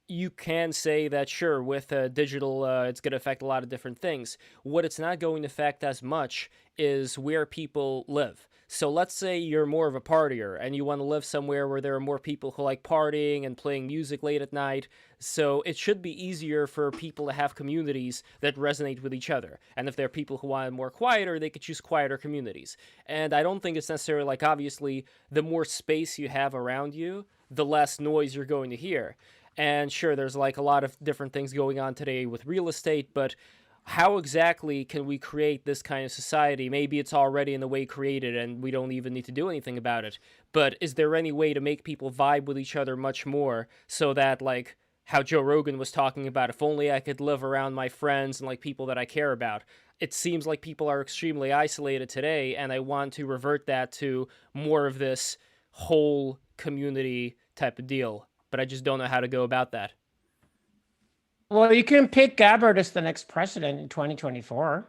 you can say that, sure, with digital, it's going to affect a lot of different things. What it's not going to affect as much is where people live. So let's say you're more of a partier and you want to live somewhere where there are more people who like partying and playing music late at night. So it should be easier for people to have communities that resonate with each other. And if there are people who want more quieter, they could choose quieter communities. And I don't think it's necessarily like, obviously, the more space you have around you, the less noise you're going to hear. And sure, there's like a lot of different things going on today with real estate, but how exactly can we create this kind of society? Maybe it's already in the way created and we don't even need to do anything about it. But is there any way to make people vibe with each other much more so that, like, how Joe Rogan was talking about, if only I could live around my friends and like people that I care about. It seems like people are extremely isolated today, and I want to revert that to more of this whole community type of deal, but I just don't know how to go about that. Well, you can pick Gabbard as the next president in 2024.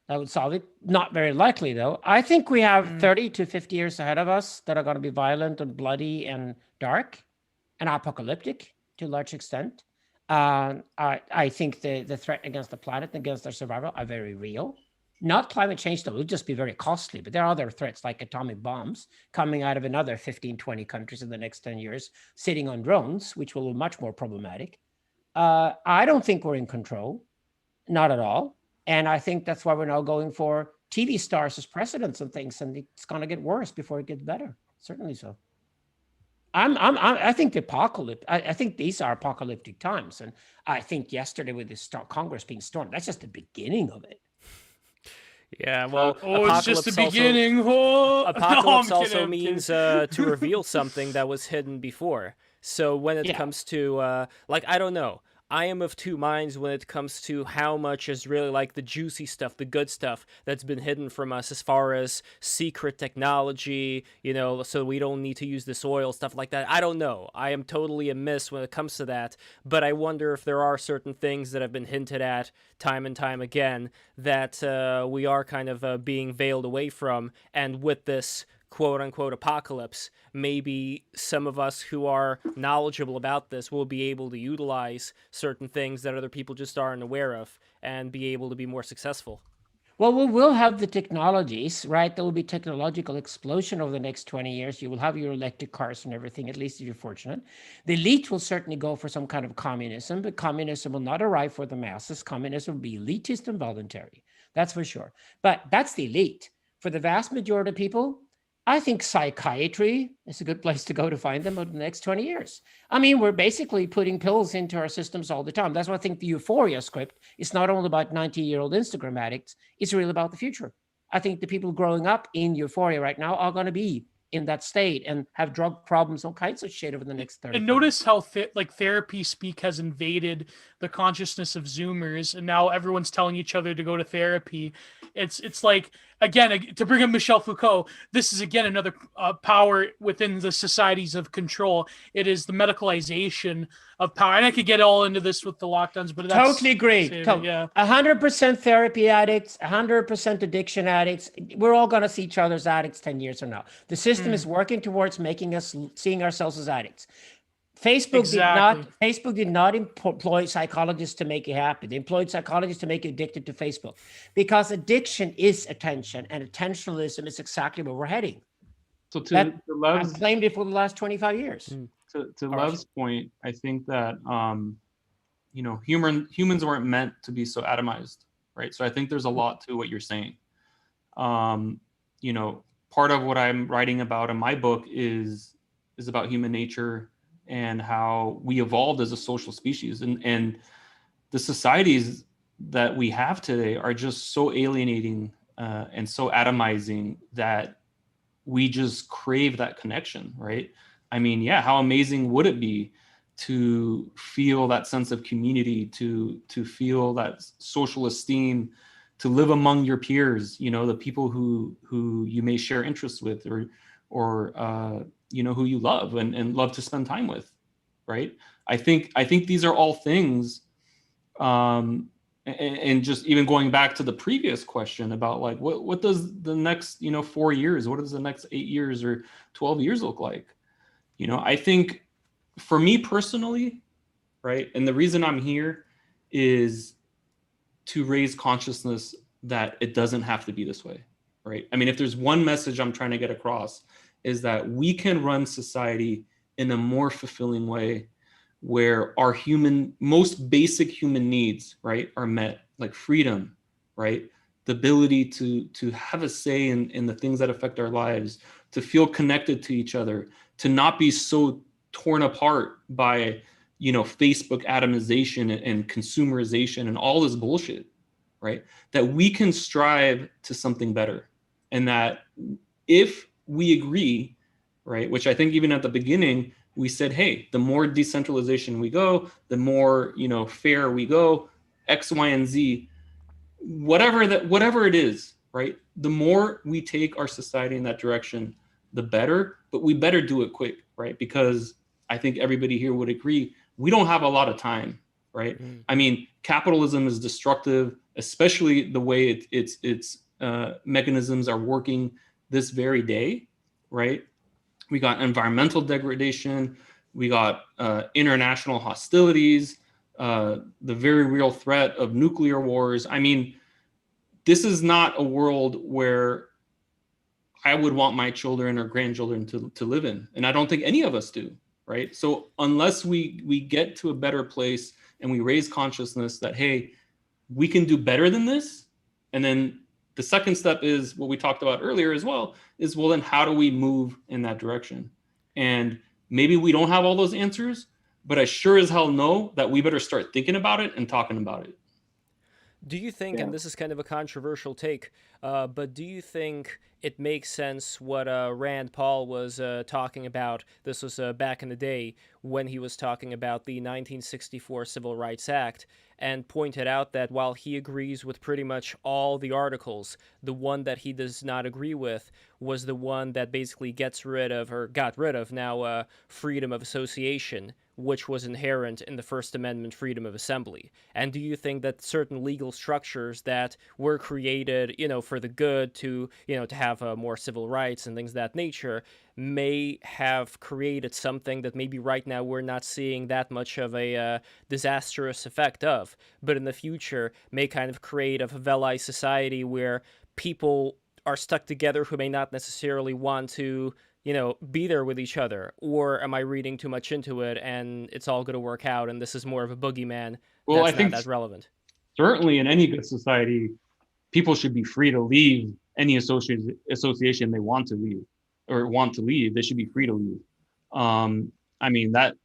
That would solve it. Not very likely, though. I think we have 30 to 50 years ahead of us that are going to be violent and bloody and dark and apocalyptic to a large extent. I think the threat against the planet and against our survival are very real. Not climate change, though. It would just be very costly. But there are other threats like atomic bombs coming out of another 15, 20 countries in the next 10 years, sitting on drones, which will be much more problematic. I don't think we're in control. Not at all. And I think that's why we're now going for TV stars as presidents and things. And it's going to get worse before it gets better. Certainly so. I think the apocalypse, I think these are apocalyptic times. And I think yesterday with this Congress being stormed, that's just the beginning of it. Yeah, well, it's just the beginning. Apocalypse also means to reveal something that was hidden before. So when it comes to, like, I don't know. I am of two minds when it comes to how much is really like the juicy stuff, the good stuff that's been hidden from us as far as secret technology, you know, so we don't need to use this oil, stuff like that. I don't know. I am totally amiss when it comes to that, but I wonder if there are certain things that have been hinted at time and time again that we are kind of being veiled away from, and with this quote-unquote apocalypse, maybe some of us who are knowledgeable about this will be able to utilize certain things that other people just aren't aware of and be able to be more successful. Well, we will have the technologies, right? There will be technological explosion over the next 20 years. You will have your electric cars and everything, at least if you're fortunate. The elite will certainly go for some kind of communism, but communism will not arrive for the masses. Communism will be elitist and voluntary. That's for sure. But that's the elite. For the vast majority of people, I think psychiatry is a good place to go to find them over the next 20 years. I mean, we're basically putting pills into our systems all the time. That's why I think the Euphoria script is not only about 90-year-old Instagram addicts, it's really about the future. I think the people growing up in Euphoria right now are going to be in that state and have drug problems, all kinds of shit over the next 30 And notice how like therapy speak has invaded the consciousness of Zoomers, and now everyone's telling each other to go to therapy. It's like, again, to bring up Michel Foucault, this is again another power within the societies of control. It is the medicalization of power. And I could get all into this with the lockdowns, but that's totally agree. Yeah, 100% therapy addicts, 100% addiction addicts. We're all going to see each other as addicts 10 years from now. The system is working towards making us seeing ourselves as addicts. Facebook did not employ psychologists to make you happy. They employed psychologists to make you addicted to Facebook, because addiction is attention, and attentionalism is exactly where we're heading. So to Lev's, I've claimed it for the last 25 years. To Lev's point, I think that you know, humans weren't meant to be so atomized, right? So I think there's a lot to what you're saying. You know, part of what I'm writing about in my book is about human nature and how we evolved as a social species, and the societies that we have today are just so alienating and so atomizing that we just crave that connection, right? I mean, yeah, how amazing would it be to feel that sense of community, to feel that social esteem, to live among your peers, you know, the people who you may share interests with, or you know, who you love and love to spend time with, right? I think these are all things, and just even going back to the previous question about like, what does the next, you know, 4 years, what does the next 8 years or 12 years look like? You know, I think for me personally, right, and the reason I'm here is to raise consciousness that it doesn't have to be this way, right? I mean, if there's one message I'm trying to get across, is that we can run society in a more fulfilling way where our most basic human needs, right, are met, like freedom, right? The ability to have a say in the things that affect our lives, to feel connected to each other, to not be so torn apart by, you know, Facebook atomization and consumerization and all this bullshit, right? That we can strive to something better. And that if we agree, right, which I think even at the beginning, we said, hey, the more decentralization we go, the more, fair we go, X, Y, and Z, whatever it is, right? The more we take our society in that direction, the better, but we better do it quick, right? Because I think everybody here would agree, we don't have a lot of time, right? I mean, capitalism is destructive, especially the way its mechanisms are working this very day, right? We got environmental degradation, we got international hostilities, the very real threat of nuclear wars. I mean, this is not a world where I would want my children or grandchildren to live in. And I don't think any of us do, right? So unless we get to a better place and we raise consciousness that, hey, we can do better than this. And then the second step is what we talked about earlier as well, is, well, then how do we move in that direction? And maybe we don't have all those answers, but I sure as hell know that we better start thinking about it and talking about it. Do you think, and this is kind of a controversial take, but do you think it makes sense what Rand Paul was talking about? This was back in the day when he was talking about the 1964 Civil Rights Act, and pointed out that while he agrees with pretty much all the articles, the one that he does not agree with was the one that basically got rid of now freedom of association, which was inherent in the First Amendment freedom of assembly. And do you think that certain legal structures that were created, for the good to have more civil rights and things of that nature may have created something that maybe right now we're not seeing that much of a disastrous effect of, but in the future may kind of create a favelized society where people are stuck together who may not necessarily want to be there with each other? Or am I reading too much into it and it's all going to work out and this is more of a boogeyman that's not that relevant? Certainly in any good society, people should be free to leave any association they want to leave or want to leave. They should be free to leave. I mean, that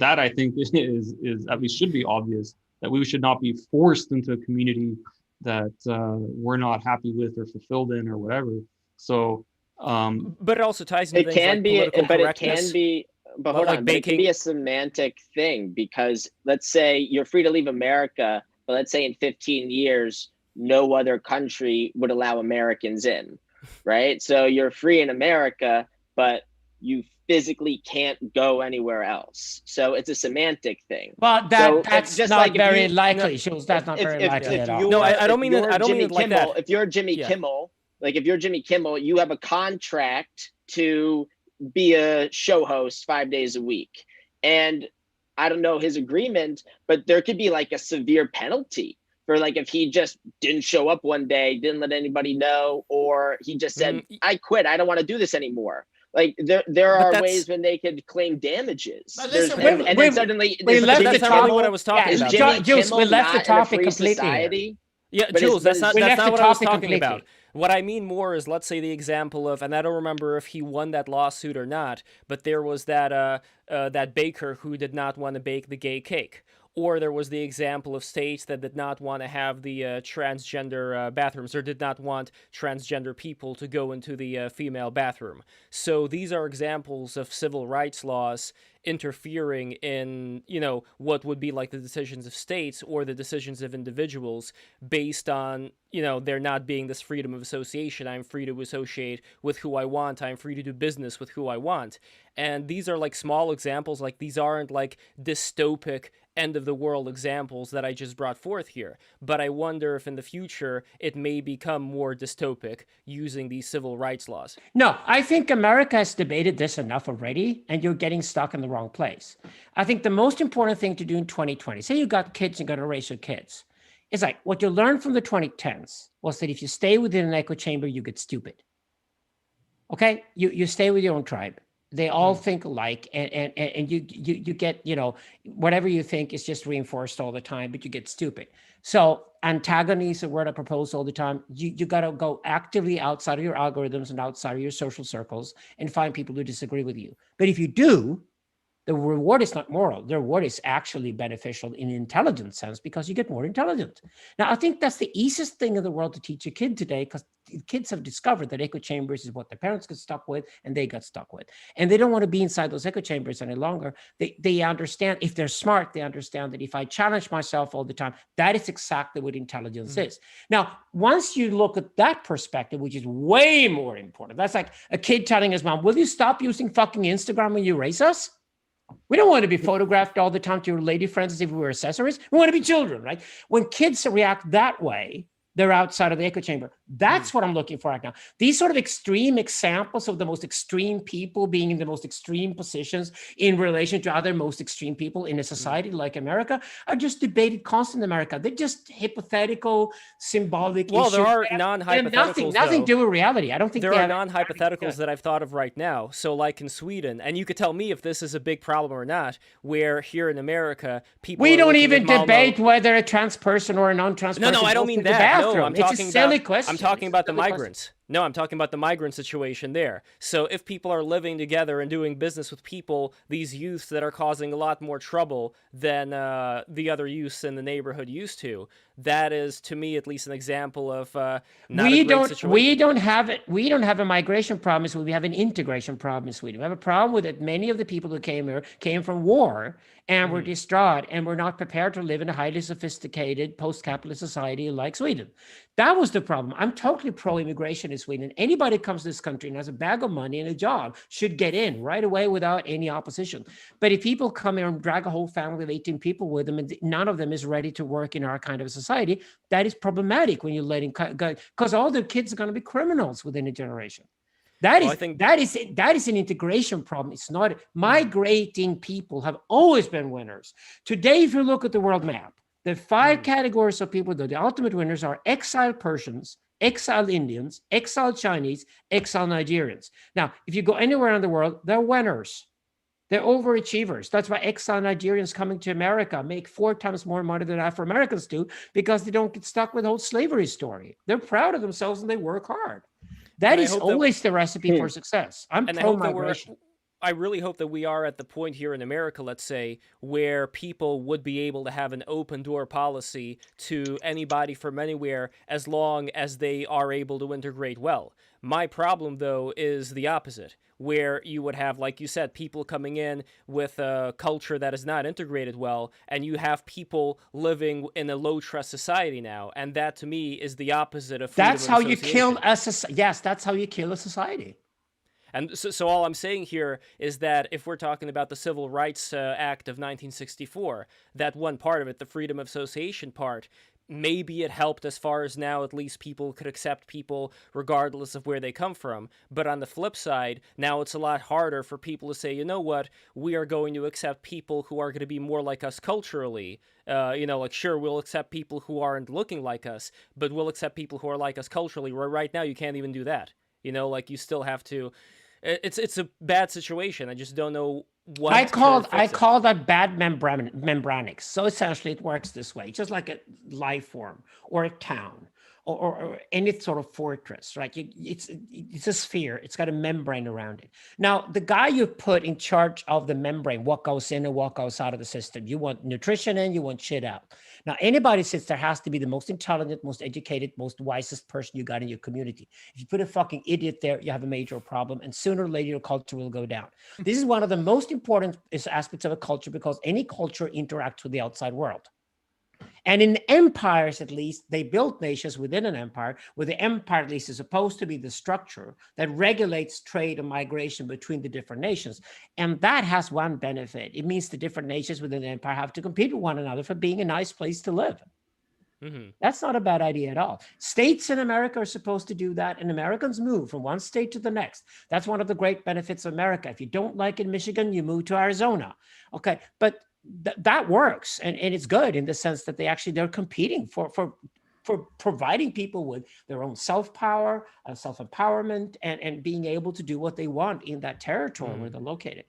I think is at least should be obvious, that we should not be forced into a community that we're not happy with or fulfilled in or whatever. So, but it also ties into it can be, but it can be, but hold on, but it can be a semantic thing, because let's say you're free to leave America, but let's say in 15 years, no other country would allow Americans in, right? So you're free in America, but you physically can't go anywhere else. So it's a semantic thing. Well, that's just not very likely. That's not very likely at all. No, I don't mean it. I don't mean it like that. If you're Jimmy Kimmel, like if you're Jimmy Kimmel, you have a contract to be a show host 5 days a week. And I don't know his agreement, but there could be like a severe penalty for like if he just didn't show up one day, didn't let anybody know, or he just said, I quit, I don't want to do this anymore. Like there are ways when they could claim damages. Listen, and then suddenly that's not really what I was talking about. Jules, we left the topic completely. Yeah, Jules, that's not what I was talking about. What I mean more is, let's say the example of, and I don't remember if he won that lawsuit or not, but there was that that baker who did not want to bake the gay cake. Or there was the example of states that did not want to have the transgender bathrooms, or did not want transgender people to go into the female bathroom. So these are examples of civil rights laws interfering in, what would be like the decisions of states or the decisions of individuals based on, there not being this freedom of association. I'm free to associate with who I want. I'm free to do business with who I want. And these are like small examples. Like these aren't like dystopic end of the world examples that I just brought forth here. But I wonder if in the future it may become more dystopic using these civil rights laws. No, I think America has debated this enough already, and you're getting stuck in the wrong place. I think the most important thing to do in 2020, say you got kids and got to raise your kids. It's like what you learned from the 2010s was that if you stay within an echo chamber, you get stupid. Okay? You stay with your own tribe. They all think alike, and you get, whatever you think is just reinforced all the time, but you get stupid. So antagony is a word I propose all the time. You got to go actively outside of your algorithms and outside of your social circles and find people who disagree with you. But if you do, The reward is not moral. The reward is actually beneficial in an intelligent sense because you get more intelligent. Now, I think that's the easiest thing in the world to teach a kid today because kids have discovered that echo chambers is what their parents got stuck with and they got stuck with. And they don't want to be inside those echo chambers any longer. They understand, if they're smart, they understand that if I challenge myself all the time, that is exactly what intelligence is. Now, once you look at that perspective, which is way more important, that's like a kid telling his mom, will you stop using fucking Instagram when you raise us? We don't want to be photographed all the time to your lady friends as if we were accessories. We want to be children, right? When kids react that way, they're outside of the echo chamber. That's what I'm looking for right now. These sort of extreme examples of the most extreme people being in the most extreme positions in relation to other most extreme people in a society like America are just debated constantly in America. They're just hypothetical, symbolic Well, issues. there are non-hypotheticals, nothing though. to do with reality. I don't think There are non-hypotheticals that I've thought of right now. So like in Sweden, and you could tell me if this is a big problem or not, where here in America, people we are don't looking even at Malmo. debate whether a trans person or a non-trans person No, I don't goes mean to the that. No, bathroom. I'm It's talking a silly about, question. I'm talking about the Silly question. migrants. No, I'm talking about the migrant situation there. So if people are living together and doing business with people, these youths that are causing a lot more trouble than the other youths in the neighborhood used to, that is, to me, at least an example of not a great situation. We don't have a migration problem in Sweden. We have an integration problem in Sweden. We have a problem with it. Many of the people who came here came from war and were distraught and were not prepared to live in a highly sophisticated post-capitalist society like Sweden. That was the problem. I'm totally pro-immigration in Sweden. Anybody comes to this country and has a bag of money and a job should get in right away without any opposition. But if people come here and drag a whole family of 18 people with them and none of them is ready to work in our kind of society, that is problematic when you're letting go, because all the kids are going to be criminals within a generation. That is an integration problem. It's not. Migrating people have always been winners. Today, if you look at the world map, the 5 categories of people, the ultimate winners are exiled Persians, exiled Indians, exiled Chinese, exiled Nigerians. Now, if you go anywhere in the world, they're winners. They're overachievers. That's why exiled Nigerians coming to America make 4 times more money than Afro-Americans do, because they don't get stuck with the whole slavery story. They're proud of themselves and they work hard. That is always the recipe for success. I'm pro-migration. I really hope that we are at the point here in America, let's say, where people would be able to have an open door policy to anybody from anywhere as long as they are able to integrate well. My problem, though, is the opposite, where you would have, like you said, people coming in with a culture that is not integrated well, and you have people living in a low-trust society now, and that, to me, is the opposite of freedom of association. That's how you kill a society. Yes, that's how you kill a society. And so all I'm saying here is that if we're talking about the Civil Rights Act of 1964, that one part of it, the freedom of association part, maybe it helped as far as now at least people could accept people regardless of where they come from. But on the flip side, now it's a lot harder for people to say, you know what, we are going to accept people who are going to be more like us culturally. Like, sure, we'll accept people who aren't looking like us, but we'll accept people who are like us culturally. Right now, you can't even do that. You still have to... It's a bad situation. I just don't know what I call that bad membranics. So essentially it works this way, just like a life form or a town or any sort of fortress, right? It's a sphere. It's got a membrane around it. Now, the guy you put in charge of the membrane, what goes in and what goes out of the system, you want nutrition in, you want shit out. Now, anybody sits there has to be the most intelligent, most educated, most wisest person you got in your community. If you put a fucking idiot there, you have a major problem, and sooner or later your culture will go down. This is one of the most important aspects of a culture, because any culture interacts with the outside world. And in empires, at least, they built nations within an empire, where the empire, at least, is supposed to be the structure that regulates trade and migration between the different nations. And that has one benefit. It means the different nations within the empire have to compete with one another for being a nice place to live. Mm-hmm. That's not a bad idea at all. States in America are supposed to do that, and Americans move from one state to the next. That's one of the great benefits of America. If you don't like it in Michigan, you move to Arizona. Okay, but that works, and it's good in the sense that they're competing for providing people with their own self-power, self-empowerment, and being able to do what they want in that territory where they're located.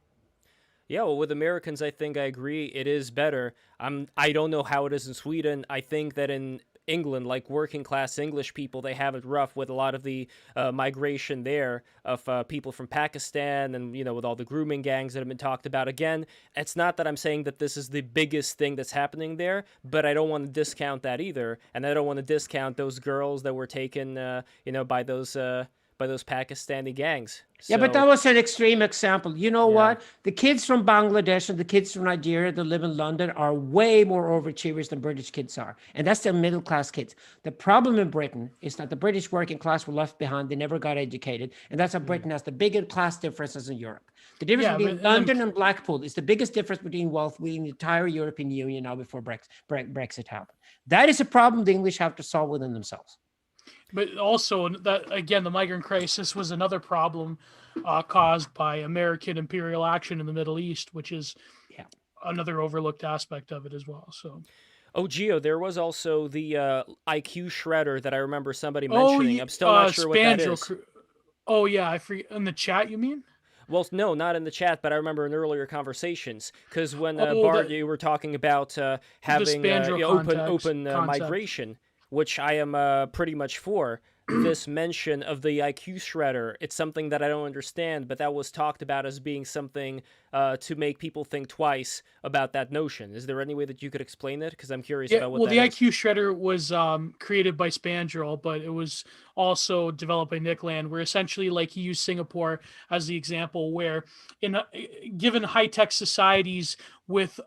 Yeah, well, with Americans, I think I agree. It is better. I don't know how it is in Sweden. I think that in England, like working class English people, they have it rough with a lot of the migration there of people from Pakistan, and with all the grooming gangs that have been talked about. Again, it's not that I'm saying that this is the biggest thing that's happening there, but I don't want to discount that either, and I don't want to discount those girls that were taken by those Pakistani gangs. Yeah, but So- that was an extreme example. You know Yeah. what? The kids from Bangladesh and the kids from Nigeria that live in London are way more overachievers than British kids are. And that's the middle class kids. The problem in Britain is that the British working class were left behind. They never got educated. And that's why Britain has the biggest class differences in Europe. The difference Yeah, between but- London and Blackpool is the biggest difference between wealth within the entire European Union now before Brexit happened. That is a problem the English have to solve within themselves. But also, that again, the migrant crisis was another problem caused by American imperial action in the Middle East, which is another overlooked aspect of it as well. So, Oh, Gio, there was also the IQ shredder that I remember somebody mentioning. I'm still not sure what that is. Oh yeah, I forget. In the chat, you mean? Well, no, not in the chat, but I remember in earlier conversations, because when Oh, Bard, that- you were talking about having Spandrel open concept. migration, which I am pretty much for. This mention of the IQ shredder, it's something that I don't understand, but that was talked about as being something to make people think twice about that notion. Is there any way that you could explain it? Because I'm curious about what well, that the is. IQ shredder was created by Spandrel, but it was also developed by Nick Land, where essentially, like, he used Singapore as the example, where in given high-tech societies with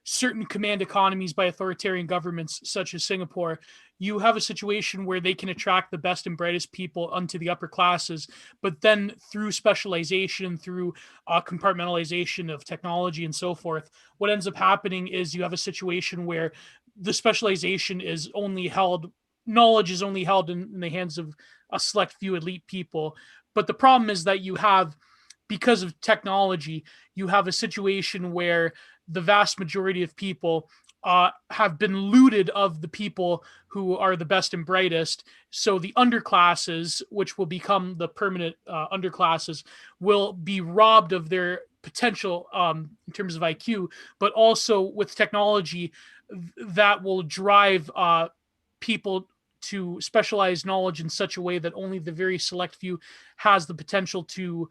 certain command economies by authoritarian governments such as Singapore, you have a situation where they can attract the best and brightest people onto the upper classes, but then through specialization, through compartmentalization of technology and so forth, what ends up happening is you have a situation where the specialization is only held, knowledge is only held in the hands of a select few elite people. But the problem is that you have, because of technology, you have a situation where the vast majority of people have been looted of the people who are the best and brightest. So the underclasses, which will become the permanent underclasses, will be robbed of their potential in terms of IQ, but also with technology that will drive people to specialize knowledge in such a way that only the very select few has the potential to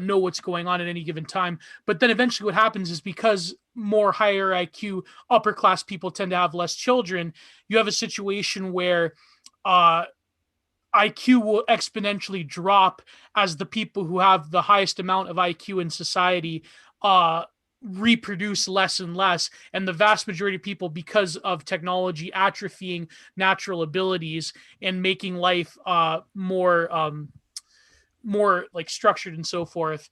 know what's going on at any given time. But then eventually what happens is, because more higher IQ upper class people tend to have less children, you have a situation where IQ will exponentially drop as the people who have the highest amount of IQ in society reproduce less and less, and the vast majority of people, because of technology atrophying natural abilities and making life more like structured and so forth,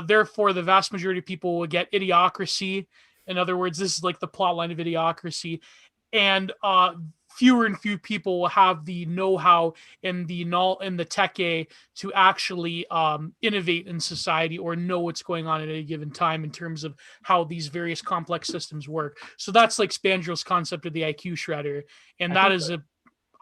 therefore the vast majority of people will get idiocracy. In other words, this is like the plot line of Idiocracy, and fewer and fewer people will have the know-how and the tech to actually innovate in society or know what's going on at any given time in terms of how these various complex systems work. So that's like Spandrel's concept of the IQ shredder, and that is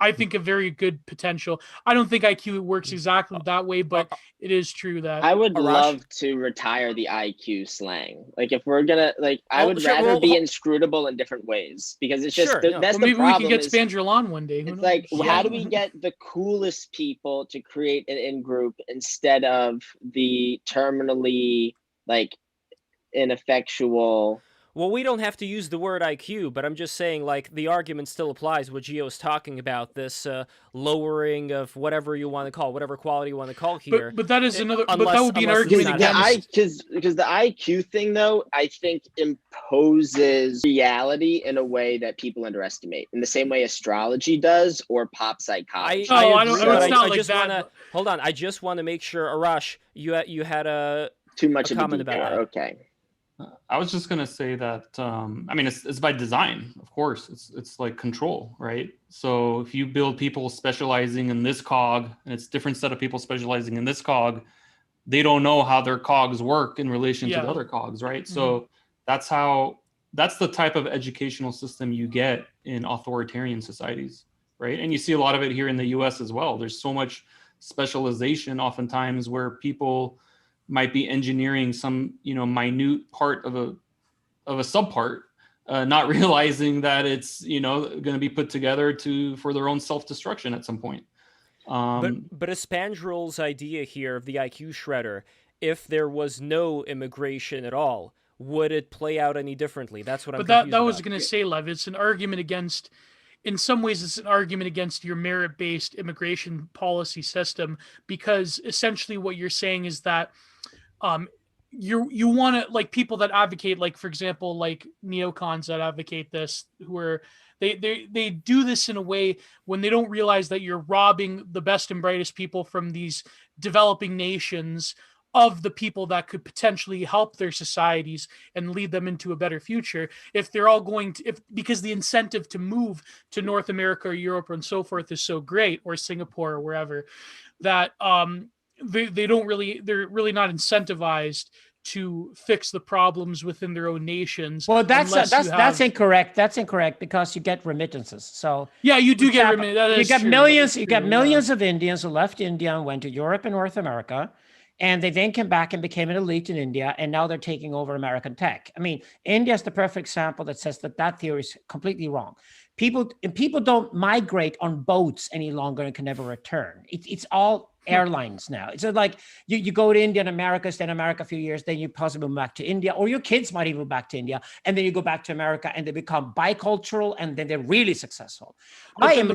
I think a very good potential. I don't think IQ works exactly that way, but it is true that I would Arash? love to retire the IQ slang. Like, if we're gonna, like, I Oh, would sure, rather well, be inscrutable in different ways, because it's just Sure, no. that's well, the maybe we problem. can get is Spandrel on one day. Who it's knows? like, Yeah. how do we get the coolest people to create an in-group instead of the terminally, like, ineffectual? Well, we don't have to use the word IQ, but I'm just saying, like, the argument still applies. What Gio's talking about, this lowering of whatever you want to call, whatever quality you want to call here. But that is another. But that unless- would be an unless it's argument not against. Because the IQ thing, though, I think imposes reality in a way that people underestimate, in the same way astrology does or pop psychology. No, I agree, don't- but it's not like just that, wanna but- hold on. I just want to make sure, Arash, you had a Too much a of a comment about detour. that. Okay. I was just gonna say that I mean it's by design, of course. It's like control, right? So if you build people specializing in this cog and it's different set of people specializing in this cog, they don't know how their cogs work in relation to Yeah. the other cogs, right? So that's the type of educational system you get in authoritarian societies, right? And you see a lot of it here in the US as well. There's so much specialization oftentimes where people might be engineering some minute part of a subpart not realizing that it's going to be put together for their own self-destruction at some point. But a Spandrel's idea here of the IQ shredder, if there was no immigration at all, would it play out any differently? That's what I'm confused that was about. going to say, Lev. It's an argument against. In some ways, it's an argument against your merit-based immigration policy system, because essentially what you're saying is that you want to, like, people that advocate, like, for example, like neocons that advocate this, who are they do this in a way when they don't realize that you're robbing the best and brightest people from these developing nations of the people that could potentially help their societies and lead them into a better future. If they're all going to, because the incentive to move to North America or Europe and so forth is so great, or Singapore or wherever, that they're really not incentivized to fix the problems within their own nations. Well, that's incorrect. That's incorrect, because you get remittances. So yeah, you do get remittances. You get millions. You get millions of Indians who left India and went to Europe and North America, and they then came back and became an elite in India, and now they're taking over American tech. I mean, India is the perfect example that says that theory is completely wrong. People don't migrate on boats any longer and can never return. It's all airlines now. It's like you go to India and America, stay in America a few years, then you possibly move back to India, or your kids might even move back to India, and then you go back to America and they become bicultural, and then they're really successful. I am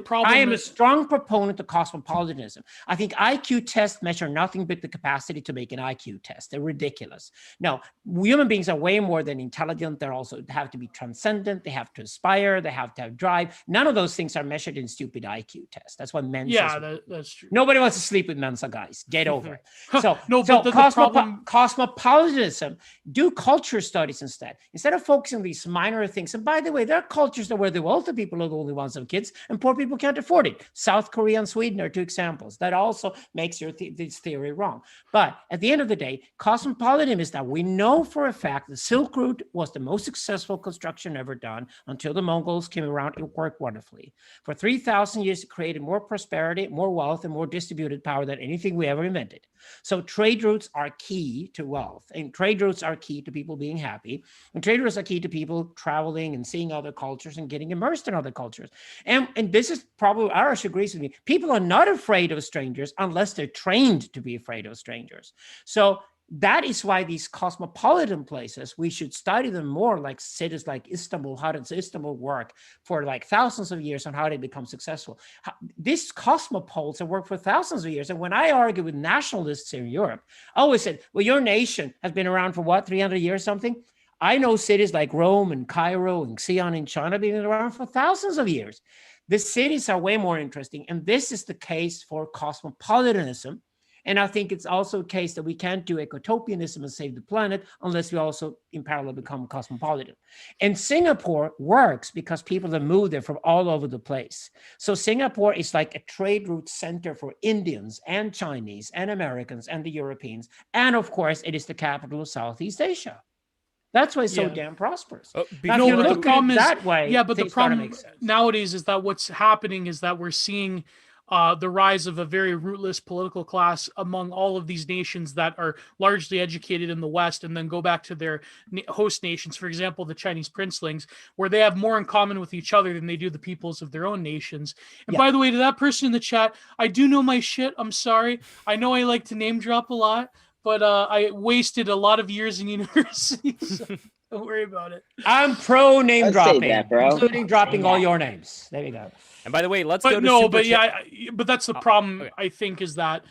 a strong proponent of cosmopolitanism. I think IQ tests measure nothing but the capacity to make an IQ test. They're ridiculous. No, human beings are way more than intelligent. They also have to be transcendent. They have to aspire. They have to have drive. None of those things are measured in stupid IQ tests. That's what men. Yeah, that's true. Nobody wants to sleep with Mensa, guys. Get over it. So, cosmopolitanism, do culture studies instead of focusing on these minor things. And by the way, there are cultures where the wealthy people are the only ones with kids, and poor people can't afford it. South Korea and Sweden are two examples. That also makes this theory wrong. But at the end of the day, cosmopolitanism is that we know for a fact the Silk Route was the most successful construction ever done until the Mongols came around. It worked wonderfully. For 3,000 years, it created more prosperity, more wealth, and more distributed power than anything we ever invented. So trade routes are key to wealth, and trade routes are key to people being happy, and trade routes are key to people traveling and seeing other cultures and getting immersed in other cultures. And this is probably, Arash agrees with me, people are not afraid of strangers unless they're trained to be afraid of strangers. So that is why these cosmopolitan places, we should study them more, like cities like Istanbul. How does Istanbul work for like thousands of years, and how they become successful? These cosmopoles have worked for thousands of years. And when I argue with nationalists in Europe, I always said, well, your nation has been around for what, 300 years, something? I know cities like Rome and Cairo and Xi'an in China being around for thousands of years. The cities are way more interesting. And this is the case for cosmopolitanism. And I think it's also a case that we can't do ecotopianism and save the planet unless we also in parallel become cosmopolitan. And Singapore works because people have moved there from all over the place. So Singapore is like a trade route center for Indians and Chinese and Americans and the Europeans. And of course, it is the capital of Southeast Asia. That's why it's so damn prosperous. Now, if you look at it that way, but the problem nowadays is that what's happening is that we're seeing the rise of a very rootless political class among all of these nations that are largely educated in the West, and then go back to their host nations, for example, the Chinese princelings, where they have more in common with each other than they do the peoples of their own nations. And by the way, to that person in the chat, I do know my shit. I'm sorry. I know I like to name drop a lot, but I wasted a lot of years in university, so don't worry about it. I'm pro name dropping, that, bro. including dropping all your names. There you go. And by the way, let's go to but that's the problem. Okay. I think is that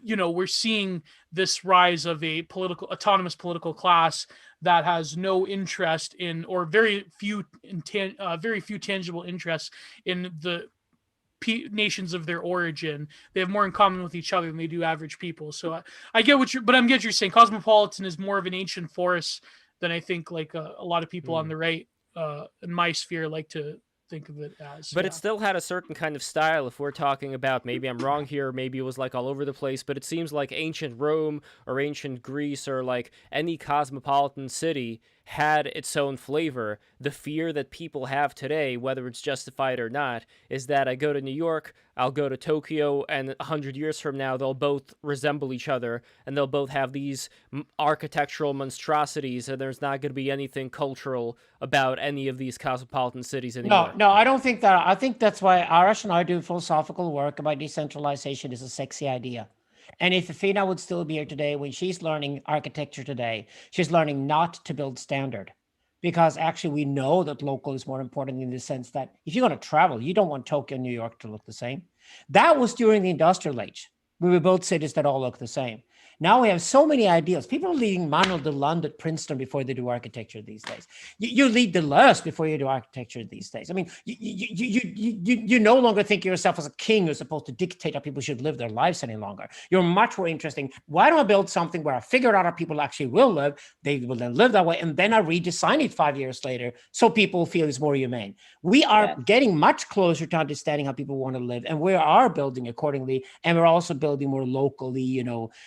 we're seeing this rise of a autonomous political class that has no interest in, or very few tangible interests in the nations of their origin. They have more in common with each other than they do average people. So I get what you're saying. Cosmopolitan is more of an ancient force than I think like a lot of people on the right in my sphere like to think of it as. But it still had a certain kind of style. If we're talking about, maybe I'm wrong here, maybe it was like all over the place, but it seems like ancient Rome or ancient Greece or like any cosmopolitan city had its own flavor. The fear that people have today, whether it's justified or not, is that I go to New York, I'll go to Tokyo, and 100 years from now, they'll both resemble each other, and they'll both have these architectural monstrosities, and there's not going to be anything cultural about any of these cosmopolitan cities anymore. No, I don't think that. I think that's why Arash and I do philosophical work about decentralization is a sexy idea. And if Athena would still be here today, when she's learning architecture today, she's learning not to build standard. Because actually we know that local is more important in the sense that if you're going to travel, you don't want Tokyo and New York to look the same. That was during the industrial age. We were both cities that all look the same. Now we have so many ideals. People are leading Manuel de Lund at Princeton before they do architecture these days. You lead Deleuze before you do architecture these days. I mean, you no longer think of yourself as a king who's supposed to dictate how people should live their lives any longer. You're much more interesting. Why don't I build something where I figure out how people actually will live? They will then live that way, and then I redesign it 5 years later so people feel it's more humane. We are getting much closer to understanding how people want to live, and we are building accordingly, and we're also building more locally,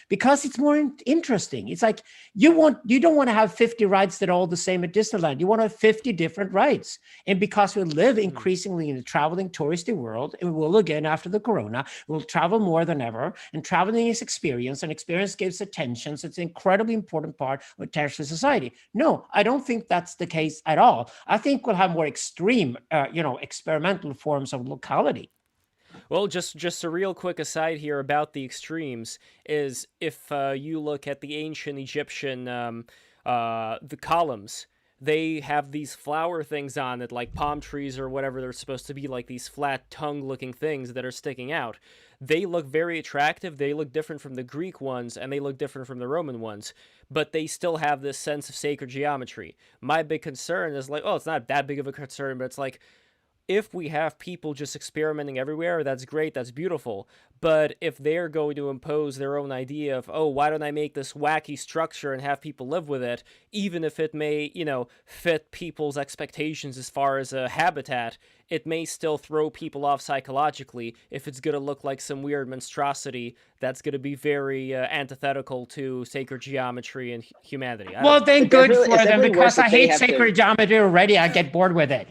because it's more interesting. It's like you don't want to have 50 rides that are all the same at Disneyland. You want to have 50 different rides. And because we live increasingly in a traveling touristy world, and we will again after the corona, we'll travel more than ever. And traveling is experience, and experience gives attention. So it's an incredibly important part of tertiary society. No, I don't think that's the case at all. I think we'll have more extreme, experimental forms of locality. Well, just a real quick aside here about the extremes is if you look at the ancient Egyptian, the columns, they have these flower things on it, like palm trees or whatever. They're supposed to be like these flat tongue-looking things that are sticking out. They look very attractive. They look different from the Greek ones, and they look different from the Roman ones, but they still have this sense of sacred geometry. My big concern is like, it's not that big of a concern, but it's like, if we have people just experimenting everywhere, that's great, that's beautiful. But if they're going to impose their own idea of, why don't I make this wacky structure and have people live with it, even if it may, fit people's expectations as far as a habitat, it may still throw people off psychologically if it's going to look like some weird monstrosity that's going to be very antithetical to sacred geometry and humanity. Well, then good for them, because I hate sacred geometry already. I get bored with it.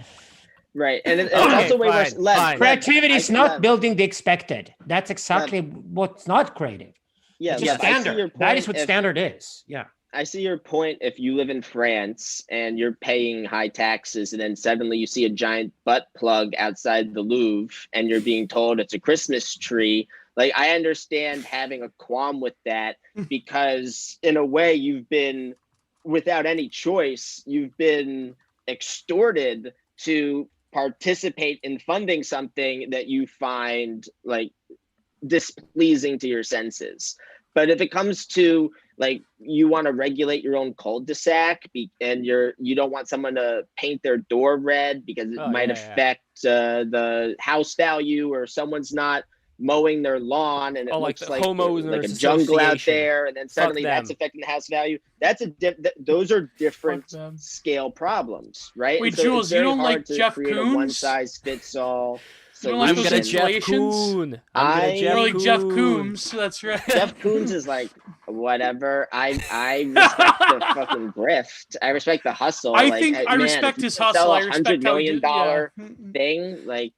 Right, and it's also way worse. Creativity is not building the expected. That's exactly what's not creative. Yeah, standard. That is what standard is. Yeah. I see your point. If you live in France and you're paying high taxes, and then suddenly you see a giant butt plug outside the Louvre, and you're being told it's a Christmas tree. Like, I understand having a qualm with that, because in a way you've been, without any choice, you've been extorted to participate in funding something that you find like displeasing to your senses. But if it comes to like, you want to regulate your own cul-de-sac and you don't want someone to paint their door red because it might affect the house value, or someone's not mowing their lawn and it looks like a jungle out there, and then suddenly that's affecting the house value. Those are different scale problems, right? Wait, Jules, you don't like Jeff Koons? One size fits all. So I'm gonna Jeff Koons. More like Jeff Koons. That's right. Jeff Koons is like, whatever. I respect the fucking grift. I respect the hustle. I respect his hustle. I respect $100 million thing. Like,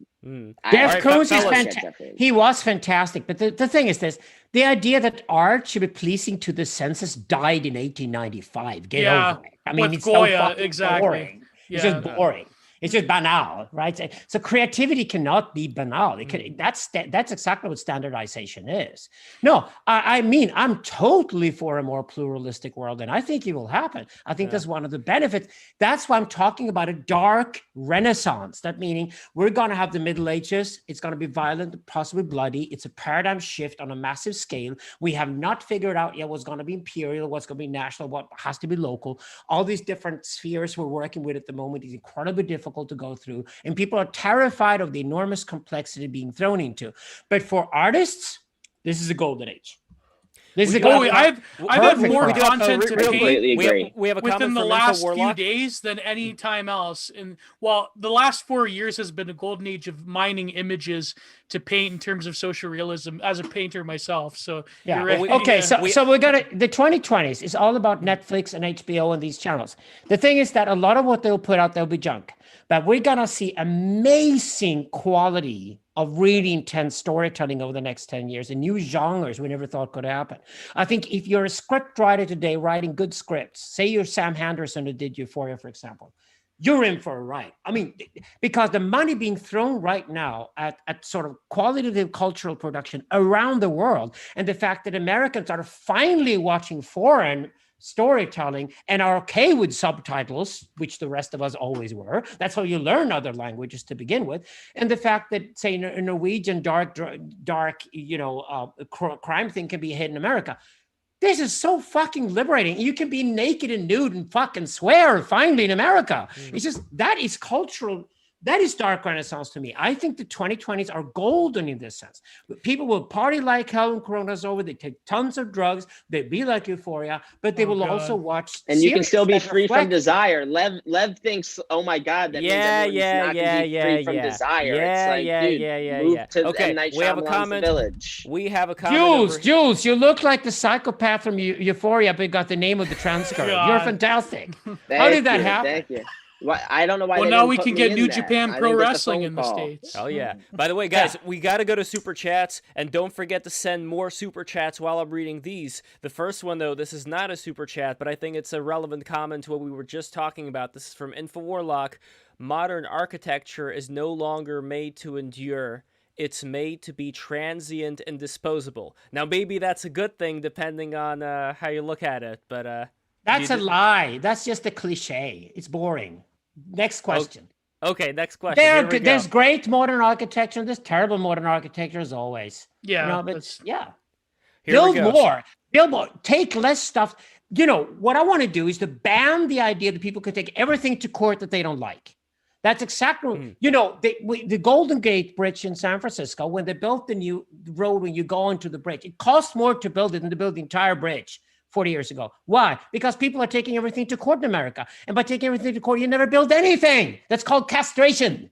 Jeff Koons is fantastic. He was fantastic. But the thing is this: the idea that art should be pleasing to the senses died in 1895. Get over it. I mean, it's Goya, so boring. It's just boring. It's just banal, right? So creativity cannot be banal. That's exactly what standardization is. No, I mean, I'm totally for a more pluralistic world, and I think it will happen. I think that's one of the benefits. That's why I'm talking about a dark renaissance. That meaning we're going to have the Middle Ages. It's going to be violent, possibly bloody. It's a paradigm shift on a massive scale. We have not figured out yet what's going to be imperial, what's going to be national, what has to be local. All these different spheres we're working with at the moment is incredibly difficult to go through, and people are terrified of the enormous complexity being thrown into. But for artists, this is a golden age. This is I've had more content to paint we have a within the last few days than any time else. And while the last 4 years has been a golden age of mining images to paint in terms of social realism as a painter myself. So Yeah. you're right. Okay. Yeah. So we're gonna the 2020s is all about Netflix and HBO and these channels. The thing is that a lot of what they'll put out there'll be junk, but we're gonna see amazing quality of really intense storytelling over the next 10 years and new genres we never thought could happen. I think if you're a script writer today writing good scripts, say you're Sam Henderson who did Euphoria, for example, you're in for a ride. I mean, because the money being thrown right now at sort of qualitative cultural production around the world, and the fact that Americans are finally watching foreign storytelling and are okay with subtitles, which the rest of us always were. That's how you learn other languages to begin with. And the fact that, say, a Norwegian dark, crime thing can be hit in America. This is so fucking liberating. You can be naked and nude and fucking swear finally in America. It's just, that is cultural. That is dark renaissance to me. I think the 2020s are golden in this sense. People will party like hell when Corona's over. They take tons of drugs. They be like Euphoria, but they will also watch. And you can series still be that free reflect- from desire. Lev thinks, oh my God, that means everyone's not gonna be free from desire. It's like, dude, move to Okay, M. Night we have a Shyamalan's comment. Village. We have a comment. Jules, you look like the psychopath from Euphoria, but you got the name of the trans girl. You're fantastic. How did that happen? Thank you. I don't know why. Well, they now didn't we put can me get in New that. Japan I Pro think just a Wrestling phone in the call. States. Oh yeah. By the way, guys, we got to go to super chats, and don't forget to send more super chats while I'm reading these. The first one, though, this is not a super chat, but I think it's a relevant comment to what we were just talking about. This is from InfoWarlock. Modern architecture is no longer made to endure. It's made to be transient and disposable. Now, maybe that's a good thing, depending on how you look at it. But that's a lie. That's just a cliche. It's boring. Next question. Okay, next question. Here we go. There's great modern architecture and there's terrible modern architecture as always. Yeah. Build more. Build more. Take less stuff. You know, what I want to do is to ban the idea that people can take everything to court that they don't like. That's exactly, the Golden Gate Bridge in San Francisco, when they built the new road, when you go into the bridge, it costs more to build it than to build the entire bridge 40 years ago. Why? Because people are taking everything to court in America. And by taking everything to court, you never build anything. That's called castration.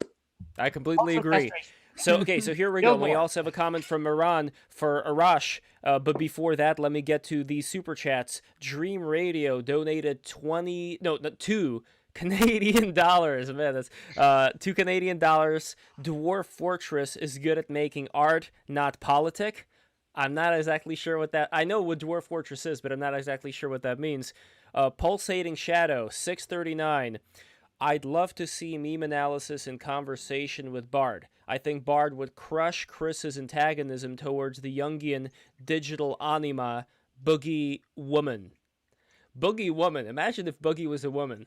I completely agree. So here we go. We also have a comment from Iran for Arash. But before that, let me get to the super chats. Dream Radio donated 2 Canadian dollars. Man, that's $2 Canadian. Dwarf Fortress is good at making art, not politic. I'm not exactly sure what that... I know what Dwarf Fortress is, but I'm not exactly sure what that means. Pulsating Shadow, 639. I'd love to see meme analysis and conversation with Bard. I think Bard would crush Chris's antagonism towards the Jungian digital anima, Boogie Woman. Boogie Woman. Imagine if Boogie was a woman.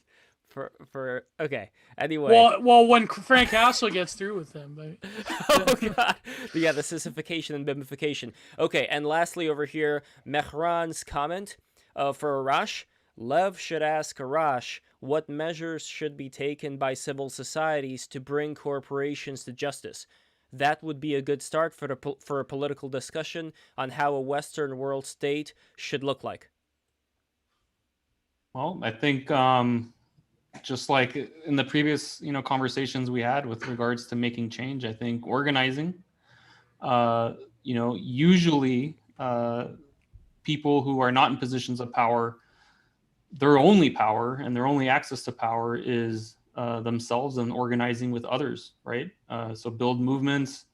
Okay. Anyway. Well, when Frank Castle gets through with him. But... Oh god. But yeah, the sissification and bimification. Okay, and lastly over here, Mehran's comment for Arash. Lev should ask Arash what measures should be taken by civil societies to bring corporations to justice. That would be a good start for a political discussion on how a Western world state should look like. Well, I think just like in the previous, conversations we had with regards to making change, I think organizing, usually people who are not in positions of power, their only power and their only access to power is themselves and organizing with others, right? So build movements,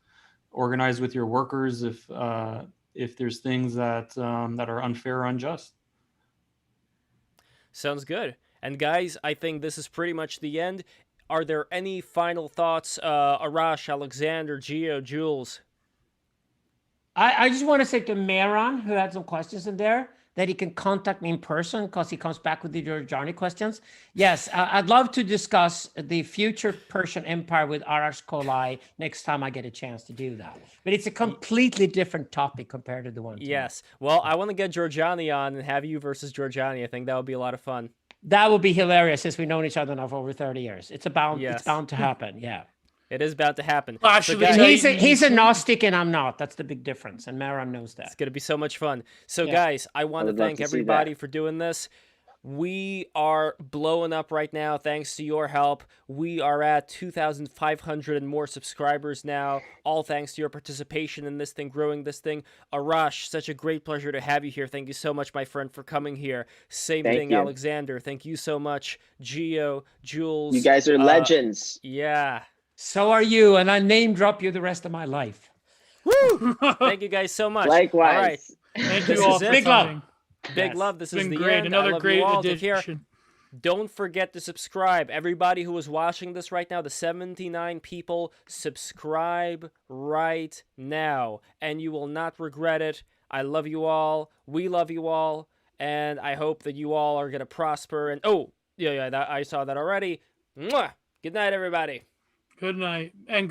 organize with your workers if there's things that are unfair or unjust. Sounds good. And guys, I think this is pretty much the end. Are there any final thoughts, Arash, Alexander, Gio, Jules? I just want to say to Mehran, who had some questions in there, that he can contact me in person because he comes back with the Johnny questions. Yes, I'd love to discuss the future Persian Empire with Arash Kolahi next time I get a chance to do that. But it's a completely different topic compared to the one. Yes. Well, I want to get Giorgiani on and have you versus Giorgiani. I think that would be a lot of fun. That would be hilarious since we've known each other now for over 30 years. It's bound to happen. Yeah. It is about to happen. Well, actually, he's a Gnostic and I'm not. That's the big difference. And Mehran knows that. It's going to be so much fun. So, guys, I want to thank everybody for doing this. We are blowing up right now thanks to your help. We are at 2,500 and more subscribers now, all thanks to your participation in this thing, growing this thing. Arash, such a great pleasure to have you here. Thank you so much, my friend, for coming here. Same Thank thing, you. Alexander. Thank you so much. Gio, Jules. You guys are legends. Yeah. So are you, and I name drop you the rest of my life. Woo! Thank you guys so much. Likewise. All right. Thank This you all is for it. Big love. coming. Big Yes. love. This It's is been the great. end. I Another love great you all. Take care. addition. Don't forget to subscribe. Everybody who is watching this right now, the 79 people, subscribe right now, and you will not regret it. I love you all. We love you all, and I hope that you all are going to prosper. And I saw that already. Mwah! Good night, everybody. Good night and God.